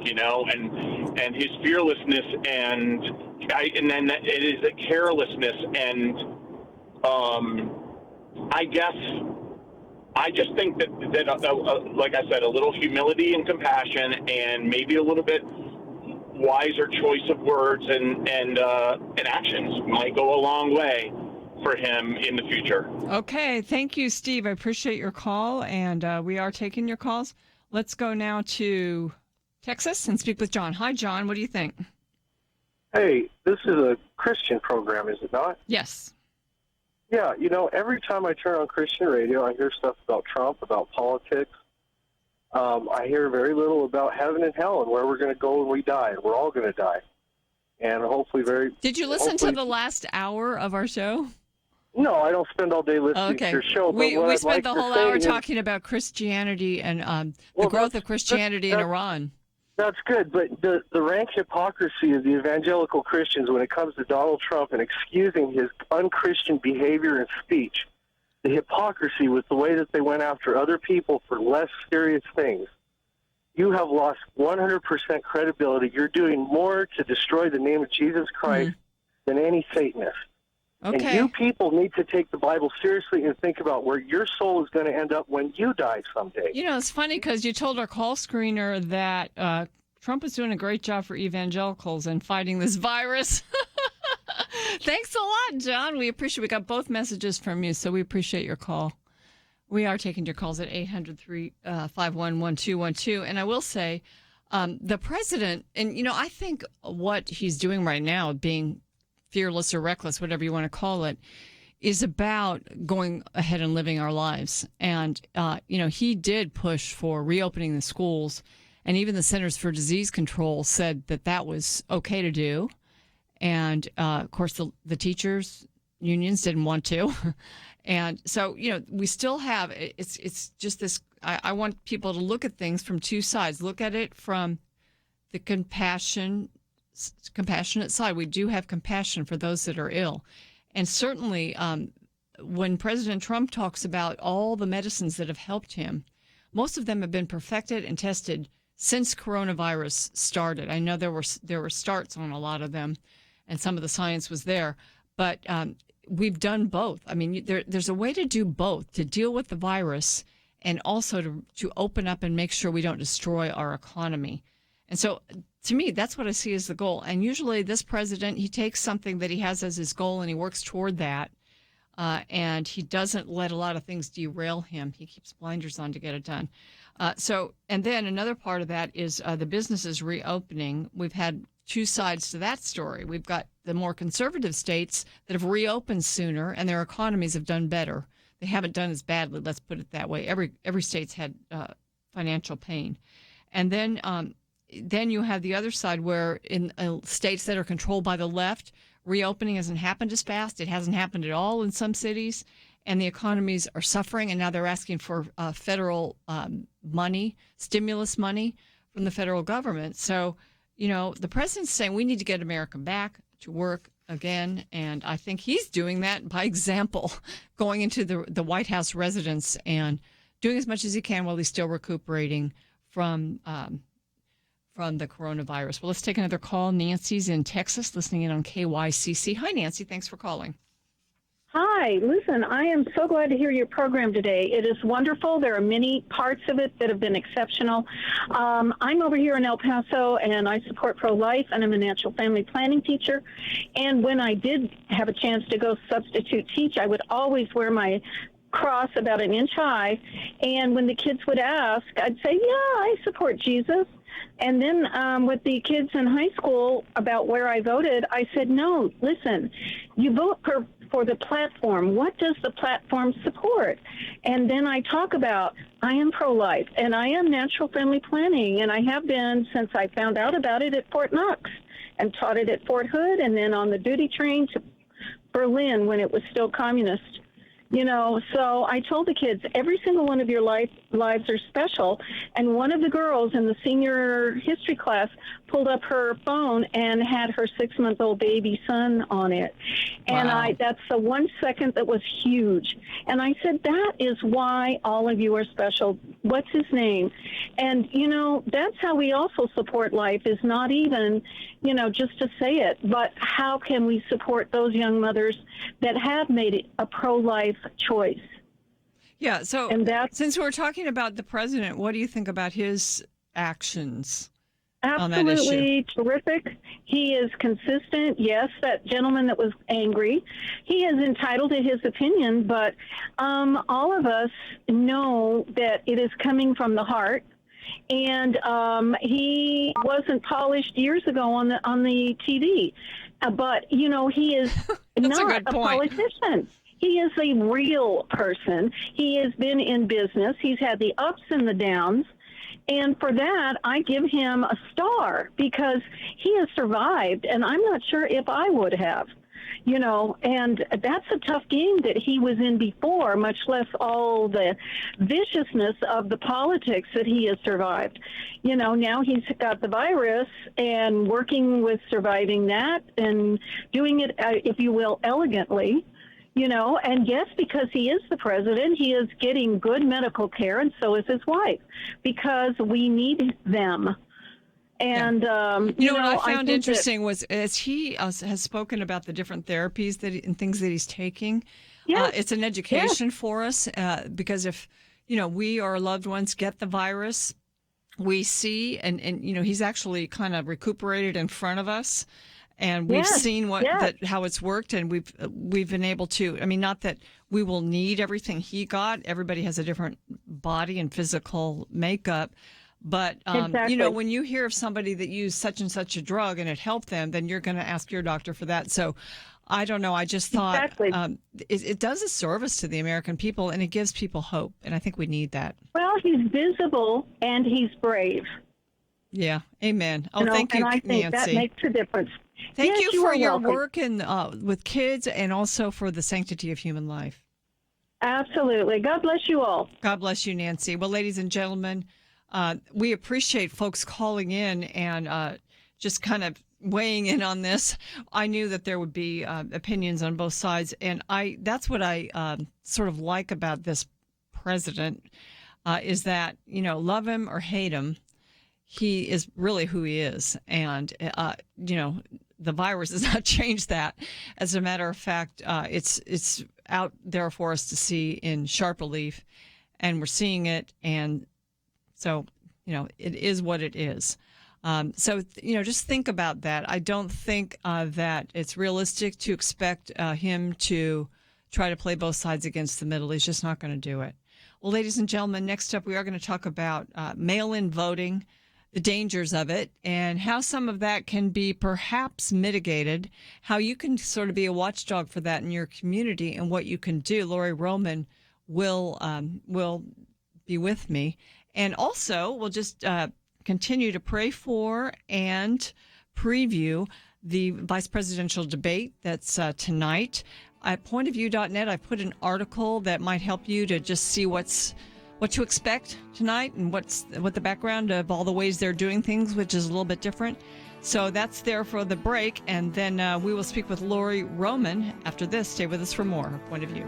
and his fearlessness, and then it is a carelessness. And I guess I just think that like I said, a little humility and compassion, and maybe a little bit wiser choice of words and actions might go a long way for him in the future. Okay, thank you, Steve. I appreciate your call, and we are taking your calls. Let's go now to Texas and speak with John. Hi, John. What do you think? Hey, this is a Christian program, is it not? Yes. Yeah, every time I turn on Christian radio, I hear stuff about Trump, about politics. I hear very little about heaven and hell and where we're going to go when we die. We're all going to die. And hopefully Did you listen to the last hour of our show? No, I don't spend all day listening to your show. We spent like the whole hour talking about Christianity and the growth of Christianity in Iran. That's good, but the rank hypocrisy of the evangelical Christians when it comes to Donald Trump and excusing his unchristian behavior and speech, the hypocrisy with the way that they went after other people for less serious things. You have lost 100% credibility. You're doing more to destroy the name of Jesus Christ than any Satanist. Okay. And you people need to take the Bible seriously and think about where your soul is going to end up when you die someday. It's funny because you told our call screener that Trump is doing a great job for evangelicals and fighting this virus. Thanks a lot, John. We appreciate. We got both messages from you, so we appreciate your call. We are taking your calls at 800-351-1212. And I will say, the president, and I think what he's doing right now, being fearless or reckless, whatever you want to call it, is about going ahead and living our lives. And, he did push for reopening the schools, and even the Centers for Disease Control said that was okay to do. And, of course, the teachers' unions didn't want to. And so, we still have, it's just this, I want people to look at things from two sides. Look at it from the compassionate side. We do have compassion for those that are ill. And certainly when President Trump talks about all the medicines that have helped him, most of them have been perfected and tested since coronavirus started. I know there were starts on a lot of them, and some of the science was there, but we've done both. I mean, there's a way to do both, to deal with the virus and also to open up and make sure we don't destroy our economy. And so, to me, that's what I see as the goal. And usually this president, he takes something that he has as his goal and he works toward that. And he doesn't let a lot of things derail him. He keeps blinders on to get it done. And then another part of that is the businesses reopening. We've had two sides to that story. We've got the more conservative states that have reopened sooner and their economies have done better. They haven't done as badly, let's put it that way. Every state's had financial pain. And then you have the other side where in states that are controlled by the left, reopening hasn't happened as fast. It hasn't happened at all in some cities, and the economies are suffering, and now they're asking for federal money, stimulus money from the federal government. So, the president's saying we need to get America back to work again, and I think he's doing that by example, going into the White House residence and doing as much as he can while he's still recuperating from the coronavirus. Well, let's take another call. Nancy's in Texas, listening in on KYCC. Hi, Nancy. Thanks for calling. Hi. Listen, I am so glad to hear your program today. It is wonderful. There are many parts of it that have been exceptional. I'm over here in El Paso, and I support pro-life, and I'm a natural family planning teacher. And when I did have a chance to go substitute teach, I would always wear my cross about an inch high. And when the kids would ask, I'd say, yeah, I support Jesus. And then with the kids in high school about where I voted, I said, no, listen, you vote for the platform. What does the platform support? And then I talk about, I am pro-life, and I am natural family planning, and I have been since I found out about it at Fort Knox and taught it at Fort Hood and then on the duty train to Berlin when it was still communist. So I told the kids, every single one of your lives are special. And one of the girls in the senior history class pulled up her phone and had her 6-month-old baby son on it. And wow. That's the 1 second that was huge. And I said, that is why all of you are special. What's his name? And, that's how we also support life, is not even, just to say it, but how can we support those young mothers that have made it a pro-life choice? Yeah. So And that's since we're talking about the president, what do you think about his actions on that issue? absolutely terrific. He is consistent. Yes, that gentleman that was angry, he is entitled to his opinion, but all of us know that it is coming from the heart. And he wasn't polished years ago on the TV, but he is not a politician. He is a real person. He has been in business. He's had the ups and the downs. And for that, I give him a star because he has survived, and I'm not sure if I would have. And that's a tough game that he was in before, much less all the viciousness of the politics that he has survived. Now he's got the virus and working with surviving that and doing it, if you will, elegantly. And yes, because he is the president, he is getting good medical care, and so is his wife, because we need them. And what I found interesting was as he has spoken about the different therapies and things that he's taking. Yes. It's an education for us because if we or our loved ones get the virus, we see and he's actually kind of recuperated in front of us. And we've seen how it's worked, and we've been able to. I mean, not that we will need everything he got. Everybody has a different body and physical makeup, but exactly. when you hear of somebody that used such and such a drug and it helped them, then you're going to ask your doctor for that. So, I don't know. I just thought it does a service to the American people, and it gives people hope, and I think we need that. Well, he's visible and he's brave. Yeah, amen. Oh, thank you, and I think Nancy. that makes a difference. Thank you for your welcome. work with kids and also for the sanctity of human life. Absolutely. God bless you all. God bless you, Nancy. Well, ladies and gentlemen, we appreciate folks calling in and just kind of weighing in on this. I knew that there would be opinions on both sides, and that's what I sort of like about this president is that, love him or hate him, he is really who he is. And, the virus has not changed that. As a matter of fact, it's out there for us to see in sharp relief, and we're seeing it. And so, it is what it is. Just think about that. I don't think that it's realistic to expect him to try to play both sides against the middle. He's just not going to do it. Well, ladies and gentlemen, next up, we are going to talk about mail-in voting, the dangers of it, and how some of that can be perhaps mitigated, how you can sort of be a watchdog for that in your community and what you can do. Lori Roman will be with me. And also, we'll just continue to pray for and preview the vice presidential debate that's tonight. At pointofview.net, I've put an article that might help you to just see what to expect tonight and what the background of all the ways they're doing things, which is a little bit different. So that's there for the break, and then we will speak with Lori Roman after this. Stay with us for more Point of View.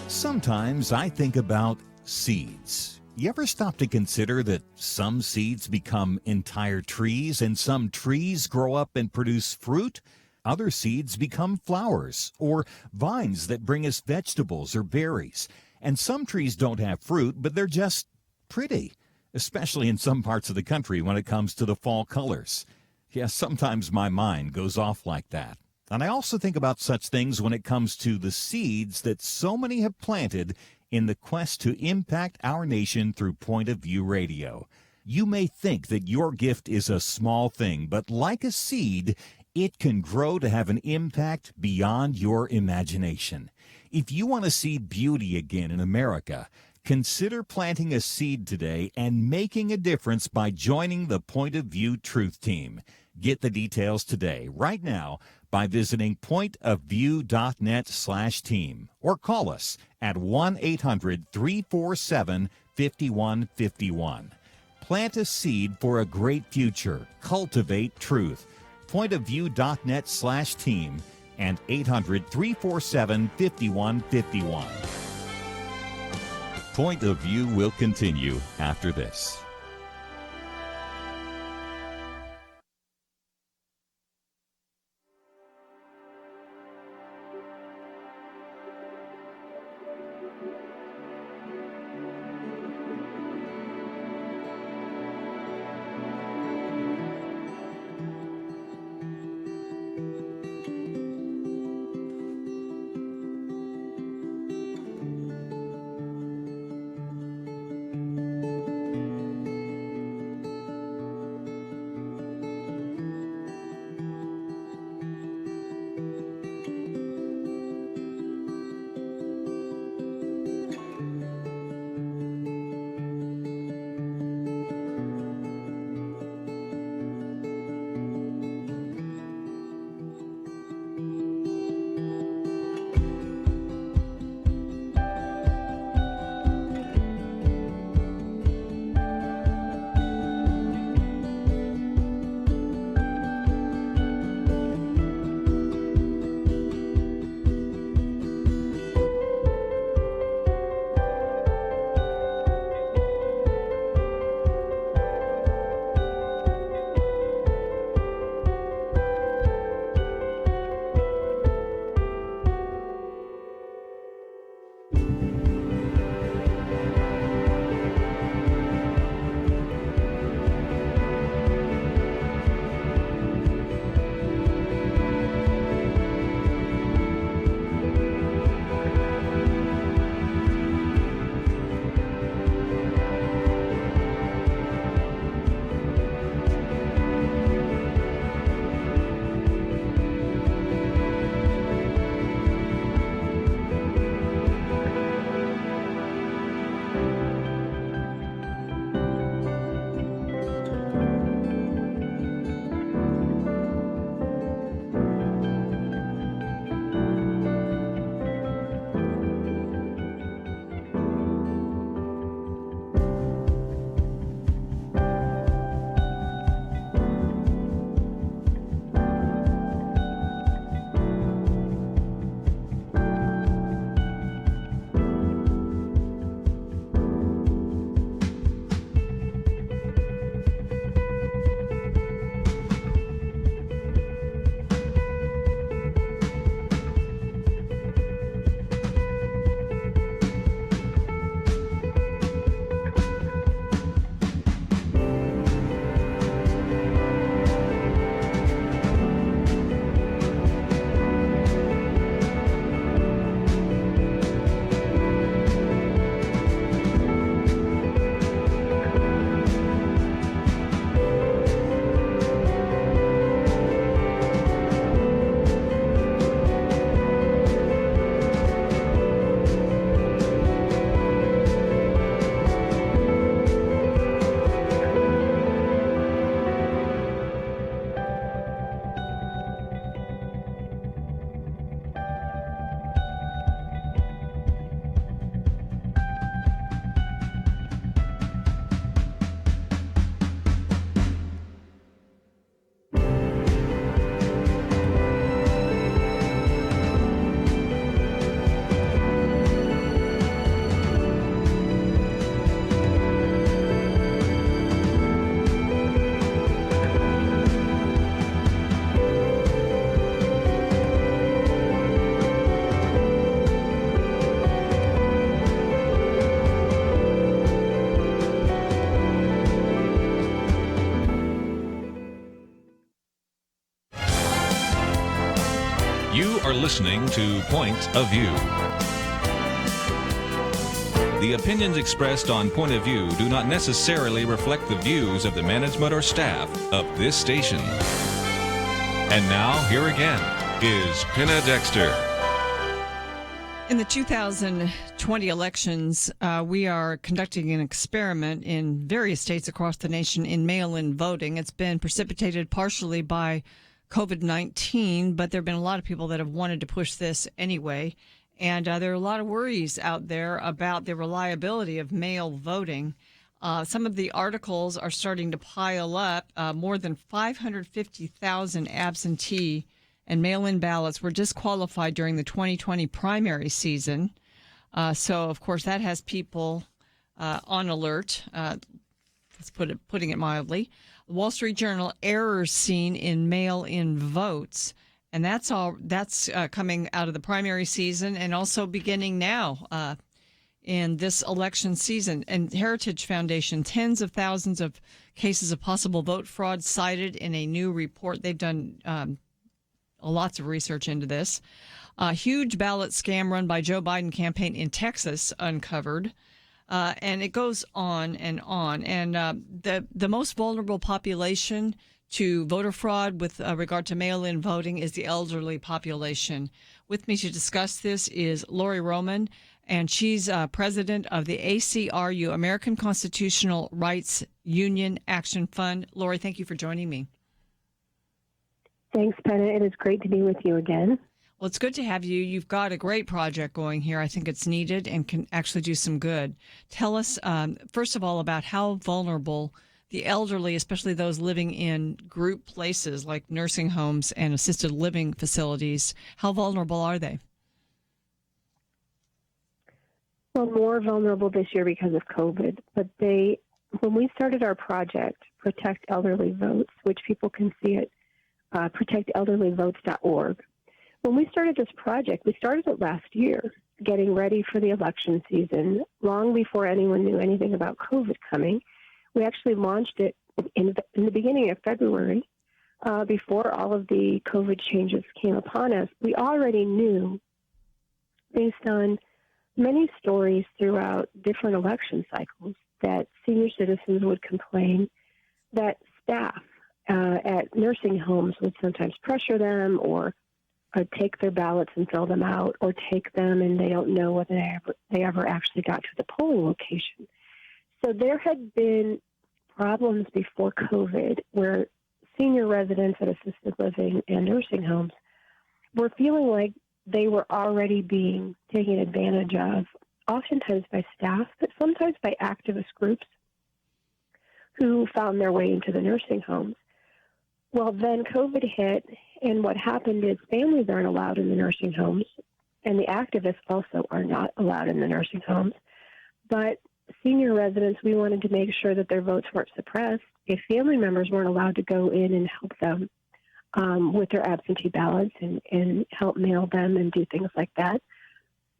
Sometimes I think about seeds. You ever stop to consider that some seeds become entire trees and some trees grow up and produce fruit? Other seeds become flowers or vines that bring us vegetables or berries. And some trees don't have fruit, but they're just pretty, especially in some parts of the country when it comes to the fall colors. Yes, sometimes my mind goes off like that. And I also think about such things when it comes to the seeds that so many have planted in the quest to impact our nation through Point of View Radio. You may think that your gift is a small thing, but like a seed, it can grow to have an impact beyond your imagination. If you want to see beauty again in America, consider planting a seed today and making a difference by joining the Point of View Truth Team. Get the details today, right now, by visiting pointofview.net/team or call us at 1-800-347-5151. Plant a seed for a great future. Cultivate truth. Pointofview.net/team and 800-347-5151. Point of View will continue after this. You are listening to Point of View. The opinions expressed on Point of View do not necessarily reflect the views of the management or staff of this station. And now, here again is Penna Dexter. In the 2020 elections, we are conducting an experiment in various states across the nation in mail-in voting. It's been precipitated partially by COVID-19, but there have been a lot of people that have wanted to push this anyway. And there are a lot of worries out there about the reliability of mail voting. Some of the articles are starting to pile up. More than 550,000 absentee and mail-in ballots were disqualified during the 2020 primary season. So, of course, that has people on alert. Putting it mildly. The Wall Street Journal, errors seen in mail-in votes. And that's coming out of the primary season and also beginning now in this election season. And Heritage Foundation, tens of thousands of cases of possible vote fraud cited in a new report. They've done lots of research into this. A huge ballot scam run by Joe Biden campaign in Texas uncovered. And it goes on and on. And the most vulnerable population to voter fraud with regard to mail-in voting is the elderly population. With me to discuss this is Lori Roman, and she's president of the ACRU, American Constitutional Rights Union Action Fund. Lori, thank you for joining me. Thanks, Penna. It is great to be with you again. Well, it's good to have you. You've got a great project going here. I think it's needed and can actually do some good. Tell us, first of all, about how vulnerable the elderly, especially those living in group places like nursing homes and assisted living facilities, how vulnerable are they? Well, more vulnerable this year because of COVID. But when we started our project, Protect Elderly Votes, which people can see at protectelderlyvotes.org, when we started this project, we started it last year, getting ready for the election season, long before anyone knew anything about COVID coming. We actually launched it in the beginning of February, before all of the COVID changes came upon us. We already knew, based on many stories throughout different election cycles, that senior citizens would complain that staff at nursing homes would sometimes pressure them or take their ballots and fill them out, or take them and they don't know whether they ever actually got to the polling location. So there had been problems before COVID where senior residents at assisted living and nursing homes were feeling like they were already being taken advantage of, oftentimes by staff, but sometimes by activist groups who found their way into the nursing homes. Well, then COVID hit, and what happened is families aren't allowed in the nursing homes, and the activists also are not allowed in the nursing homes. But senior residents, we wanted to make sure that their votes weren't suppressed. If family members weren't allowed to go in and help them with their absentee ballots and help mail them and do things like that,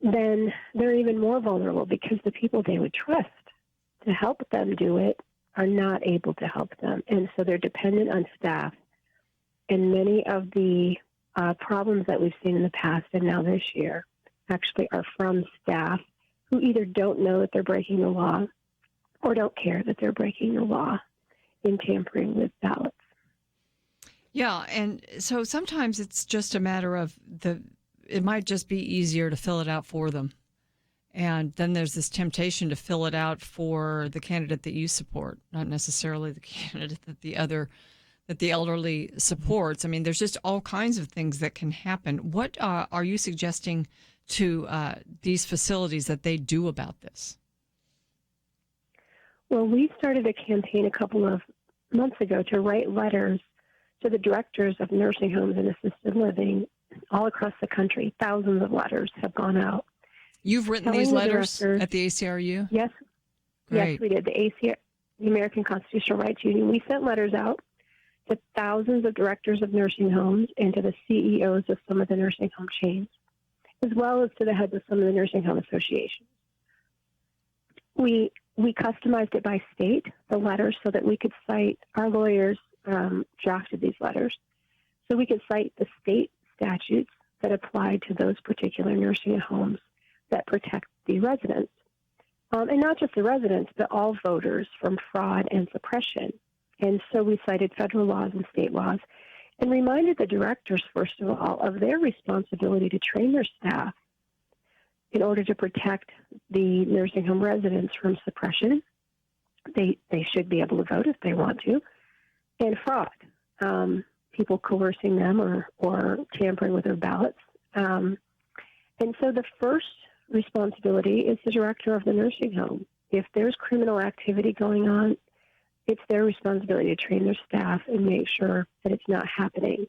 then they're even more vulnerable because the people they would trust to help them do it are not able to help them. And so they're dependent on staff. And many of the problems that we've seen in the past and now this year actually are from staff who either don't know that they're breaking the law or don't care that they're breaking the law in tampering with ballots. Yeah, and so sometimes it's just a matter of it might just be easier to fill it out for them. And then there's this temptation to fill it out for the candidate that you support, not necessarily the candidate that the elderly supports. I mean, there's just all kinds of things that can happen. What are you suggesting to these facilities that they do about this? Well, we started a campaign a couple of months ago to write letters to the directors of nursing homes and assisted living all across the country. Thousands of letters have gone out. You've written these letters at the ACRU? Yes. Great. Yes, we did. The American Constitutional Rights Union. We sent letters out to thousands of directors of nursing homes and to the CEOs of some of the nursing home chains, as well as to the heads of some of the nursing home associations. We customized it by state, the letters, so that we could cite, our lawyers drafted these letters, so we could cite the state statutes that apply to those particular nursing homes that protect the residents. And not just the residents, but all voters from fraud and suppression. And so we cited federal laws and state laws and reminded the directors, first of all, of their responsibility to train their staff in order to protect the nursing home residents from suppression. They should be able to vote if they want to, and fraud, people coercing them or tampering with their ballots. And so the first responsibility is the director of the nursing home. If there's criminal activity going on, it's their responsibility to train their staff and make sure that it's not happening.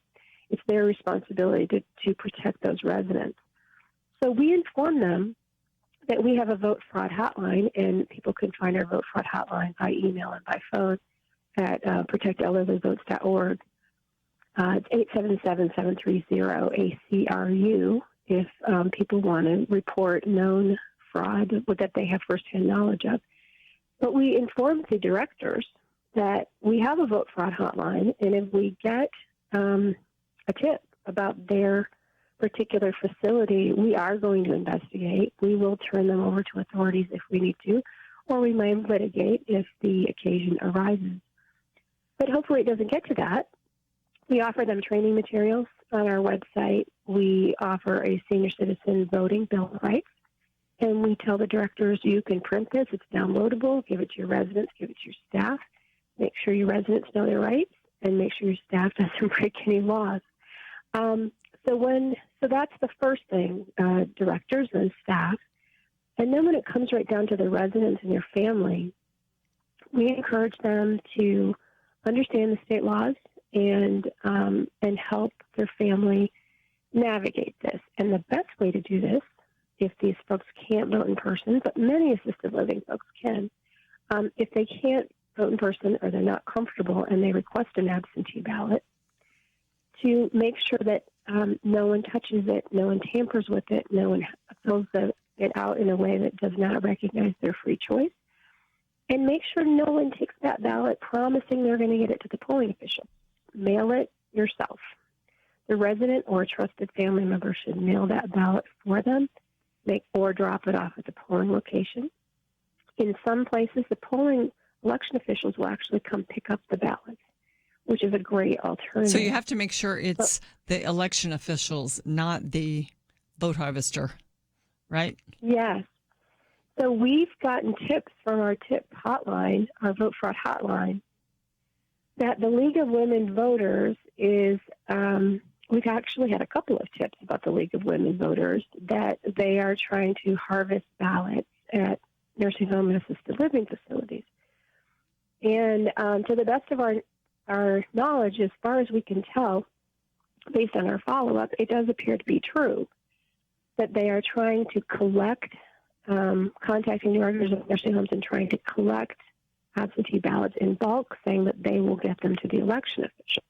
It's their responsibility to protect those residents. So we inform them that we have a vote fraud hotline, and people can find our vote fraud hotline by email and by phone at protectelderlyvotes.org. It's 877-730-ACRU if people want to report known fraud that they have firsthand knowledge of. But we inform the directors that we have a vote fraud hotline, and if we get a tip about their particular facility, we are going to investigate. We will turn them over to authorities if we need to, or we may litigate if the occasion arises. But hopefully it doesn't get to that. We offer them training materials on our website. We offer a senior citizen voting bill of rights. And we tell the directors, you can print this, it's downloadable, give it to your residents, give it to your staff. Make sure your residents know their rights, and make sure your staff doesn't break any laws. So that's the first thing, directors and staff. And then when it comes right down to the residents and their family, we encourage them to understand the state laws and help their family navigate this. And the best way to do this, if these folks can't vote in person, but many assisted living folks can, if they can't vote in person or they're not comfortable and they request an absentee ballot, to make sure that no one touches it, no one tampers with it, no one fills it out in a way that does not recognize their free choice, and make sure no one takes that ballot promising they're going to get it to the polling official. Mail it yourself. The resident or a trusted family member should mail that ballot for them, or drop it off at the polling location. In some places, the election officials will actually come pick up the ballots, which is a great alternative. So you have to make sure it's the election officials, not the vote harvester, right? Yes. So we've gotten tips from our tip hotline, our vote fraud hotline, that the League of Women Voters is, we've actually had a couple of tips about the League of Women Voters, that they are trying to harvest ballots at nursing home and assisted living facilities. And to the best of our knowledge, as far as we can tell, based on our follow-up, it does appear to be true that they are trying to collect, contacting directors of nursing homes and trying to collect absentee ballots in bulk, saying that they will get them to the election official.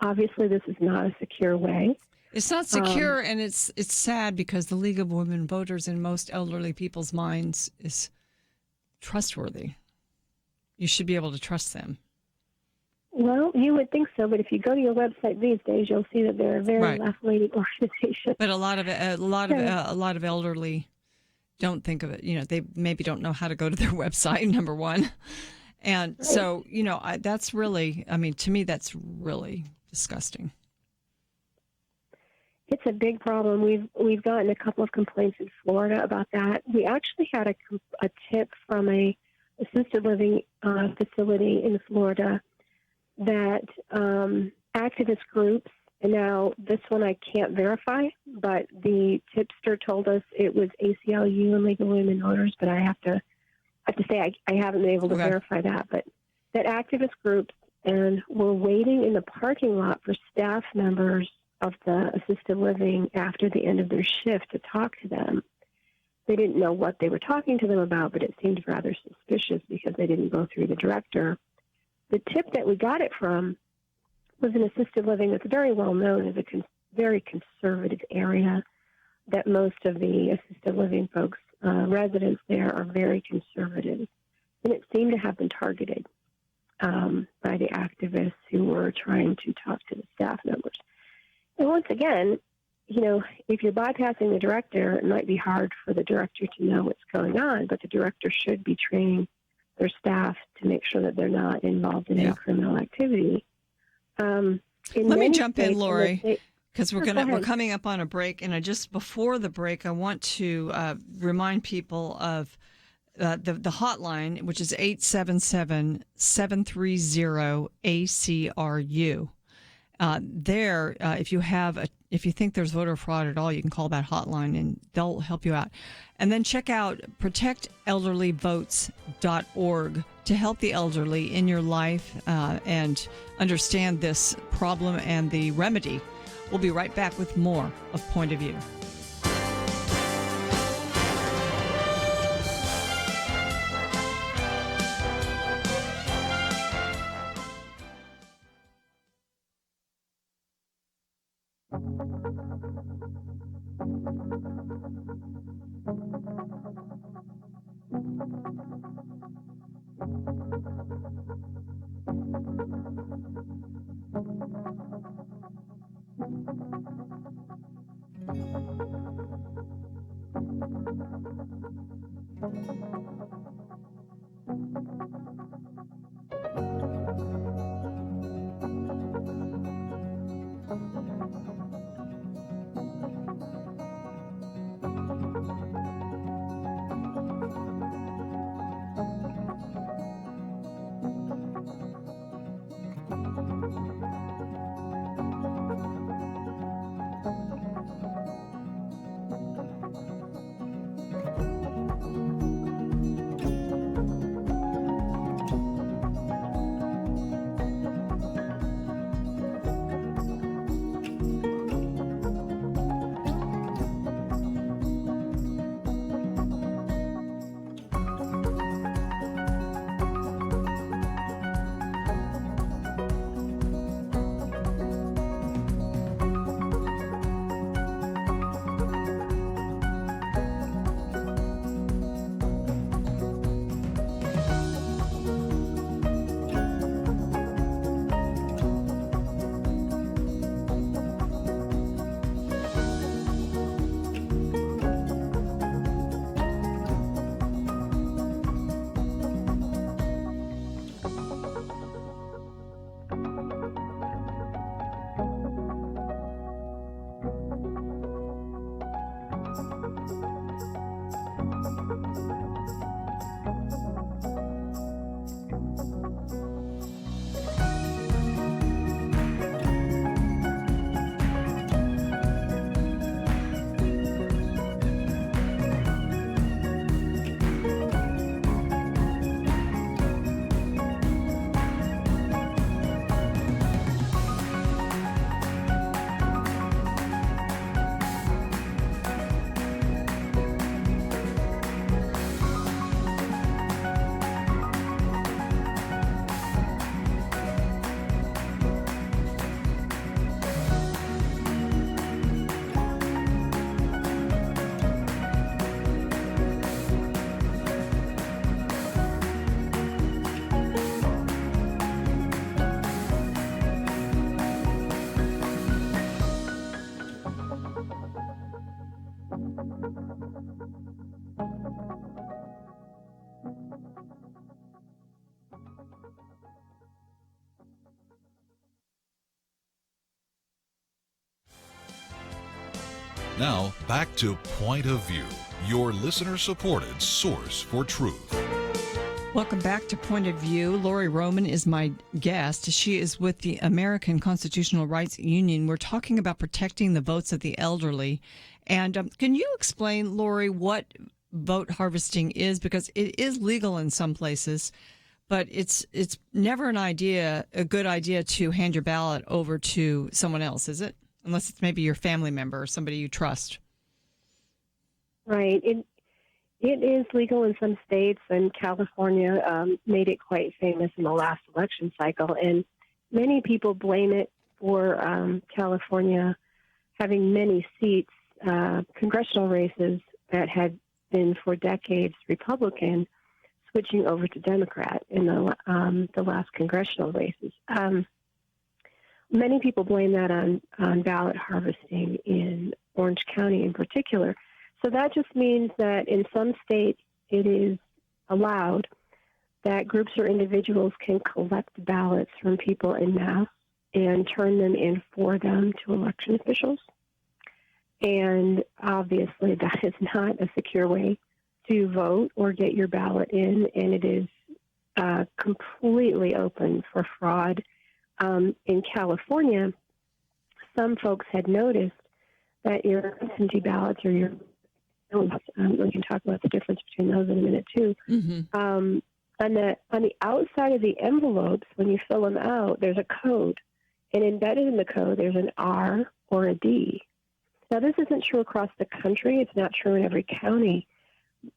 Obviously, this is not a secure way. It's not secure, and it's sad because the League of Women Voters in most elderly people's minds is trustworthy. You should be able to trust them. Well, you would think so, but if you go to your website these days, you'll see that they're a very left-leaning organization. But a lot of elderly don't think of it. You know, they maybe don't know how to go to their website. Number one, and so that's really. I mean, to me, that's really disgusting. It's a big problem. We've gotten a couple of complaints in Florida about that. We actually had a tip from a assisted living facility in Florida that activist groups, and now this one I can't verify, but the tipster told us it was ACLU and League of Women Voters, but I have to say I haven't been able to verify that, but that activist groups and were waiting in the parking lot for staff members of the assisted living after the end of their shift to talk to them. They didn't know what they were talking to them about, but it seemed rather suspicious because they didn't go through the director. The tip that we got it from was an assisted living that's very well known as a very conservative area, that most of the assisted living folks, residents there, are very conservative. And it seemed to have been targeted by the activists who were trying to talk to the staff members. And once again, if you're bypassing the director, it might be hard for the director to know what's going on, but the director should be training their staff to make sure that they're not involved in any criminal activity. Let me jump in, Lori, because Go we're ahead. coming up on a break, and before the break, I want to remind people of the hotline, which is 877-730-ACRU. If you think there's voter fraud at all, you can call that hotline and they'll help you out. And then check out protectelderlyvotes.org to help the elderly in your life and understand this problem and the remedy. We'll be right back with more of Point of View. Now, back to Point of View, your listener-supported source for truth. Welcome back to Point of View. Lori Roman is my guest. She is with the American Constitutional Rights Union. We're talking about protecting the votes of the elderly. And can you explain, Lori, what vote harvesting is? Because it is legal in some places, but it's never a good idea to hand your ballot over to someone else, is it? Unless it's maybe your family member or somebody you trust. Right. It is legal in some states, and California made it quite famous in the last election cycle. And many people blame it for California having many seats, congressional races that had been for decades Republican, switching over to Democrat in the last congressional races. many people blame that on ballot harvesting in Orange County in particular. So that just means that in some states it is allowed that groups or individuals can collect ballots from people en masse and turn them in for them to election officials. And obviously that is not a secure way to vote or get your ballot in, and it is completely open for fraud. In California, some folks had noticed that your absentee ballots or your we can talk about the difference between those in a minute too. On the outside of the envelopes, when you fill them out, there's a code, and embedded in the code there's an R or a D. Now, this isn't true across the country. It's not true in every county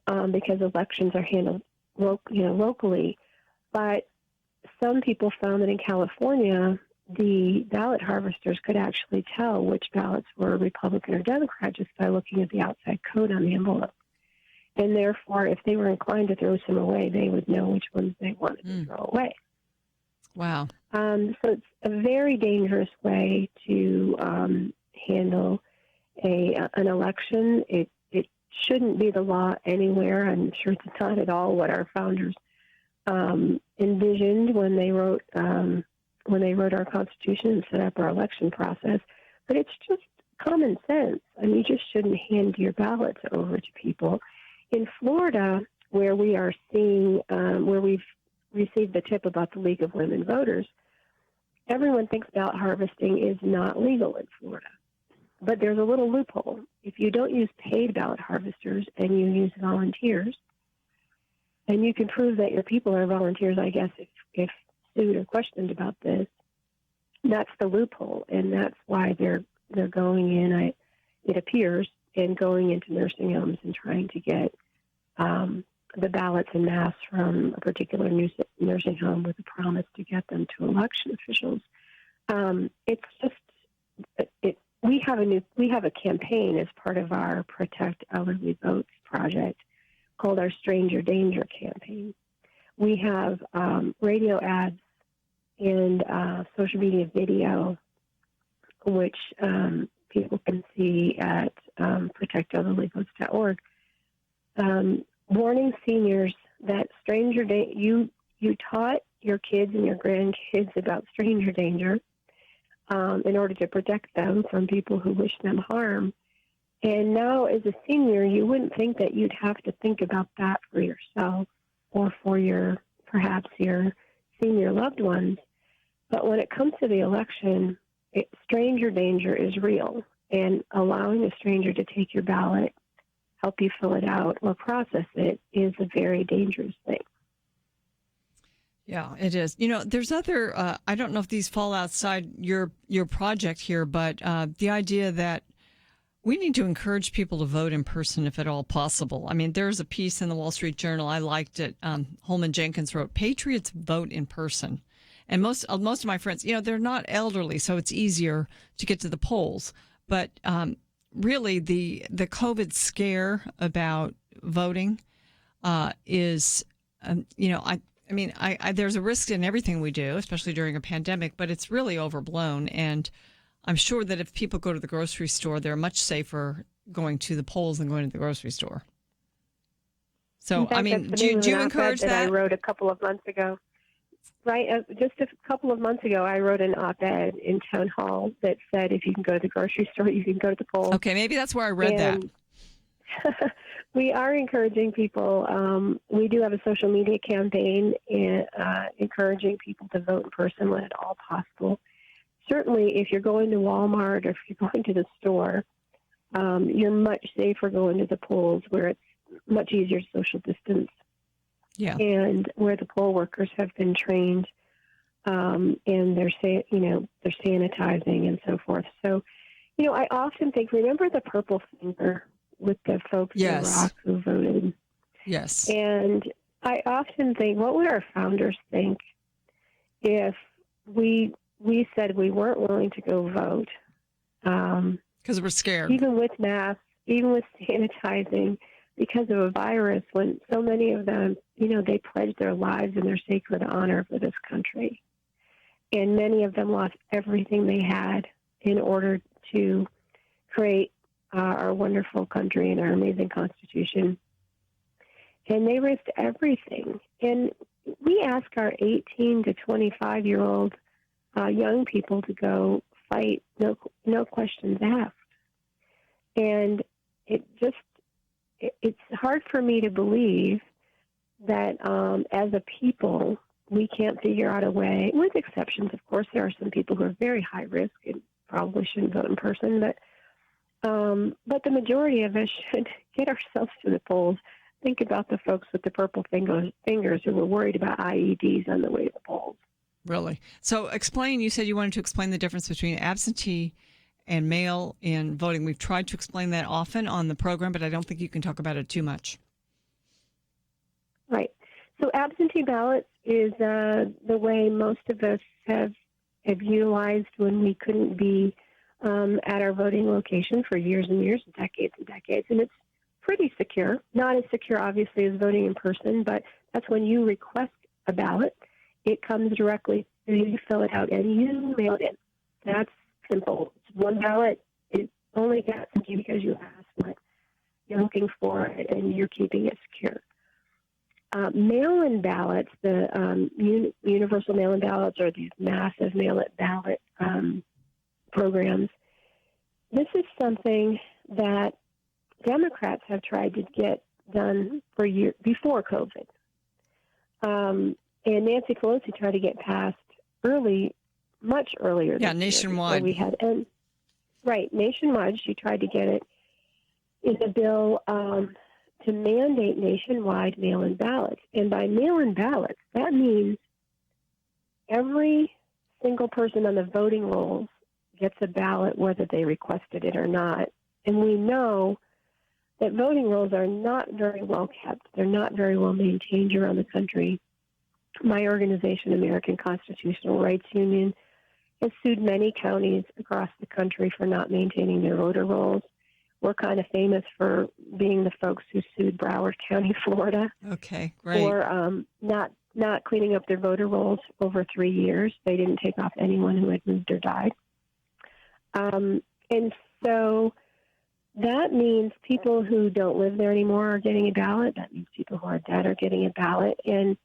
because elections are handled locally. But some people found that in California, the ballot harvesters could actually tell which ballots were Republican or Democrat just by looking at the outside code on the envelope. And therefore, if they were inclined to throw some away, they would know which ones they wanted to throw away. Wow. So it's a very dangerous way to handle an election. It shouldn't be the law anywhere. I'm sure it's not at all what our founders envisioned when they wrote our Constitution and set up our election process. But it's just common sense. I mean, you just shouldn't hand your ballots over to people. In Florida, where we are seeing, where we've received the tip about the League of Women Voters, everyone thinks ballot harvesting is not legal in Florida. But there's a little loophole. If you don't use paid ballot harvesters and you use volunteers, and you can prove that your people are volunteers, I guess, if sued or questioned about this, that's the loophole, and that's why they're going in, it appears, and going into nursing homes and trying to get the ballots en masse from a particular nursing home with a promise to get them to election officials. It's just we have a campaign as part of our Protect Elderly Votes project called our Stranger Danger campaign. We have radio ads and social media video, which people can see at protectelderlyvotes.org, warning seniors that you taught your kids and your grandkids about stranger danger in order to protect them from people who wish them harm. And now, as a senior, you wouldn't think that you'd have to think about that for yourself or for perhaps your senior loved ones. But when it comes to the election, stranger danger is real. And allowing a stranger to take your ballot, help you fill it out, or process it is a very dangerous thing. Yeah, it is. You know, there's other, I don't know if these fall outside your project here, but the idea that we need to encourage people to vote in person if at all possible. I mean, there's a piece in the Wall Street Journal, I liked it. Holman Jenkins wrote, "Patriots vote in person." And most of my friends, you know, they're not elderly, so it's easier to get to the polls. But really, the COVID scare about voting is, you know, I mean, there's a risk in everything we do, especially during a pandemic, but it's really overblown. And I'm sure that if people go to the grocery store, they're much safer going to the polls than going to the grocery store. So, I mean, do you encourage that? I wrote a couple of months ago. Right, just a couple of months ago, I wrote an op-ed in Town Hall that said if you can go to the grocery store, you can go to the polls. Okay, maybe that's where I read that. We are encouraging people. We do have a social media campaign encouraging people to vote in person when at all possible. Certainly, if you're going to Walmart or if you're going to the store, you're much safer going to the polls where it's much easier to social distance. Yeah. And where the poll workers have been trained, and they're sanitizing and so forth. So, you know, I often think, remember the purple finger with the folks in Iraq who voted? Yes. And I often think, what would our founders think if we said we weren't willing to go vote? Because we're scared. Even with masks, even with sanitizing, because of a virus, when so many of them, you know, they pledged their lives and their sacred honor for this country. and many of them lost everything they had in order to create our wonderful country and our amazing Constitution. And they risked everything. And we ask our 18 to 25-year-old young people to go fight, no questions asked. And it's hard for me to believe that as a people, we can't figure out a way, with exceptions, of course. There are some people who are very high risk and probably shouldn't vote in person, but the majority of us should get ourselves to the polls. Think about the folks with the purple fingers who were worried about IEDs on the way to the polls. Really? So you said you wanted to explain the difference between absentee and mail-in voting. We've tried to explain that often on the program, but I don't think you can talk about it too much. Right. So absentee ballots is the way most of us have utilized when we couldn't be at our voting location for years and years, decades and decades. And it's pretty secure. Not as secure, obviously, as voting in person, but that's when you request a ballot. It comes directly to you, you fill it out, and you mail it in. That's simple. It's one ballot. It only gets to you because you asked what you're looking for, and you're keeping it secure. Mail-in ballots, the universal mail-in ballots, or these massive mail-in ballot programs, this is something that Democrats have tried to get done for years before COVID. And Nancy Pelosi tried to get passed much earlier. Yeah, nationwide. We had, nationwide. She tried to get it in a bill to mandate nationwide mail-in ballots. And by mail-in ballots, that means every single person on the voting rolls gets a ballot whether they requested it or not. And we know that voting rolls are not very well kept. They're not very well maintained around the country. My organization, American Constitutional Rights Union, has sued many counties across the country for not maintaining their voter rolls. We're kind of famous for being the folks who sued Broward County, Florida. Okay, great. For not cleaning up their voter rolls over 3 years. They didn't take off anyone who had moved or died. And so that means people who don't live there anymore are getting a ballot. That means people who are dead are getting a ballot. And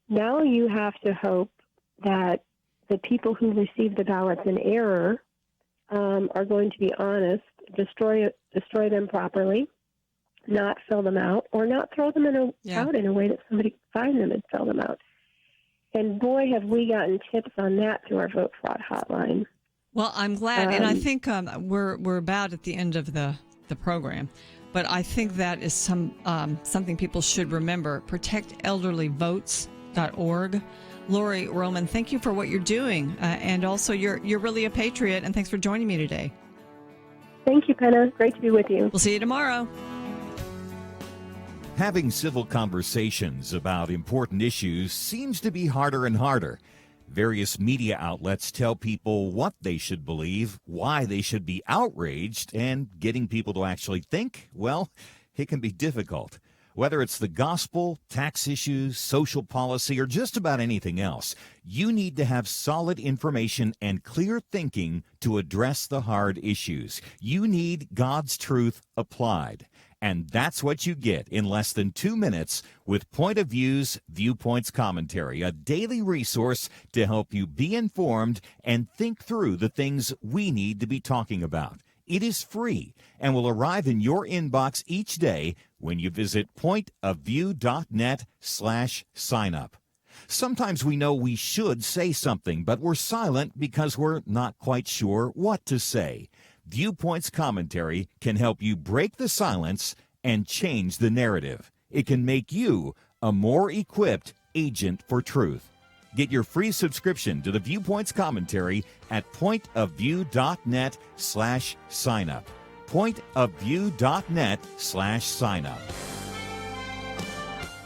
now you have to hope that the people who receive the ballots in error are going to be honest, destroy them properly, not fill them out, or not throw them out in a way that somebody can find them and fill them out. And boy, have we gotten tips on that through our Vote Fraud hotline. Well, I'm glad, and I think we're about at the end of the program, but I think that is something people should remember. ProtectElderlyVotes.org. Lori Roman, thank you for what you're doing, and also you're really a patriot. And thanks for joining me today. Thank you, Penna. Great to be with you. We'll see you tomorrow. Having civil conversations about important issues seems to be harder and harder. Various media outlets tell people what they should believe, why they should be outraged, and getting people to actually think, well, it can be difficult. Whether it's the gospel, tax issues, social policy, or just about anything else, you need to have solid information and clear thinking to address the hard issues. You need God's truth applied. And that's what you get in less than 2 minutes with Point of View's Viewpoints Commentary, a daily resource to help you be informed and think through the things we need to be talking about. It is free and will arrive in your inbox each day when you visit pointofview.net/signup. Sometimes we know we should say something, but we're silent because we're not quite sure what to say. Viewpoints Commentary can help you break the silence and change the narrative. It can make you a more equipped agent for truth. Get your free subscription to the Viewpoints Commentary at pointofview.net/signup. pointofview.net/signup.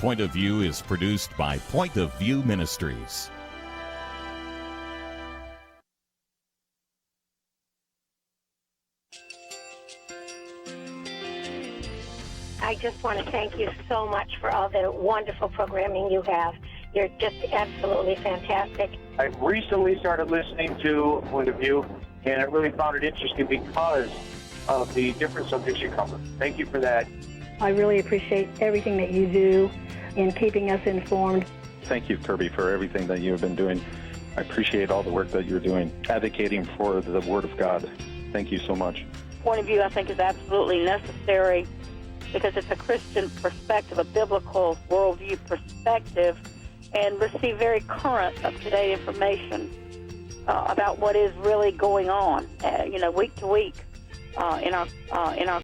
Point of View is produced by Point of View Ministries. I just want to thank you so much for all the wonderful programming you have. You're just absolutely fantastic. I recently started listening to Point of View, and I really found it interesting because of the different subjects you cover. Thank you for that. I really appreciate everything that you do in keeping us informed. Thank you, Kirby, for everything that you have been doing. I appreciate all the work that you're doing, advocating for the Word of God. Thank you so much. Point of view, I think, is absolutely necessary because it's a Christian perspective, a biblical worldview perspective, and receive very current, up-to-date information about what is really going on, week to week in our